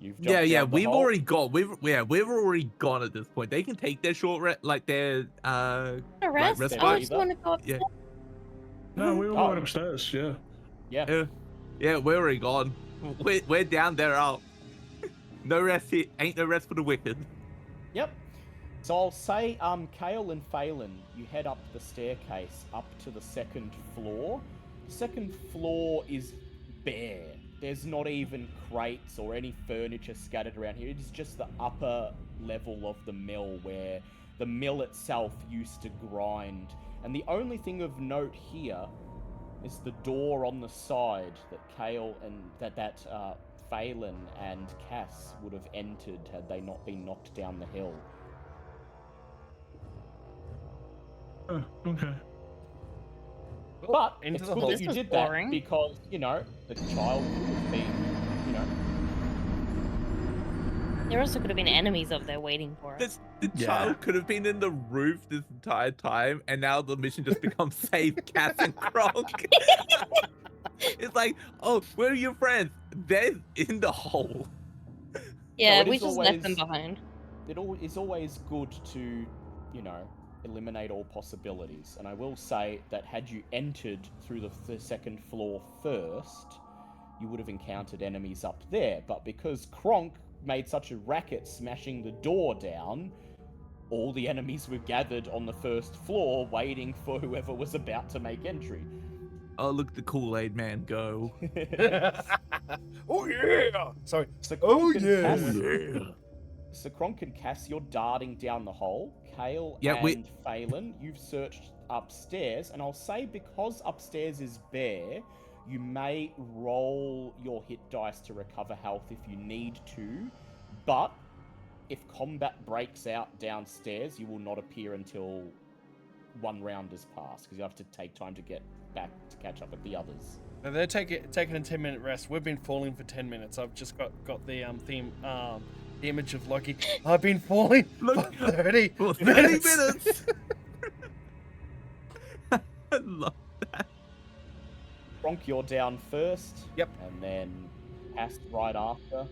You've jumped Yeah, down the we've hole? already got. We've already gone at this point. They can take their short rest, like their The rest? rest I break. just want to go Yeah. No, we all Oh. went upstairs. Yeah. Yeah. Yeah, we're already gone. We're down there out. No rest here. Ain't no rest for the wicked. Yep. So I'll say, Kale and Phelan, you head up the staircase up to the 2nd floor. The 2nd floor is bare. There's not even crates or any furniture scattered around here. It is just the upper level of the mill where the mill itself used to grind. And the only thing of note here is the door on the side that Kale and that Phelan and Cass would have entered had they not been knocked down the hill. Oh, okay. But into it's the good hole. that This you was did boring. that because, the child would have been, There also could have been enemies up there waiting for us. The Yeah. child could have been in the roof this entire time, and now the mission just becomes save Cass and Kronk. It's like, oh, where are your friends? They're in the hole. Yeah, it we is just left them always- behind. it's always good to, eliminate all possibilities. And I will say that had you entered through the 2nd floor first, you would have encountered enemies up there. But because Kronk made such a racket smashing the door down, all the enemies were gathered on the 1st floor waiting for whoever was about to make entry. Oh, look at the Kool-Aid man go. Oh yeah! Sorry. So Oh, Kronk and yeah. Cass- So Kronk and Cass, you're darting down the hole. Kale Yeah, and Phelan, you've searched upstairs, and I'll say because upstairs is bare, you may roll your hit dice to recover health if you need to, but if combat breaks out downstairs, you will not appear until 1 round has passed, because you have to take time to get back to catch up with the others. Now they're taking a 10-minute rest. We've been falling for 10 minutes. I've just got the theme, the image of Loki. I've been falling Look, for 30 for 30 minutes. minutes. I love Kronk, you're down first. Yep. And then Cass right after.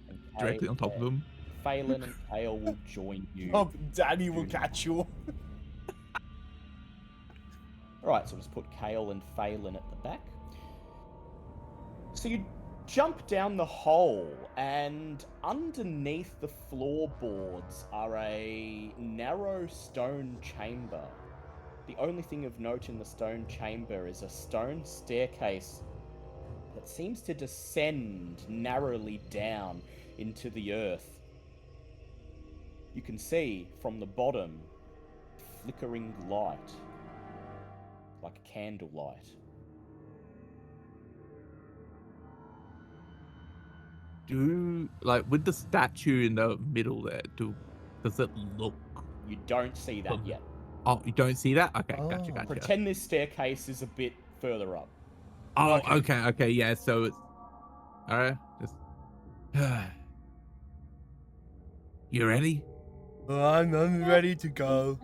And directly Kale- on top of them. Phelan and Kale will join you. Oh, Daddy will catch you. Alright, so we'll just put Kale and Phelan at the back. So you jump down the hole, and underneath the floorboards are a narrow stone chamber. The only thing of note in the stone chamber is a stone staircase that seems to descend narrowly down into the earth. You can see from the bottom flickering light, like a candlelight. Like with the statue in the middle there, does it look? You don't see that yet. Oh, you don't see that? Okay, Oh. gotcha. Pretend this staircase is a bit further up. Oh, okay, yeah. So it's all right. Just you ready? I'm ready to go.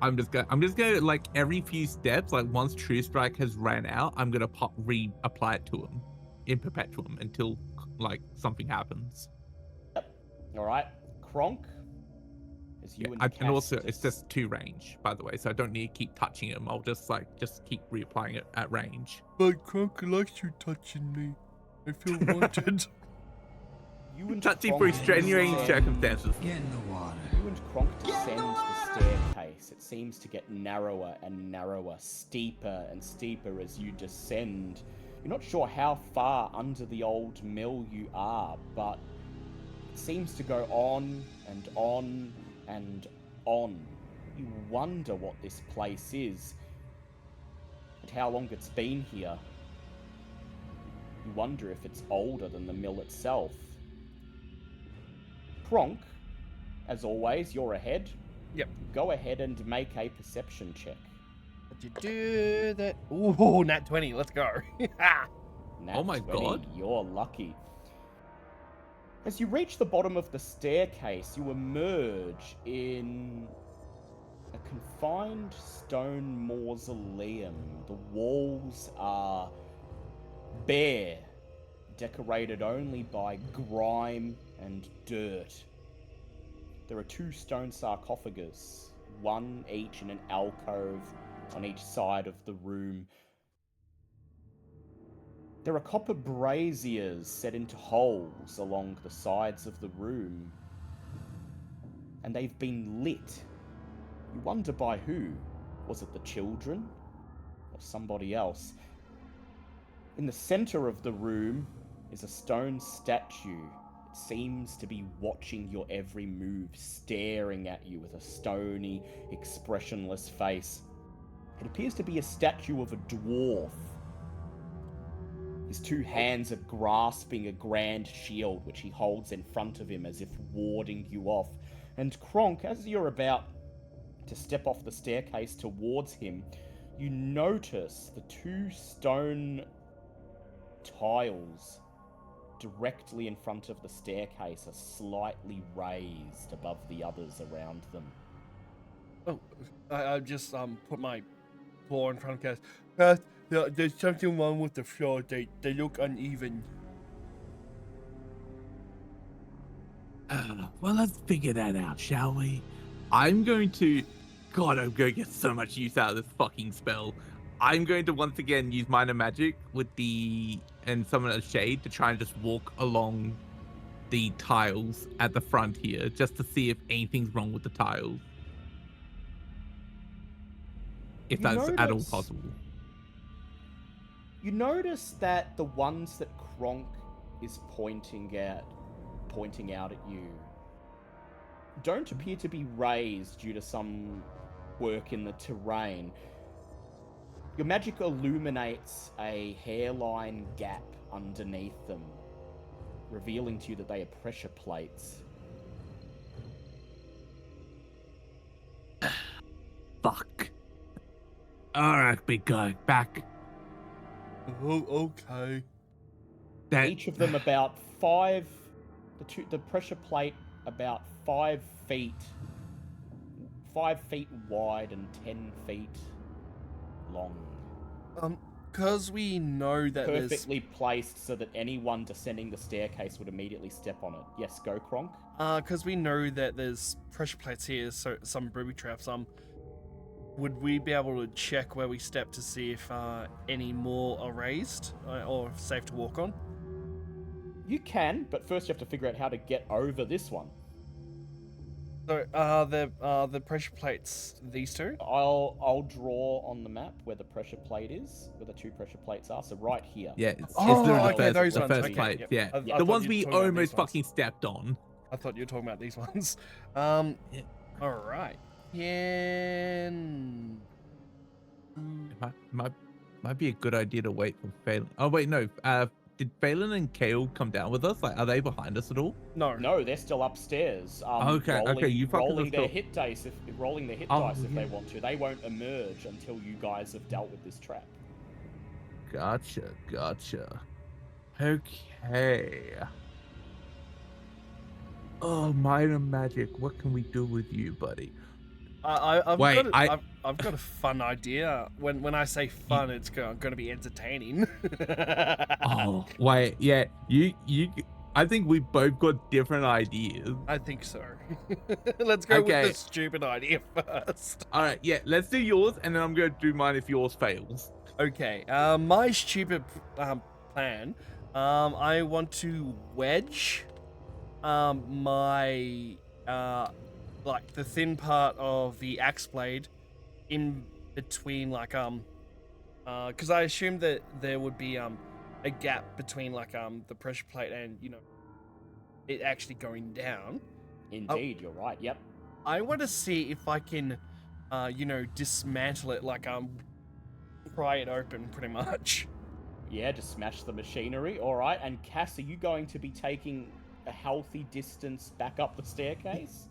I'm just gonna like every few steps, like once True Strike has ran out, I'm gonna reapply it to him in perpetuum until like something happens. All right, Kronk. As you and And also Cass it's just 2 range, by the way, so I don't need to keep touching him. I'll just keep reapplying it at range. But Kronk likes you touching me. I feel wanted. You and Touchy for Kronk extenuating descend- circumstances. You and Kronk descend the staircase. It seems to get narrower and narrower, steeper and steeper as you descend. You're not sure how far under the old mill you are, but it seems to go on and on and on. You wonder what this place is and how long it's been here. You wonder if it's older than the mill itself. Kronk, as always, you're ahead. Yep. Go ahead and make a perception check. Did you do that? Ooh, nat 20. Let's go. Nat Oh my 20, God. You're lucky. As you reach the bottom of the staircase, you emerge in a confined stone mausoleum. The walls are bare, decorated only by grime and dirt. There are 2 stone sarcophagus, one each in an alcove on each side of the room. There are copper braziers set into holes along the sides of the room, and they've been lit. You wonder by who? Was it the children? Or somebody else? In the center of the room is a stone statue. It seems to be watching your every move, staring at you with a stony, expressionless face. It appears to be a statue of a dwarf. His 2 hands are grasping a grand shield, which he holds in front of him as if warding you off. And Kronk, as you're about to step off the staircase towards him, you notice the 2 stone tiles directly in front of the staircase are slightly raised above the others around them. Oh, I just put my paw in front of Cass. There's something wrong with the floor. They look uneven. Well, let's figure that out, shall we? I'm going to get so much use out of this fucking spell. I'm going to once again use minor magic and summon a shade to try and just walk along the tiles at the front here, just to see if anything's wrong with the tiles. If You that's at all notice- possible. You notice that the ones that Kronk is pointing out at you don't appear to be raised due to some work in the terrain. Your magic illuminates a hairline gap underneath them, revealing to you that they are pressure plates. Fuck. Alright, big guy, back. Oh, okay. That Each of them about 5. The pressure plate about 5 feet. 5 feet wide and 10 feet long. Cause we know that there's Perfectly placed so that anyone descending the staircase would immediately step on it. Yes, go Kronk. cause we know that there's pressure plates here, so some booby traps. Would we be able to check where we step to see if any more are raised or safe to walk on? You can, but first you have to figure out how to get over this one. So the pressure plates, these 2? I'll draw on the map where the pressure plate is, where the 2 pressure plates are. So right here. yeah, it's Oh, literally okay, the those first, ones, the first okay, plate. yep. Yeah, I the thought ones you were we talking about these almost ones. fucking stepped on. I thought you were talking about these ones. Yeah. All right. Can It might be a good idea to wait for Phelan. Oh wait, no. Did Phelan and Kale come down with us? Like, are they behind us at all? No, they're still upstairs. Okay, you fucking rolling let's their go. hit dice rolling their hit Oh, dice if yeah. they want to. They won't emerge until you guys have dealt with this trap. Gotcha. Okay. Oh, minor magic. What can we do with you, buddy? I've Wait, I've got a fun idea. When I say fun, it's going to be entertaining. Oh, wait, yeah. You. I think we both got different ideas. I think so. Let's go Okay. with the stupid idea first. All right, yeah. Let's do yours, and then I'm gonna do mine if yours fails. Okay. My stupid plan. I want to wedge my like the thin part of the axe blade in between because I assumed that there would be a gap between the pressure plate and it actually going down. Indeed, you're right. Yep. I want to see if I can dismantle it, pry it open pretty much. Yeah, just smash the machinery. All right. And Cass, are you going to be taking a healthy distance back up the staircase?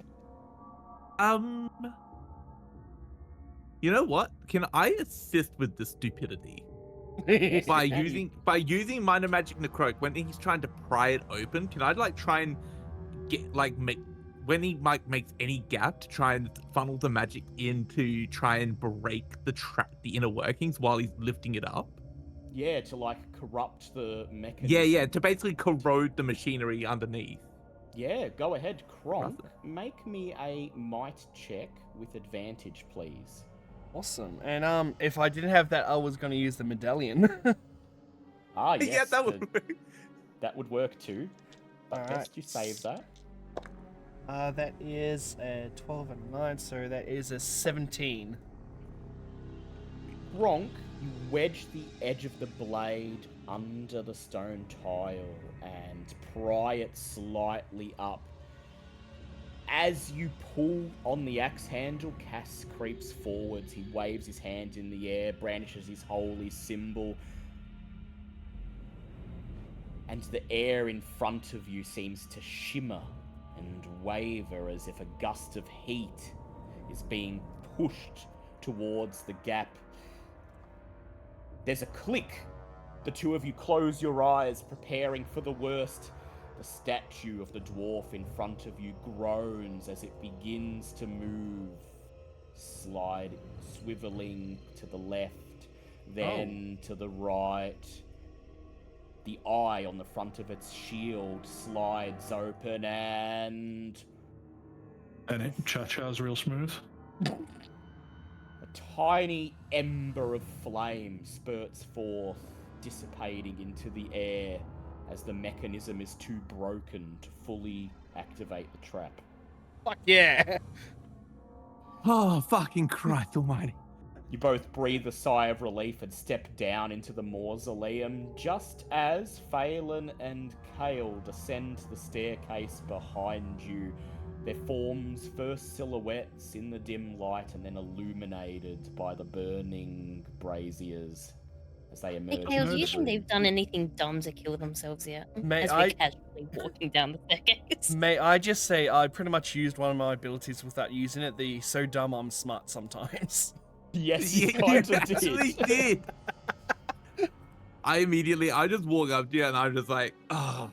You know what? Can I assist with the stupidity by using minor magic necrotic when he's trying to pry it open? Can I try and get make when he makes any gap to try and funnel the magic in to try and break the inner workings while he's lifting it up? Yeah, to corrupt the mechanism. Yeah, to basically corrode the machinery underneath. Yeah, go ahead, Kronk. Make me a might check with advantage, please. Awesome. And if I didn't have that, I was going to use the medallion. Yes. Yeah, that would work. That would work too. But Alright. best you save that. That is a 12 and 9, so that is a 17. Kronk, you wedge the edge of the blade under the stone tile and pry it slightly up. As you pull on the axe handle, Cass creeps forwards. He waves his hand in the air, brandishes his holy symbol. And the air in front of you seems to shimmer and waver as if a gust of heat is being pushed towards the gap. There's a click. The two of you close your eyes, preparing for the worst. The statue of the dwarf in front of you groans as it begins to move, swiveling to the left, then to the right. The eye on the front of its shield slides open and it Cha-Cha's real smooth. a tiny ember of flame spurts forth, dissipating into the air as the mechanism is too broken to fully activate the trap. Fuck yeah! Oh, fucking Christ almighty. You both breathe a sigh of relief and step down into the mausoleum just as Phelan and Kale descend the staircase behind you. Their forms first silhouettes in the dim light and then illuminated by the burning braziers as they Hey, emerge. Kale, do you think they've done anything dumb to kill themselves yet? May As I- we're casually walking down the staircase. May I just say, I pretty much used one of my abilities without using it, the so dumb I'm smart sometimes. Yes, You you kind of actually did. did. I just walk up to you and I'm just like, oh,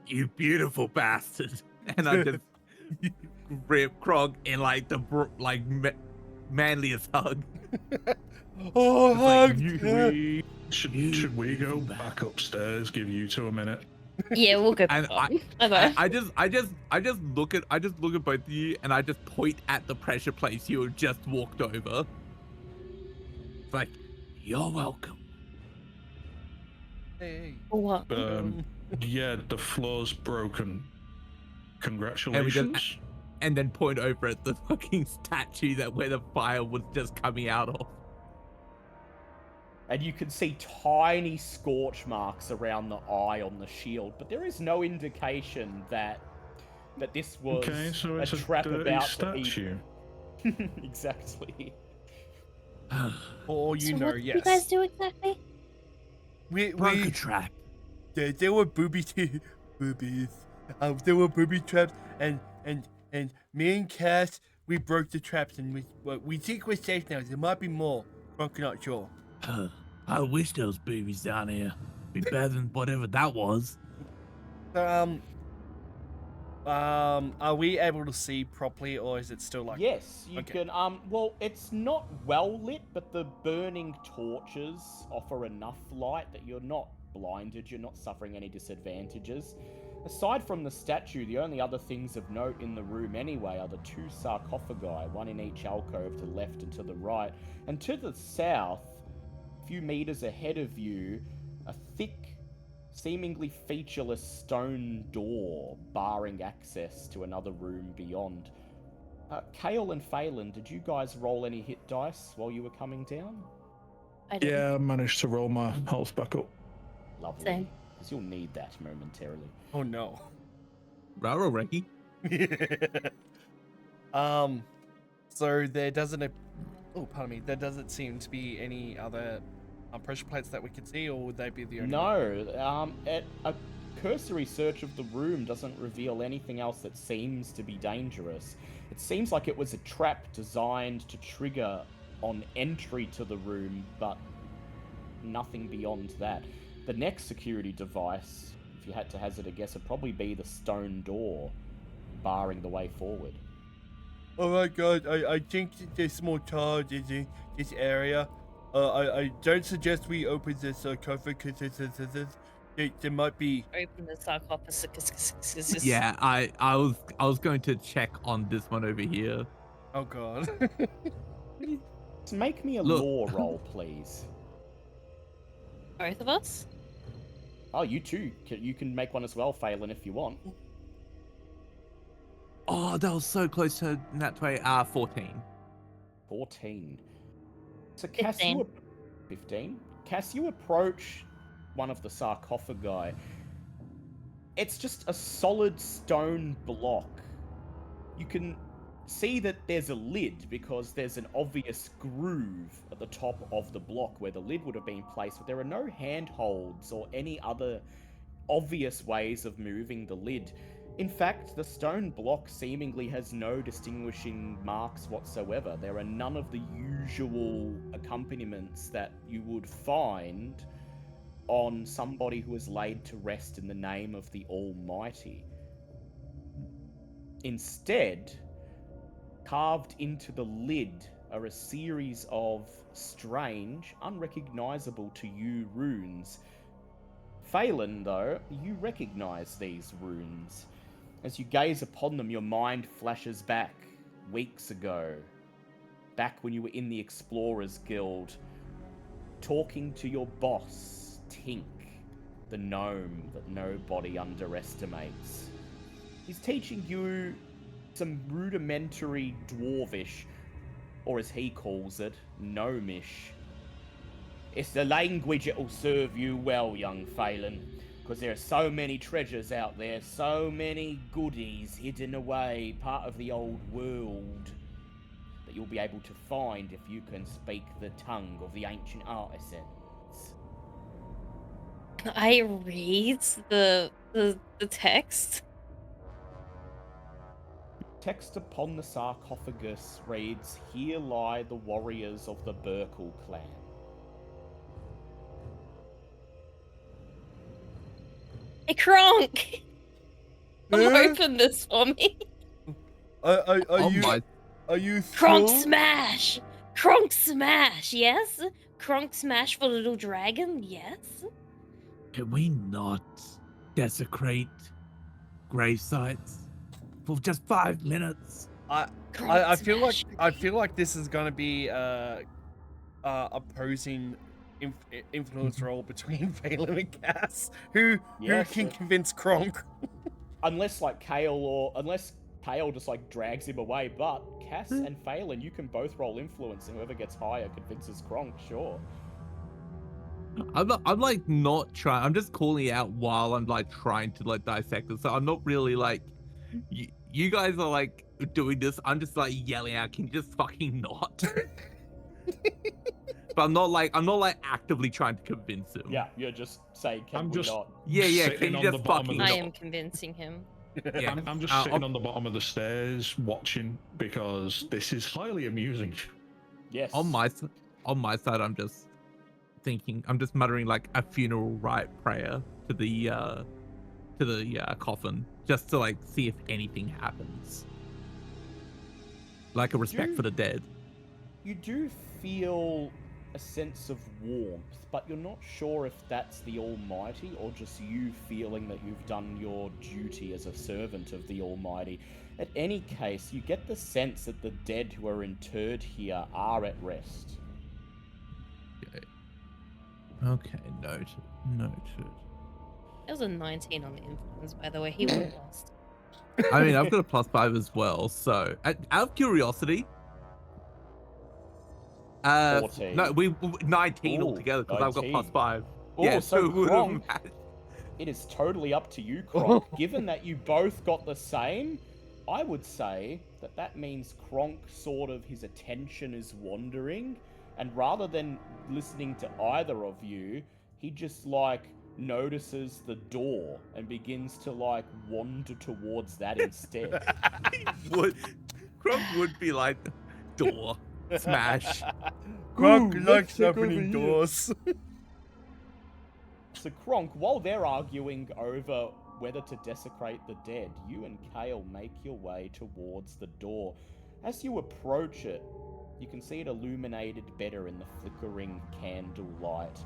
you beautiful bastard. And I just rip Krog in the manliest hug. Oh, It's like, hug! you- Should we go back upstairs? Give you 2 a minute. Yeah, we'll go. And I just look at both of you and I just point at the pressure plates you have just walked over. It's like, you're welcome. Hey. What? Yeah, the floor's broken. And Congratulations. and then point over at the fucking statue where the fire was just coming out of. And you can see tiny scorch marks around the eye on the shield, but there is no indication that this was Okay, so a it's a trap dirty about statue. to be... Exactly. Or So you know, what did yes. you guys do exactly? Broke a trap. There were boobies. There were booby traps, and me and Cass, we broke the traps, and we think we're safe now. There might be more. I'm not sure. I wish there was boobies down here. Be better than whatever that was. Are we able to see properly, or is it still like? Yes, you Okay. can. Well, it's not well lit, but the burning torches offer enough light that you're not blinded. You're not suffering any disadvantages. Aside from the statue, the only other things of note in the room anyway are the 2 sarcophagi, one in each alcove to the left and to the right. And to the south, a few meters ahead of you, a thick seemingly featureless stone door barring access to another room beyond. Kale and Phelan, did you guys roll any hit dice while you were coming down? I did. Yeah, I managed to roll my health back up. Lovely. Same. Because you'll need that momentarily. Oh no. Raro Reki. So there doesn't. Oh, pardon me. There doesn't seem to be any other pressure plates that we can see, or would they be the only? No, a cursory search of the room doesn't reveal anything else that seems to be dangerous. It seems like it was a trap designed to trigger on entry to the room, but nothing beyond that. The next security device, if you had to hazard a guess, would probably be the stone door barring the way forward. Oh my god, I think there's more charges in this area. I don't suggest we open this sarcophagus. There might be. Open the sarcophagus. Yeah, I was going to check on this one over here. Oh god. Make me a Look. law roll, please. Both of us? Oh, you too. You can make one as well, Phelan, if you want. Oh, that was so close to that 14. 14. So Cass, 15. 15. Cass, you approach one of the sarcophagi. It's just a solid stone block. You can see that there's a lid because there's an obvious groove at the top of the block where the lid would have been placed, but there are no handholds or any other obvious ways of moving the lid. In fact, the stone block seemingly has no distinguishing marks whatsoever. There are none of the usual accompaniments that you would find on somebody who is laid to rest in the name of the Almighty. Instead, carved into the lid are a series of strange, unrecognizable to you runes. Phelan, though, you recognize these runes. As you gaze upon them, your mind flashes back weeks ago, back when you were in the Explorers Guild, talking to your boss, Tink, the gnome that nobody underestimates. He's teaching you some rudimentary dwarvish, or as he calls it, gnomish. It's the language that'll serve you well, young Phelan, because there are so many treasures out there, so many goodies hidden away, part of the old world, that you'll be able to find if you can speak the tongue of the ancient artisans. Can I read the text? Text upon the sarcophagus reads, "Here lie the warriors of the Burkle clan." Hey, Kronk! Come Huh? open this for me. Are Oh you? my! Are you? Kronk sure? smash! Kronk smash, yes? Kronk smash for little dragon, yes? Can we not desecrate grave sites for just 5 minutes? I Kronk feel like smash. this is gonna be opposing influence role between Phelan and Cass. Who Yes, can it- convince Kronk? Unless Kale just like drags him away, but Cass and Phelan, you can both roll influence, and whoever gets higher convinces Kronk, sure. I'm like not trying. I'm just calling it out while I'm like trying to like dissect it. So I'm not really like, you guys are like doing this. I'm just like yelling out, "Can you just fucking not?" But I'm not like actively trying to convince him. Yeah, you're just saying, "Can I'm we just not?" Yeah. sitting Can you on just the bottom fucking of I the not? am convincing him. Yeah. I'm just sitting on the bottom of the stairs watching because this is highly amusing. Yes. On my side, I'm just thinking. I'm just muttering like a funeral rite prayer to the coffin, just to like see if anything happens, like a respect for the dead. You do feel a sense of warmth, but you're not sure if that's the Almighty or just you feeling that you've done your duty as a servant of the Almighty. At any case, you get the sense that the dead who are interred here are at rest. Okay, noted. It was a 19 on the influence, by the way. He would have lost. I mean, I've got a +5 as well. So, out of curiosity, 14. no, we 19 Ooh, altogether because I've got 19. +5. Ooh, Yeah, so it would Kronk, have matched. it is totally up to you, Kronk. Given that you both got the same, I would say that that means Kronk sort of his attention is wandering, and rather than listening to either of you, he just like notices the door and begins to like wander towards that instead. Kronk would be like, door, smash. Kronk Ooh, likes let's check opening over here. doors. So Kronk, while they're arguing over whether to desecrate the dead, you and Kale make your way towards the door. As you approach it, you can see it illuminated better in the flickering candlelight.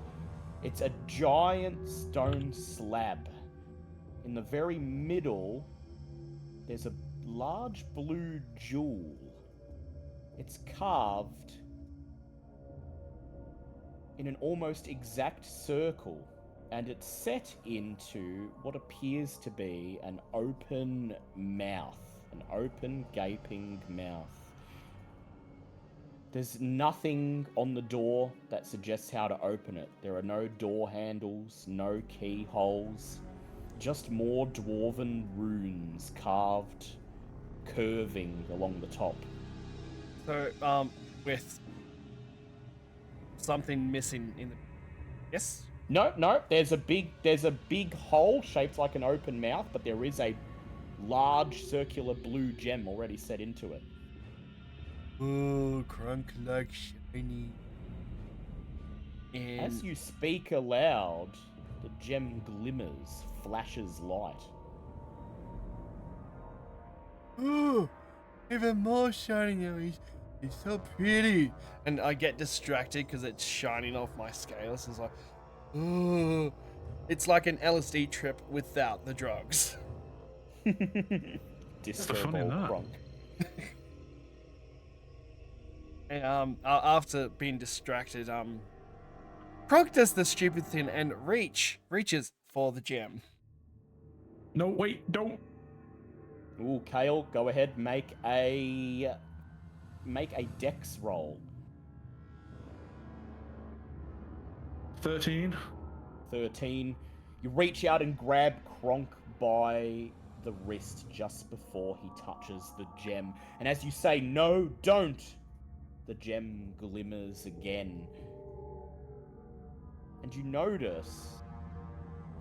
It's a giant stone slab. In the very middle, there's a large blue jewel. It's carved in an almost exact circle, and it's set into what appears to be an open mouth, an open gaping mouth. There's nothing on the door that suggests how to open it. There are no door handles, no keyholes, just more dwarven runes carved, curving along the top. So, with something missing in the... Yes? No, there's a big hole shaped like an open mouth, but there is a large circular blue gem already set into it. Oh, Kronk likes shiny. And As you speak aloud, the gem glimmers, flashes light. oh, even more shiny now. He's so pretty. And I get distracted because it's shining off my scales. It's like, oh, it's like an LSD trip without the drugs. Disturb fun in all that? Kronk. And after being distracted, Kronk does the stupid thing and reaches for the gem. No, wait, don't. Ooh, Kale, go ahead, make a dex roll. 13. 13. You reach out and grab Kronk by the wrist just before he touches the gem. And as you say, no, don't, the gem glimmers again. And you notice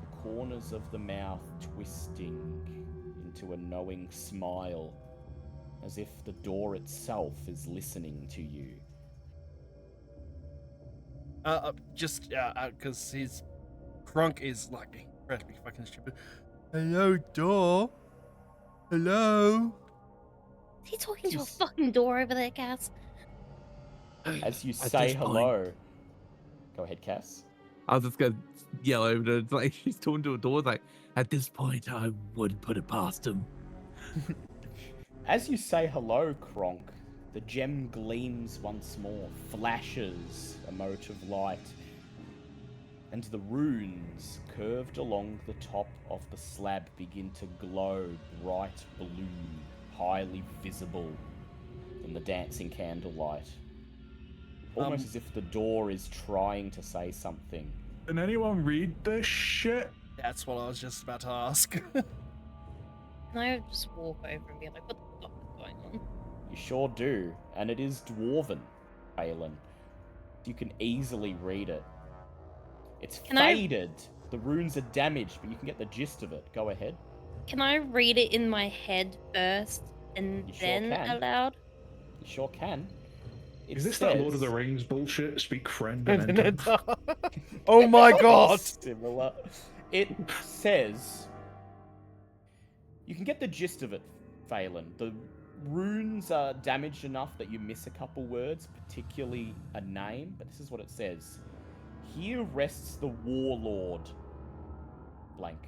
the corners of the mouth twisting into a knowing smile, as if the door itself is listening to you. Just because his Kronk is like incredibly fucking stupid. Hello, door. Hello. Is he talking to a Jeez. fucking door over there, Cass? As you At say this point- hello. Go ahead, Cass. I was just gonna yell over to it's like she's talking to a door. It's like, at this point, I wouldn't put it past him. As you say hello, Kronk, the gem gleams once more, flashes a mote of light, and the runes curved along the top of the slab begin to glow bright blue, highly visible in the dancing candlelight. Almost as if the door is trying to say something. Can anyone read this shit? That's what I was just about to ask. Can I just walk over and be like, what the fuck is going on? You sure do, and it is Dwarven, Aelin. You can easily read it. It's Can I- faded. The runes are damaged, but you can get the gist of it. Go ahead. Can I read it in my head first and You sure then can. aloud? You sure can. It Is this that Lord of the says- Rings bullshit? Speak friend And and then enter. oh my god. Similar. It says. You can get the gist of it, Phelan. The runes are damaged enough that you miss a couple words, particularly a name, but this is what it says. Here rests the warlord, blank,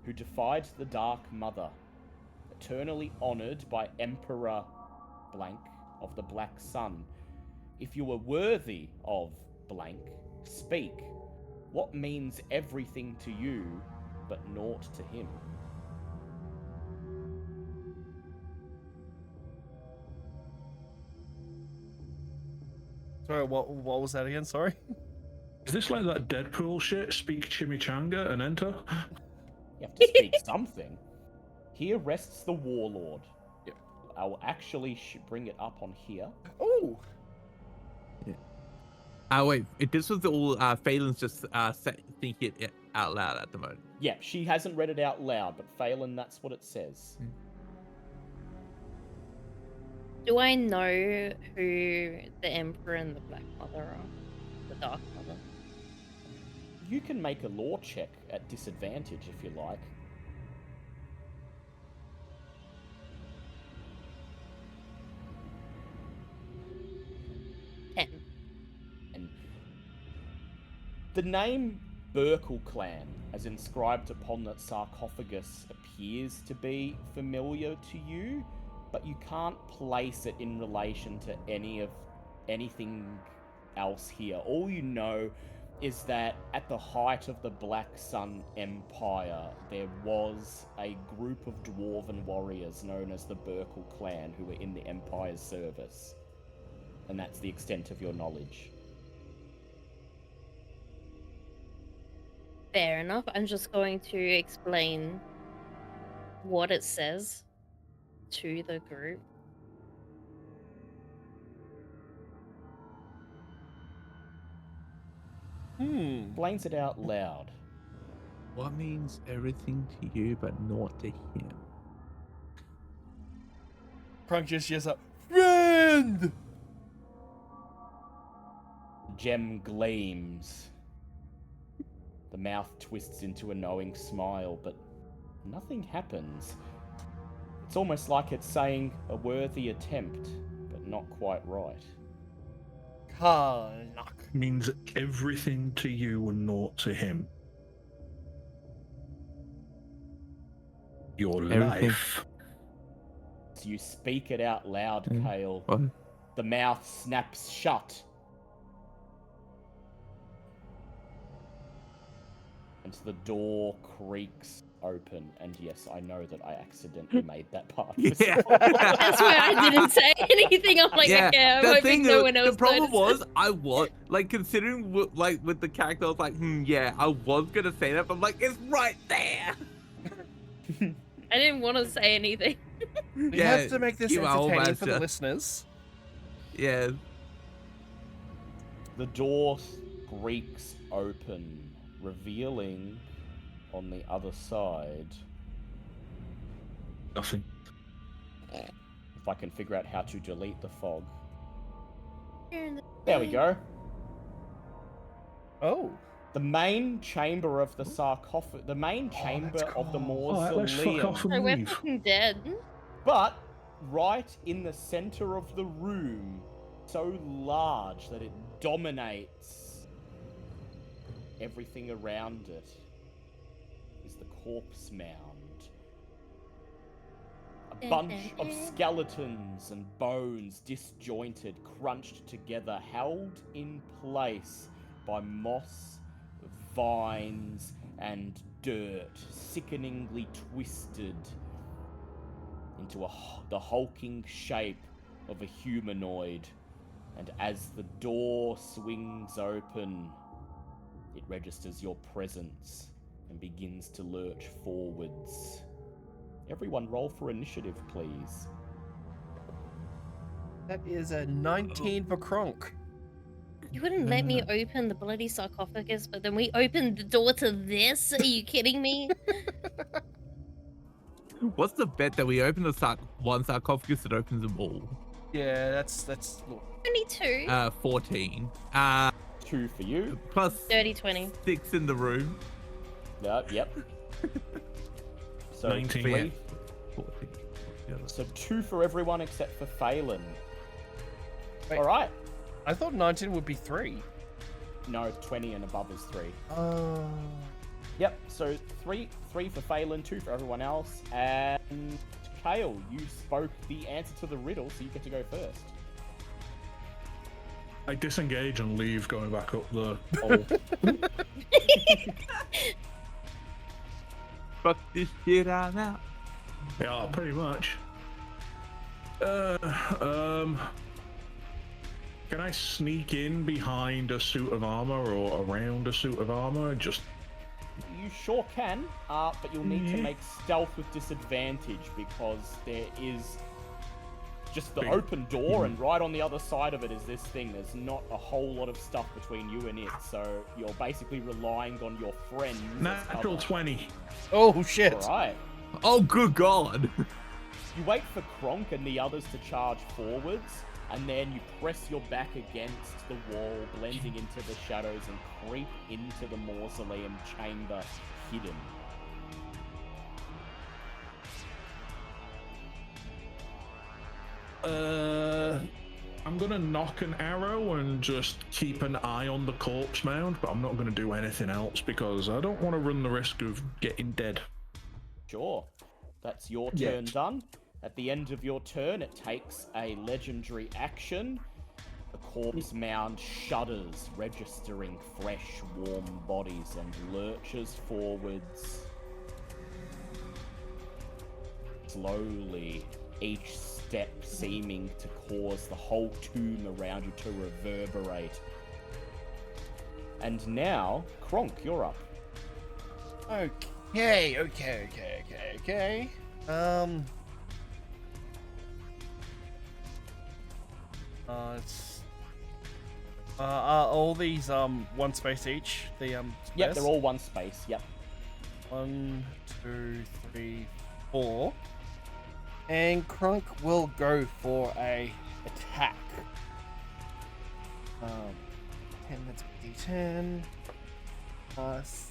who defied the Dark Mother, eternally honored by Emperor, blank, of the Black Sun. If you are worthy of, blank, speak. What means everything to you, but naught to him. Sorry, what was that again? Sorry. Is this like that Deadpool shit? Speak chimichanga and enter? You have to speak something. Here rests the warlord. Yep. I will actually bring it up on here. Oh, Wait, this was all Phelan's just thinking it out loud at the moment. Yeah, she hasn't read it out loud, but Phelan, that's what it says. Do I know who the Emperor and the Black Mother are? The Dark Mother? You can make a law check at disadvantage if you like. Ten. And the name Burkle clan, as inscribed upon that sarcophagus, appears to be familiar to you, but you can't place it in relation to anything else here. All you know is that at the height of the Black Sun Empire, there was a group of dwarven warriors known as the Burkle clan who were in the Empire's service. And that's the extent of your knowledge. Fair enough. I'm just going to explain what it says to the group. Explains it out loud. What means everything to you but not to him? Krunk just yells up, friend! Gem gleams. The mouth twists into a knowing smile, but nothing happens. It's almost like it's saying a worthy attempt, but not quite right. Karnak. Means everything to you and naught to him. Your Everything. life. So you speak it out loud, Kale. What? The mouth snaps shut. And the door creaks open. And yes, I know that I accidentally made that part. Yeah. That's why I didn't say anything. I'm like, okay, I'm the hoping thing no is, one else the problem notices. was, I was like considering with the character, I was like, yeah, I was gonna say that, but I'm like, it's right there. I didn't want to say anything. We have to make this you are entertaining for the almost, listeners. Yeah. The door creaks open, revealing on the other side, Nothing. if I can figure out how to delete the fog. There we go. Oh. The main chamber of the sarcophagus, the main chamber of the Alright, let's fuck mausoleum. off So and we're leave. fucking dead. But right in the center of the room, so large that it dominates everything around it, is the corpse mound. A bunch of skeletons and bones, disjointed, crunched together, held in place by moss, vines, and dirt, sickeningly twisted into the hulking shape of a humanoid. And as the door swings open, it registers your presence and begins to lurch forwards. Everyone roll for initiative, please. That is a 19 for Kronk. You wouldn't let me open the bloody sarcophagus, but then we opened the door to this? Are you kidding me? What's the bet that we open the one sarcophagus that opens them all? Yeah, that's look. Only two. 14. 2 for you. Plus 30-20. 6 in the room. Yep. So 19. 3. 14. So 2 for everyone except for Phelan. Wait. All right. I thought 19 would be 3. No, 20 and above is 3. Oh. Yep. So 3 for Phelan, 2 for everyone else, and Kale, you spoke the answer to the riddle, so you get to go first. I disengage and leave, going back up the. Oh. Fuck this shit, I'm out. Yeah, pretty much. Can I sneak in behind a suit of armor or around a suit of armor? Just You sure can, but you'll need to make stealth with disadvantage because there is just the Big- open door, and right on the other side of it is this thing. There's not a whole lot of stuff between you and it, so you're basically relying on your friends. as natural cover. 20. Oh shit! Alright. Oh, good God. You wait for Kronk and the others to charge forwards, and then you press your back against the wall, blending into the shadows, and creep into the mausoleum chamber hidden. I'm gonna knock an arrow and just keep an eye on the corpse mound, but I'm not gonna do anything else because I don't want to run the risk of getting dead. Sure. That's your Yet. turn done. At the end of your turn, it takes a legendary action. The corpse mound shudders, registering fresh, warm bodies, and lurches forwards. Slowly, each step seeming to cause the whole tomb around you to reverberate. And now, Kronk, you're up. Okay. It's all these one space each. The Yep, squares? they're all one space. Yep. 1, 2, 3, 4. And Kronk will go for a attack. 10, that's D10. Plus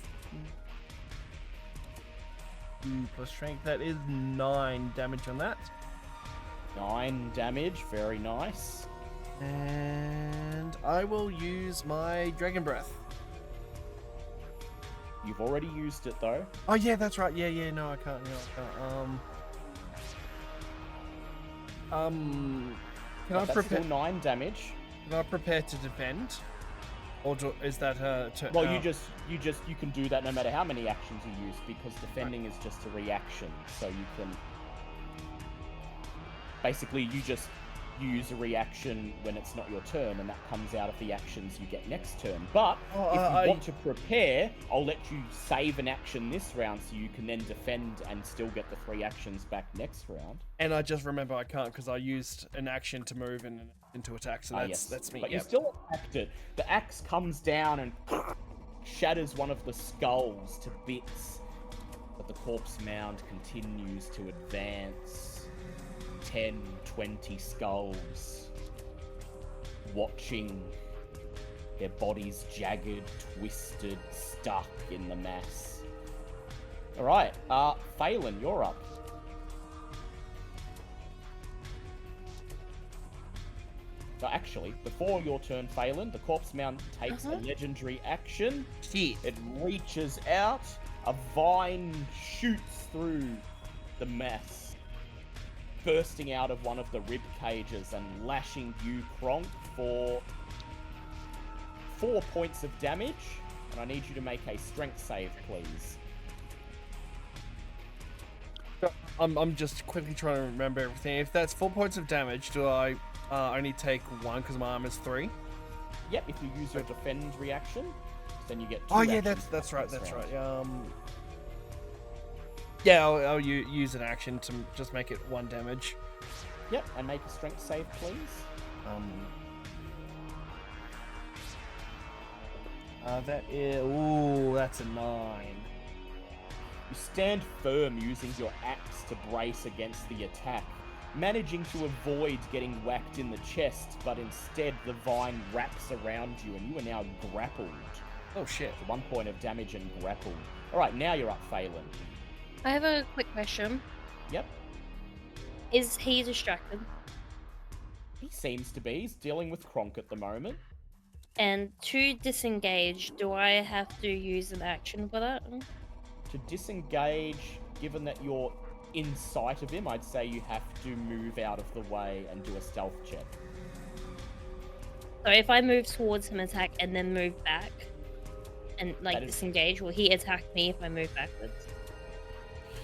2 plus strength. That is 9 damage on that. 9 damage, very nice. And I will use my Dragon Breath. You've already used it though. Oh yeah, that's right. Yeah. No, I can't. Can But I that's prepare? still 9 damage. Can I prepare to defend? Or is that to? Well, you can do that no matter how many actions you use because defending is just a reaction. So you can basically you use a reaction when it's not your turn, and that comes out of the actions you get next turn. But if you want to prepare, I'll let you save an action this round so you can then defend and still get the 3 actions back next round. And I just remember I can't because I used an action to move and into attack. So that's me. But Yep. you still attacked it. The axe comes down and shatters one of the skulls to bits. But the corpse mound continues to advance. 10, 20 skulls. Watching their bodies jagged, twisted, stuck in the mass. Alright, Phelan, you're up. So actually, before your turn, Phelan, the corpse mound takes a legendary action. It reaches out, a vine shoots through the mass, bursting out of one of the rib cages and lashing you, Kronk, for 4 points of damage. And I need you to make a strength save, please. I'm just quickly trying to remember everything. If that's 4 points of damage, do I only take 1 because my armor is 3? Yep, if you use your defend reaction, then you get 2 Oh yeah, actions that's back right. this That's round. right. Yeah, I'll use an action to just make it 1 damage. Yep, and make a strength save, please. That is that's a 9. You stand firm using your axe to brace against the attack, managing to avoid getting whacked in the chest, but instead the vine wraps around you and you are now grappled. Oh shit. For 1 point of damage and grappled. Alright, now you're up, Phelan. I have a quick question. Yep. Is he distracted? He seems to be. He's dealing with Kronk at the moment. And to disengage, do I have to use an action for that? To disengage, given that you're in sight of him, I'd say you have to move out of the way and do a stealth check. So if I move towards him, attack, and then move back, and like That is- disengage, will he attack me if I move backwards?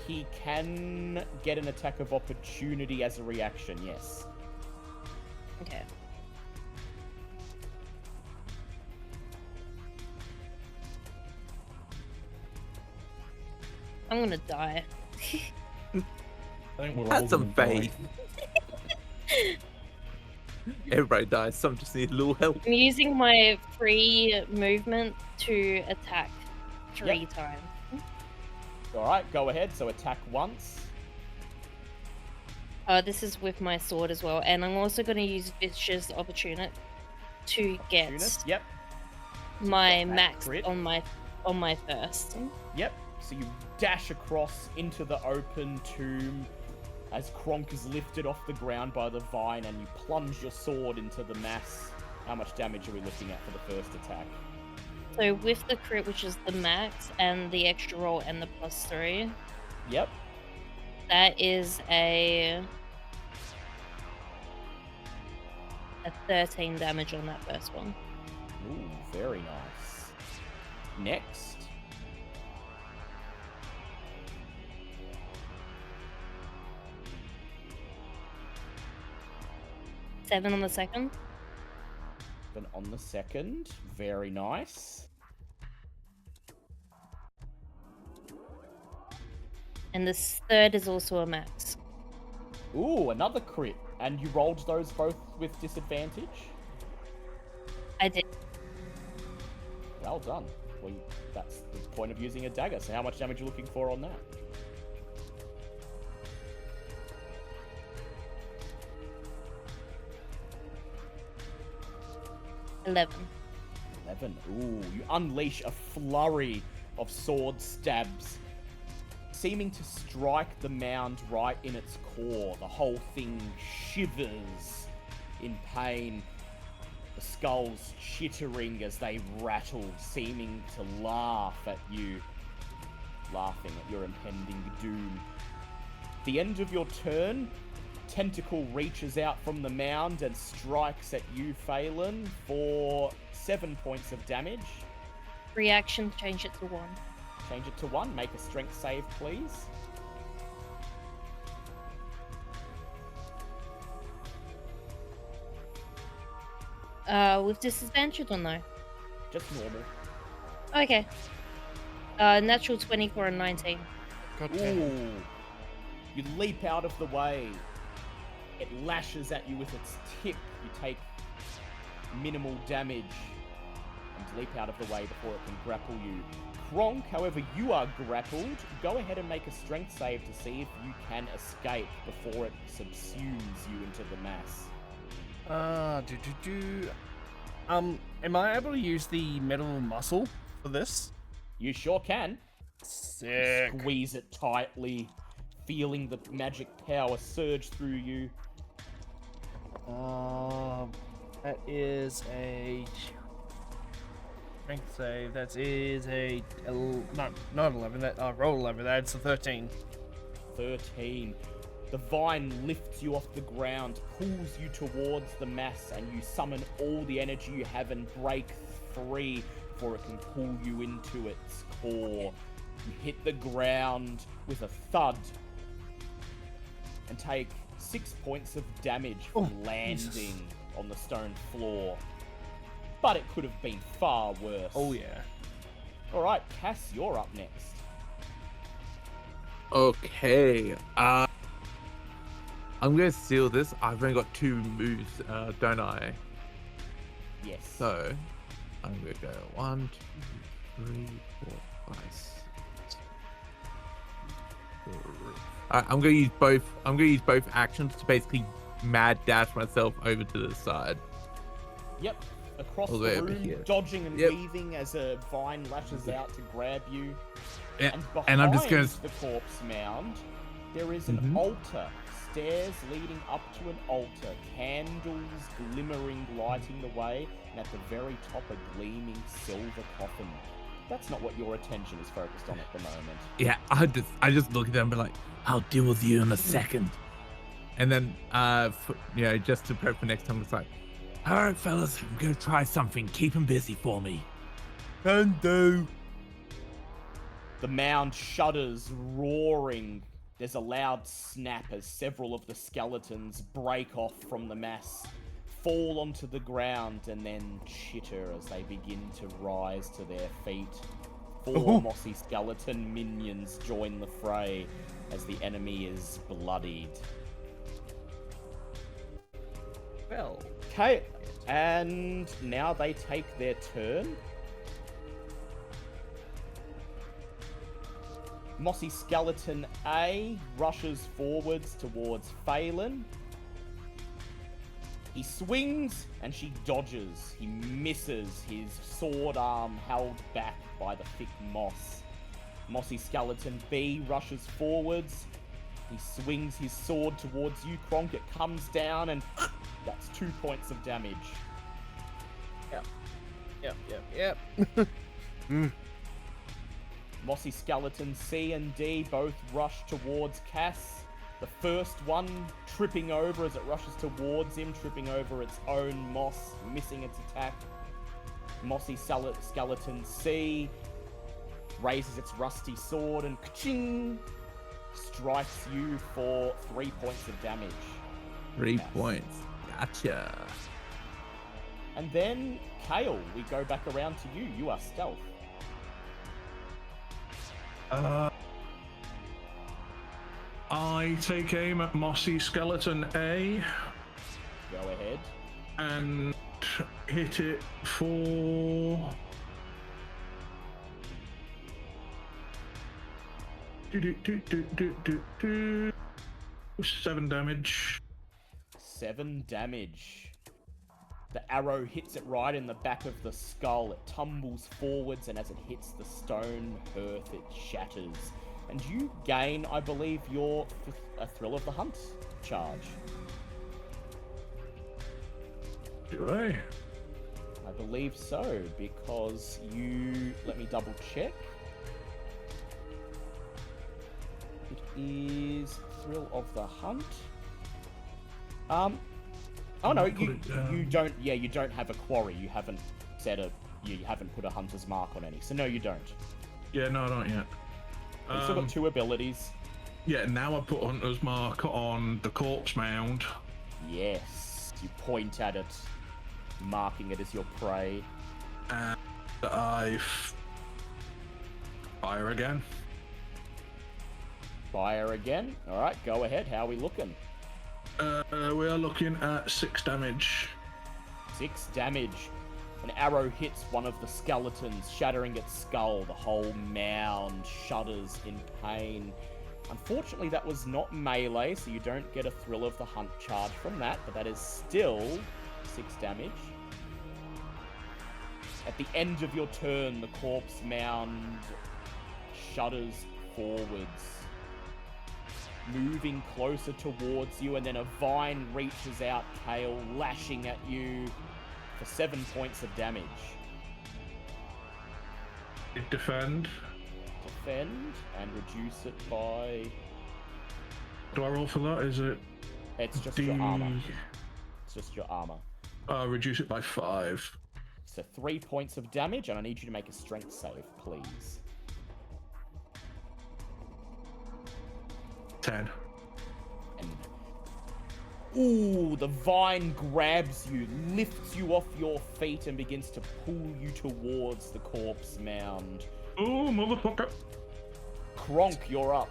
he can get an attack of opportunity as a reaction, yes. Okay. I'm gonna die. I think we're all Have some gonna die. faith. Everybody dies. Some just need a little help. I'm using my free movement to attack 3 Yep. times. Alright, go ahead. So attack once. This is with my sword as well, and I'm also going to use Vicious Opportunity to get Opportunist, yep. my Got that max crit. on my first. Yep. So you dash across into the open tomb as Kronk is lifted off the ground by the vine, and you plunge your sword into the mass. How much damage are we looking at for the first attack? So with the crit, which is the max, and the extra roll and the +3, Yep. that is a 13 damage on that first one. Ooh, very nice. Next. Seven on the second. Then on the second. Very nice. And this third is also a max. Ooh, another crit. And you rolled those both with disadvantage? I did. Well done. Well, that's the point of using a dagger. So how much damage are you looking for on that? $11. 11. Ooh, you unleash a flurry of sword stabs, seeming to strike the mound right in its core. The whole thing shivers in pain, the skulls chittering as they rattle, seeming to laugh at you, laughing at your impending doom. At the end of your turn, Tentacle reaches out from the mound and strikes at you, Phelan, for 7 points of damage. Reaction, change it to 1. Change it to 1. Make a strength save, please. With disadvantage or no? Just normal. Okay. Natural 20 for a 19. God damn. Ooh. You leap out of the way. It lashes at you with its tip. You take minimal damage and leap out of the way before it can grapple you. Kronk, however, you are grappled. Go ahead and make a strength save to see if you can escape before it subsumes you into the mass. Am I able to use the metal muscle for this? You sure can. Sick. Squeeze it tightly, feeling the magic power surge through you. That is a strength save. That is a not 11. That roll 11. That's a 13. 13. The vine lifts you off the ground, pulls you towards the mass, and you summon all the energy you have and break free before it can pull you into its core. You hit the ground with a thud and take 6 points of damage from landing Jesus. on the stone floor. But it could have been far worse. Oh yeah. Alright, Cass, you're up next. Okay. I'm gonna steal this. I've only got 2 moves, don't I? Yes. So I'm gonna go 1, 2, 3, 4, 5, 6. I'm gonna use both. I'm gonna use both actions to basically mad dash myself over to the side. Yep. Across All the the way over room, here. dodging and Yep. weaving as a vine lashes out to grab you. Yeah, And behind and I'm just gonna. the corpse mound, there is an Mhm. altar. Stairs leading up to an altar. Candles glimmering, lighting the way. And at the very top, a gleaming silver coffin. That's not what your attention is focused on at the moment. Yeah, I just look at them and be like, I'll deal with you in a second. And then, just to prep for next time, it's like, all right, fellas, I'm gonna try something. Keep them busy for me. Can do. The mound shudders, roaring. There's a loud snap as several of the skeletons break off from the mass, fall onto the ground, and then chitter as they begin to rise to their feet. 4 mossy skeleton minions join the fray as the enemy is bloodied. Well, Okay, and now they take their turn. Mossy Skeleton A rushes forwards towards Phelan. He swings and she dodges. He misses, his sword arm held back by the thick moss. Mossy Skeleton B rushes forwards. He swings his sword towards you, Kronk. It comes down and that's 2 points of damage. Yep. Mossy Skeleton C and D both rush towards Cass. The first one tripping over as it rushes towards him, tripping over its own moss, missing its attack. Mossy Skeleton C raises its rusty sword and ka-ching, strikes you for 3 points of damage. 3 Cass. points. Gotcha. And then, Kale, we go back around to you. You are stealth. I take aim at Mossy Skeleton A Go ahead. and hit it for 7 damage. 7 damage. The arrow hits it right in the back of the skull. It tumbles forwards, and as it hits the stone earth, it shatters. And you gain, I believe, your a Thrill of the Hunt charge. Do I? I believe so, because you... Let me double check. It is Thrill of the Hunt. Oh no, Put it down. you don't. Yeah, you don't have a quarry. You haven't you haven't put a hunter's mark on any. So no, you don't. Yeah, no, I don't yet. You've still got 2 abilities. Yeah, now I put Hunter's Mark on the corpse mound. Yes, you point at it, marking it as your prey. And I fire again. Fire again. All right, go ahead. How are we looking? We are looking at 6 damage. 6 damage. An arrow hits one of the skeletons, shattering its skull. The whole mound shudders in pain. Unfortunately, that was not melee, so you don't get a Thrill of the Hunt charge from that, but that is still 6 damage. At the end of your turn, the corpse mound shudders forwards, moving closer towards you, and then a vine reaches out, Kale, lashing at you for 7 points of damage. Defend. Defend and reduce it by... Do I roll for that? Is it It's just your armor. It's just your armor. Reduce it by 5. So 3 points of damage, and I need you to make a strength save, please. 10. And ooh, the vine grabs you, lifts you off your feet, and begins to pull you towards the corpse mound. Oh, motherfucker. Kronk, you're up.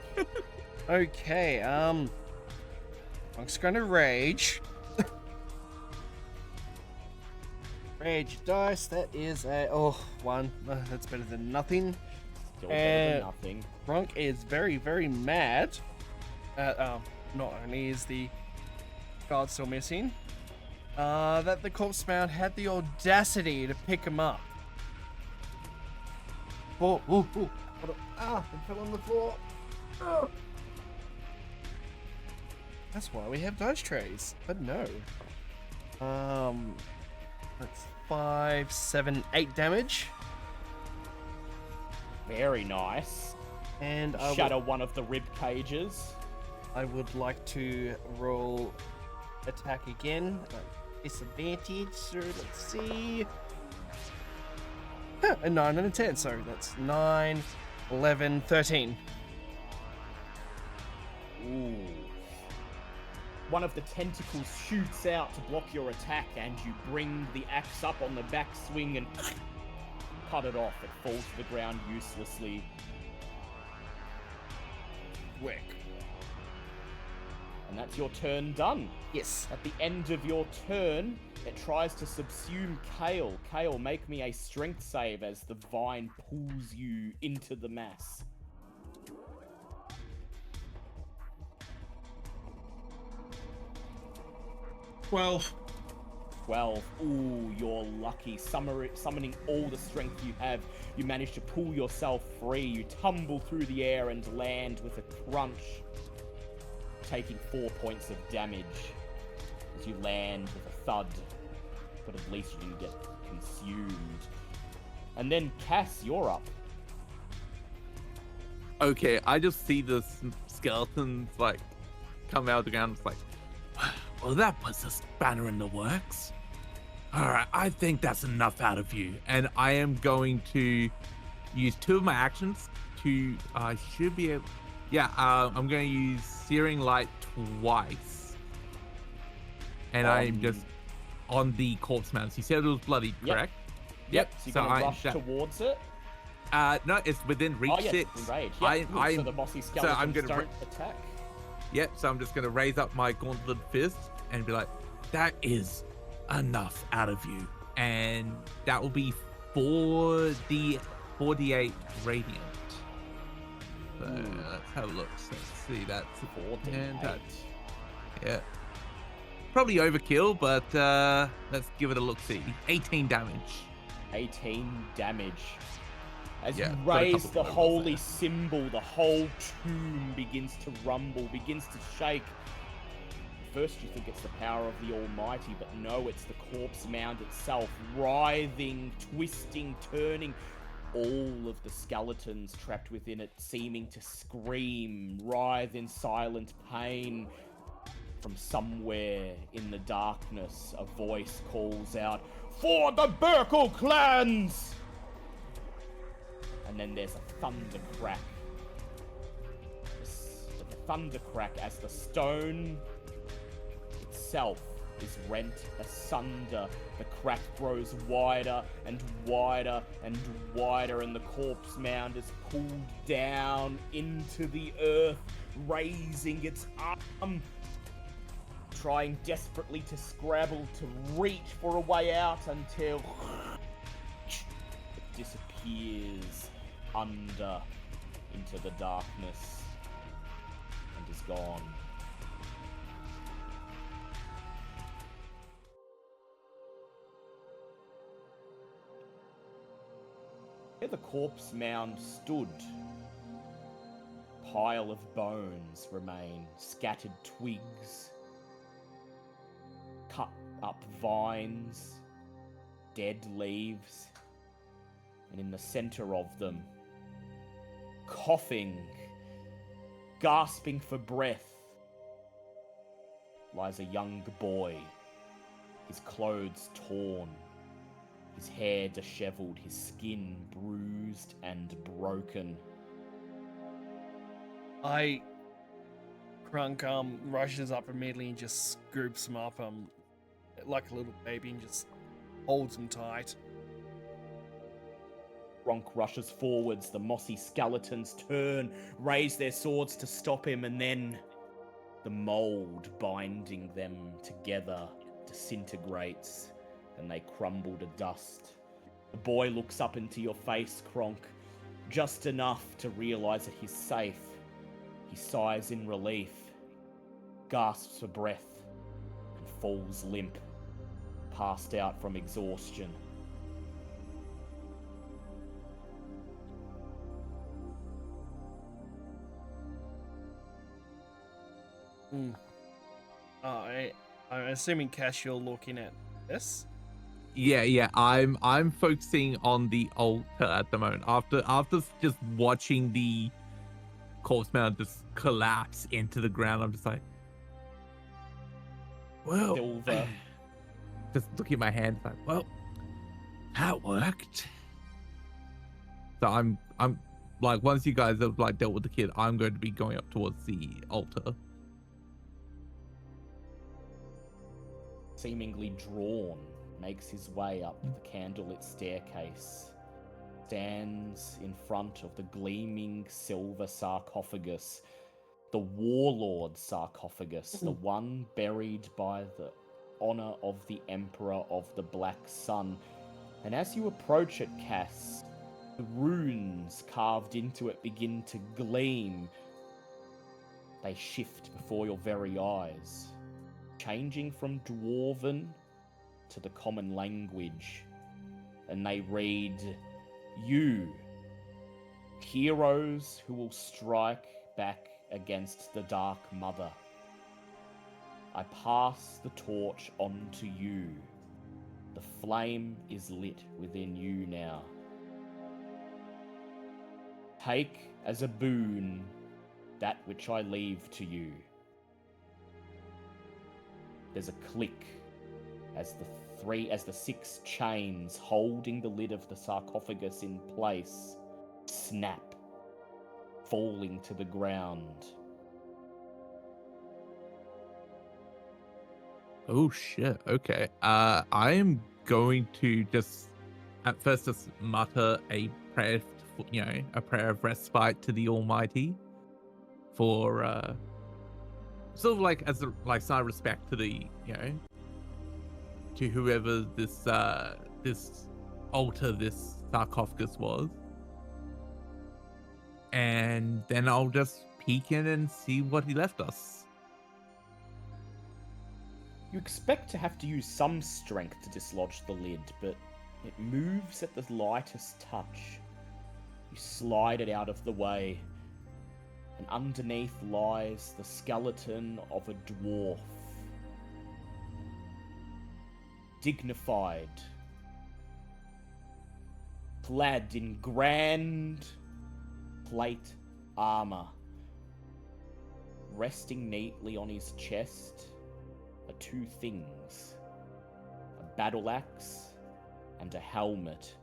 Okay, I'm just gonna rage. Rage dice, that is a 1. That's better than nothing. Still better than nothing. Gronk is very, very mad. Not only is the guard still missing, that the corpse mound had the audacity to pick him up. Oh, hold on. It fell on the floor. Oh. That's why we have dice trays, but no. That's 5, 7, 8 damage. Very nice. And Shatter one of the rib cages. I would like to roll attack again. Disadvantage, so let's see. A 9 and a 10, so that's 9, 11, 13. Ooh. One of the tentacles shoots out to block your attack, and you bring the axe up on the backswing and cut it off. It falls to the ground uselessly. Quick. And that's your turn done. Yes. At the end of your turn, it tries to subsume Kale. Kale, make me a strength save as the vine pulls you into the mass. 12. 12. Ooh, you're lucky. Summoning all the strength you have, you manage to pull yourself free. You tumble through the air and land with a crunch, taking 4 points of damage as you land with a thud. But at least you didn't get consumed. And then, Cass, you're up. Okay, I just see the skeletons like come out of the ground. It's like, well, that puts a spanner in the works. All right, I think that's enough out of you, and I am going to use 2 of my actions to. I should be able. Yeah, I'm going to use Searing Light twice, and I'm just on the corpse mountain. You said it was bloody, correct? Yep. So you're gonna rush towards it. No, it's within reach. Oh yes, Six. in rage. Yep. I so the mossy skeletons I'm gonna don't attack. Yep, so I'm just going to raise up my gauntlet fist and be like, that is enough out of you. And that will be 4d8 radiant. So let's have a look. So let's see, that's 4d8. Yeah. Probably overkill, but let's give it a look-see. 18 damage. 18 damage. As Yeah, you got a raise couple the of those holy there. symbol, the whole tomb begins to rumble, begins to shake. First you think it's the power of the Almighty, but no, it's the corpse mound itself, writhing, twisting, turning. All of the skeletons trapped within it seeming to scream, writhe in silent pain. From somewhere in the darkness, a voice calls out, "For the Burkle clans!" And then there's a thunder crack. The thunder crack as the stone itself is rent asunder. The crack grows wider and wider and wider, and the corpse mound is pulled down into the earth, raising its arm, trying desperately to scrabble to reach for a way out until it disappears under into the darkness and is gone. Where the corpse mound stood, pile of bones remain, scattered twigs, cut up vines, dead leaves, and in the center of them, coughing, gasping for breath, lies a young boy, his clothes torn, his hair disheveled, his skin bruised and broken. Crunk rushes up immediately and just scoops him up like a little baby and just holds him tight. Gronk rushes forwards, the mossy skeletons turn, raise their swords to stop him, and then the mold binding them together disintegrates and they crumble to dust. The boy looks up into your face, Kronk, just enough to realize that he's safe. He sighs in relief, gasps for breath, and falls limp, passed out from exhaustion. I'm assuming, Cash, you're looking at this? Yeah. I'm focusing on the altar at the moment. After just watching the corpse mound just collapse into the ground, I'm just like, well, Silver. just looking at my hand, like, well, that worked. So I'm like once you guys have like dealt with the kid, I'm going to be going up towards the altar. Seemingly drawn, makes his way up the candlelit staircase, stands in front of the gleaming silver sarcophagus, the warlord sarcophagus, the one buried by the honor of the Emperor of the Black Sun. And as you approach it, Cass, the runes carved into it begin to gleam. They shift before your very eyes, changing from Dwarven to the common language. And they read, "You, heroes who will strike back against the Dark Mother. I pass the torch on to you. The flame is lit within you now. Take as a boon that which I leave to you." There's a click as the 6 chains holding the lid of the sarcophagus in place snap, falling to the ground. Oh shit. Okay. I am going to just at first just mutter a prayer, a prayer of respite to the Almighty for sort of like as a sign of respect to the to whoever this altar, this sarcophagus was. And then I'll just peek in and see what he left us. You expect to have to use some strength to dislodge the lid, but it moves at the lightest touch. You slide it out of the way, and underneath lies the skeleton of a dwarf. Dignified, clad in grand plate armor. Resting neatly on his chest are 2 things: a battle axe and a helmet,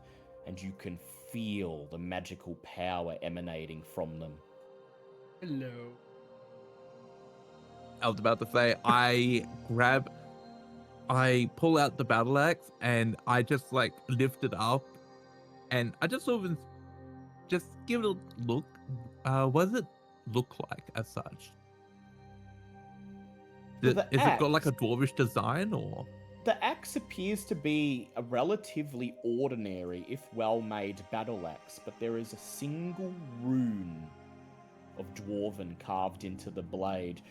and you can feel the magical power emanating from them. Hello. I was about to say, I pull out the battle axe and I just like lift it up and I just sort of just give it a look. What does it look like as such? So Is the it got like a axe- dwarvish design or? The axe appears to be a relatively ordinary, if well-made battle axe, but there is a single rune of Dwarven carved into the blade.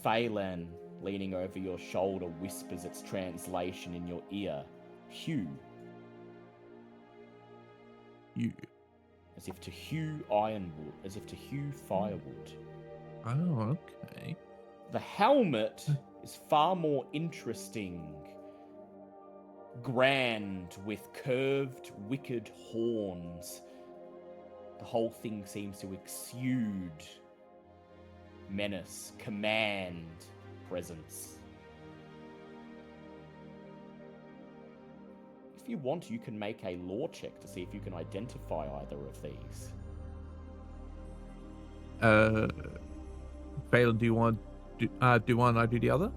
Phelan, leaning over your shoulder, whispers its translation in your ear. Hew. You. As if to hew ironwood, as if to hew firewood. Oh, okay. The helmet is far more interesting. Grand, with curved, wicked horns. The whole thing seems to exude menace, command, presence. If you want, you can make a lore check to see if you can identify either of these. Phelan, do you want do one and I do the other?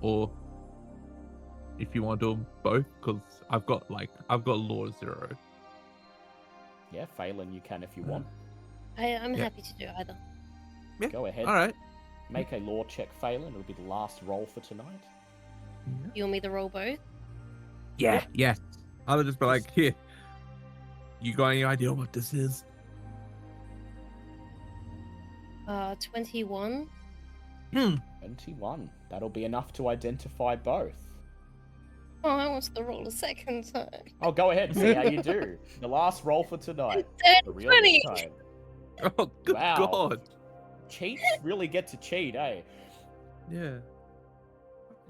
Or if you want to do them both, because I've got lore 0. Yeah, Phelan, you can if you want. I'm Yeah. happy to do either. Yeah. Go ahead. All right. Make a lore check, Phelan. It'll be the last roll for tonight. You want me to roll both? Yeah. Yeah. I'll just be like, here. You got any idea what this is? 21. 21. That'll be enough to identify both. Oh, I want to roll a second time. Oh, go ahead and see how you do. The last roll for tonight. Dead The real 20. this time. Oh, good Wow. God. Cheats really get to cheat, eh? Yeah.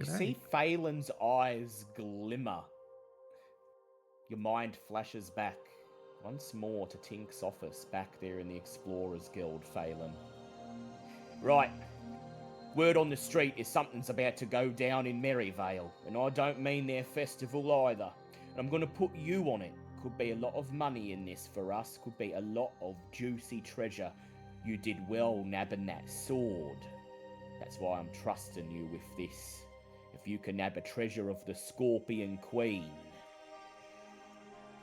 You see Phelan's eyes glimmer. Your mind flashes back once more to Tink's office back there in the Explorers Guild, Phelan. Right. Word on the street is something's about to go down in Merryvale, and I don't mean their festival either. And I'm going to put you on it, Could be a lot of money in this for us. Could be a lot of juicy treasure. You did well nabbing that sword. That's why I'm trusting you with this. If you can nab a treasure of the Scorpion Queen,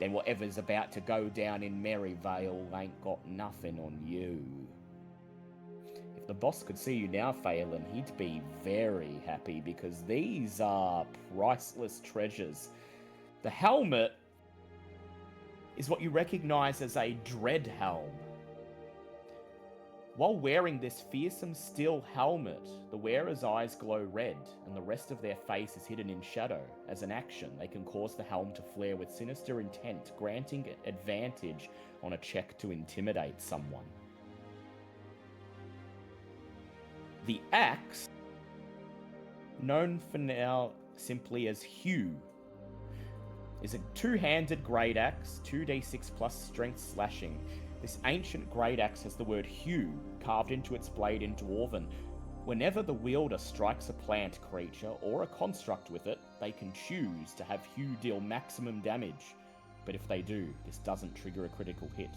then whatever's about to go down in Merryvale ain't got nothing on you. If the boss could see you now, Phelan, he'd be very happy because these are priceless treasures. The helmet is what you recognize as a dread helm. While wearing this fearsome steel helmet, the wearer's eyes glow red, and the rest of their face is hidden in shadow. As an action, they can cause the helm to flare with sinister intent, granting advantage on a check to intimidate someone. The axe, known for now simply as Hugh, is a two-handed great axe, 2d6 plus strength slashing. This ancient great axe has the word Hugh carved into its blade in Dwarven. Whenever the wielder strikes a plant creature or a construct with it, they can choose to have Hugh deal maximum damage. But if they do, this doesn't trigger a critical hit.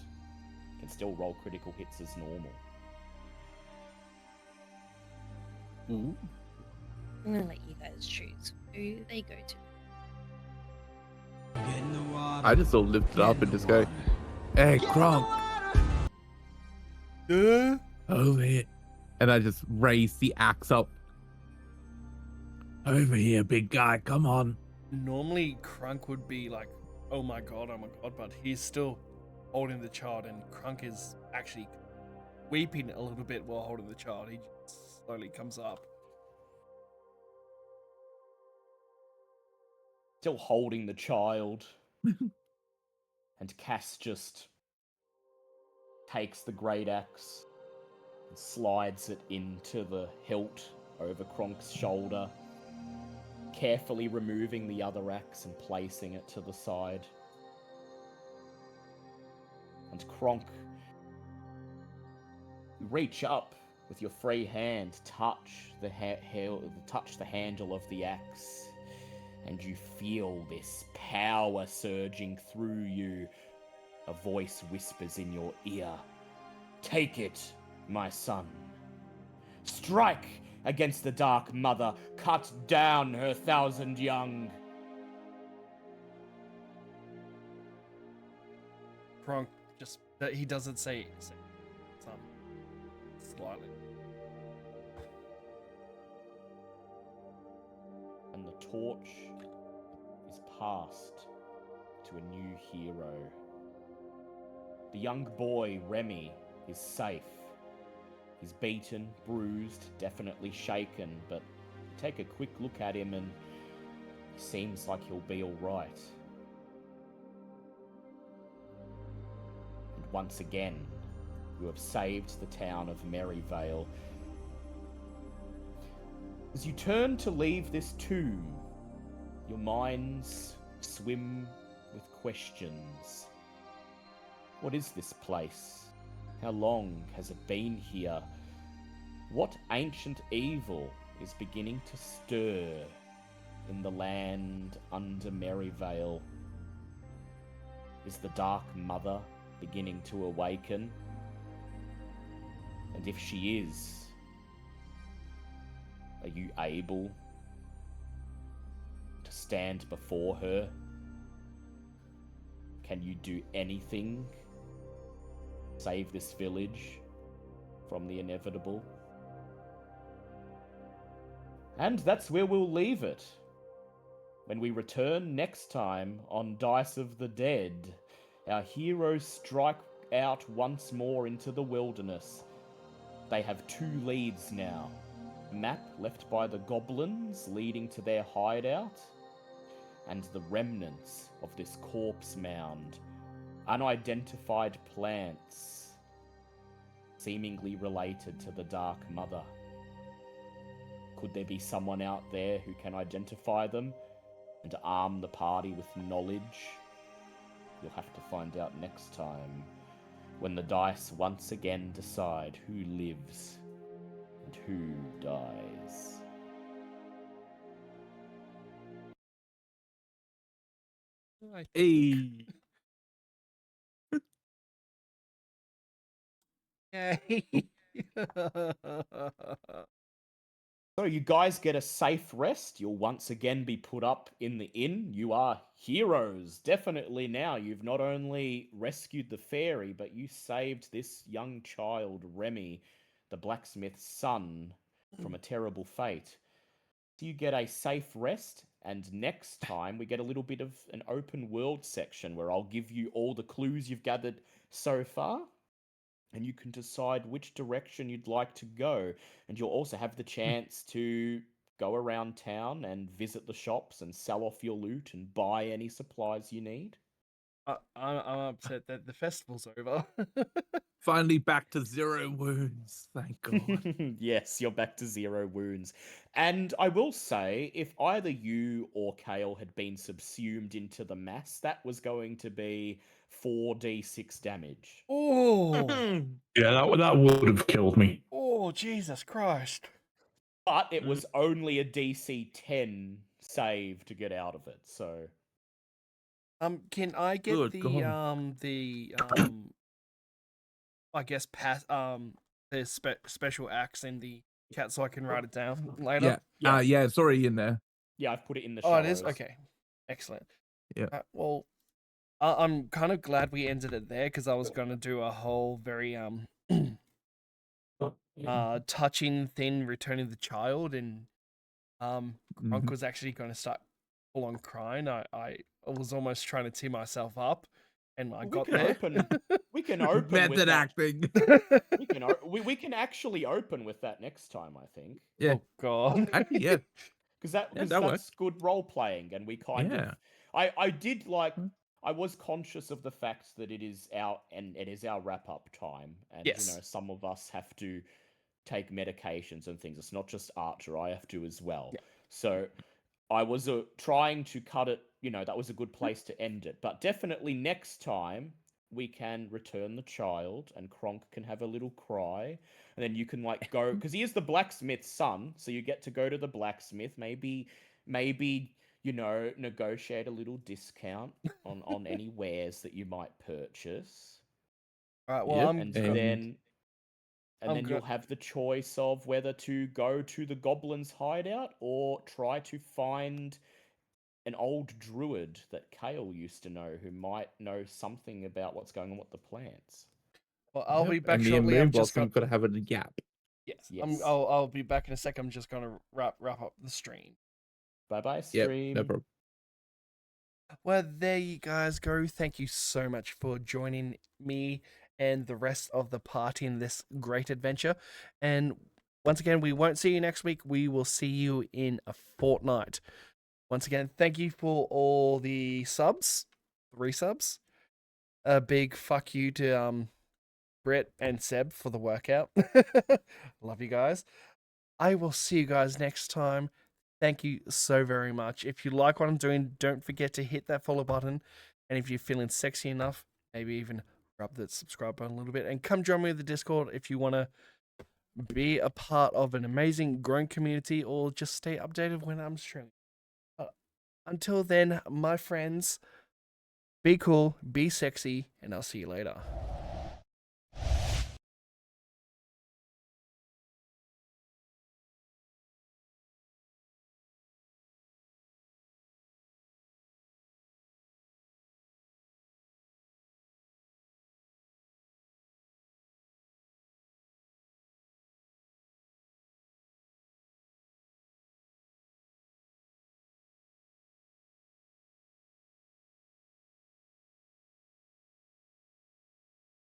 You can still roll critical hits as normal. Ooh. I'm gonna let you guys choose who they go to. I just sort of lift it up and just go, "Hey, Kronk, over here." And I just raise the axe up. "Over here, big guy, come on." Normally, Crunk would be like, oh my god, but he's still holding the child, and Crunk is actually weeping a little bit while holding the child. He just slowly comes up. Still holding the child. And Cass just takes the great axe and slides it into the hilt over Kronk's shoulder, carefully removing the other axe and placing it to the side. And Kronk, you reach up with your free hand, touch the handle of the axe, and you feel this power surging through you. A voice whispers in your ear, "Take it, my son. Strike against the Dark Mother. Cut down her 1,000 young." Crunk just, he doesn't say some slightly. And the torch is passed to a new hero. The young boy, Remy, is safe. He's beaten, bruised, definitely shaken, but take a quick look at him and he seems like he'll be alright. And once again, you have saved the town of Merryvale. As you turn to leave this tomb, your minds swim with questions. What is this place? How long has it been here? What ancient evil is beginning to stir in the land under Merryvale? Is the Dark Mother beginning to awaken? And if she is, are you able to stand before her? Can you do anything? Save this village from the inevitable? And that's where we'll leave it. When we return next time on Dice of the Dead, our heroes strike out once more into the wilderness. They have 2 leads now. A map left by the goblins leading to their hideout, and the remnants of this corpse mound. Unidentified plants, seemingly related to the Dark Mother. Could there be someone out there who can identify them and arm the party with knowledge? You'll have to find out next time, when the dice once again decide who lives and who dies. Hey. Yay. So you guys get a safe rest. You'll once again be put up in the inn. You are heroes, definitely now. You've not only rescued the fairy, but you saved this young child, Remy, the blacksmith's son, from a terrible fate. So you get a safe rest, and next time we get a little bit of an open world section where I'll give you all the clues you've gathered so far, and you can decide which direction you'd like to go. And you'll also have the chance to go around town and visit the shops and sell off your loot and buy any supplies you need. I'm upset that the festival's over. Finally back to 0 wounds. Thank God. Yes, you're back to 0 wounds. And I will say, if either you or Kale had been subsumed into the mass, that was going to be 4d6 damage. Oh, Yeah, that would have killed me. oh, Jesus Christ. But it was only a DC 10 save to get out of it, so... Can I get Good God. I guess the special axe in the cat so I can write it down later? Yeah. Yeah, it's already in there. Yeah, I've put it in the Oh, it is? shallows. Okay. Excellent. Yeah. Well, I'm kind of glad we ended it there because I was going to do a whole very touching thing, returning the child, and Kronk was actually going to start full on crying. I was almost trying to tear myself up, and I got there. We can open with Method that. acting. We can actually open with that next time, I think. Yeah. Oh God. Actually, yeah. Because that's works. good role playing, and we kind of. I did like. I was conscious of the fact that it is our wrap up time, and Yes. some of us have to take medications and things. It's not just Archer; I have to as well. Yeah. So I was trying to cut it. That was a good place to end it. But definitely next time we can return the child, and Kronk can have a little cry, and then you can go because he is the blacksmith's son, so you get to go to the blacksmith. Maybe negotiate a little discount on any wares that you might purchase. All right. Well, Yep, I'm And go- then I'm you'll go- have the choice of whether to go to the goblin's hideout or try to find an old druid that Kale used to know who might know something about what's going on with the plants. well, I'll be back and me and shortly. I'm just Moonblossom going. got to have a gap. Yes. Yes. I'll be back in a sec. I'm just going to wrap up the stream. Bye-bye, Yep, stream. no problem. Well, there you guys go. Thank you so much for joining me and the rest of the party in this great adventure. And once again, we won't see you next week. We will see you in a fortnight. Once again, thank you for all the subs, resubs. A big fuck you to Brett and Seb for the workout. Love you guys. I will see you guys next time. Thank you so very much. If you like what I'm doing, don't forget to hit that follow button. And if you're feeling sexy enough, maybe even rub that subscribe button a little bit. And come join me in the Discord if you want to be a part of an amazing growing community or just stay updated when I'm streaming. Until then, my friends, be cool, be sexy, and I'll see you later.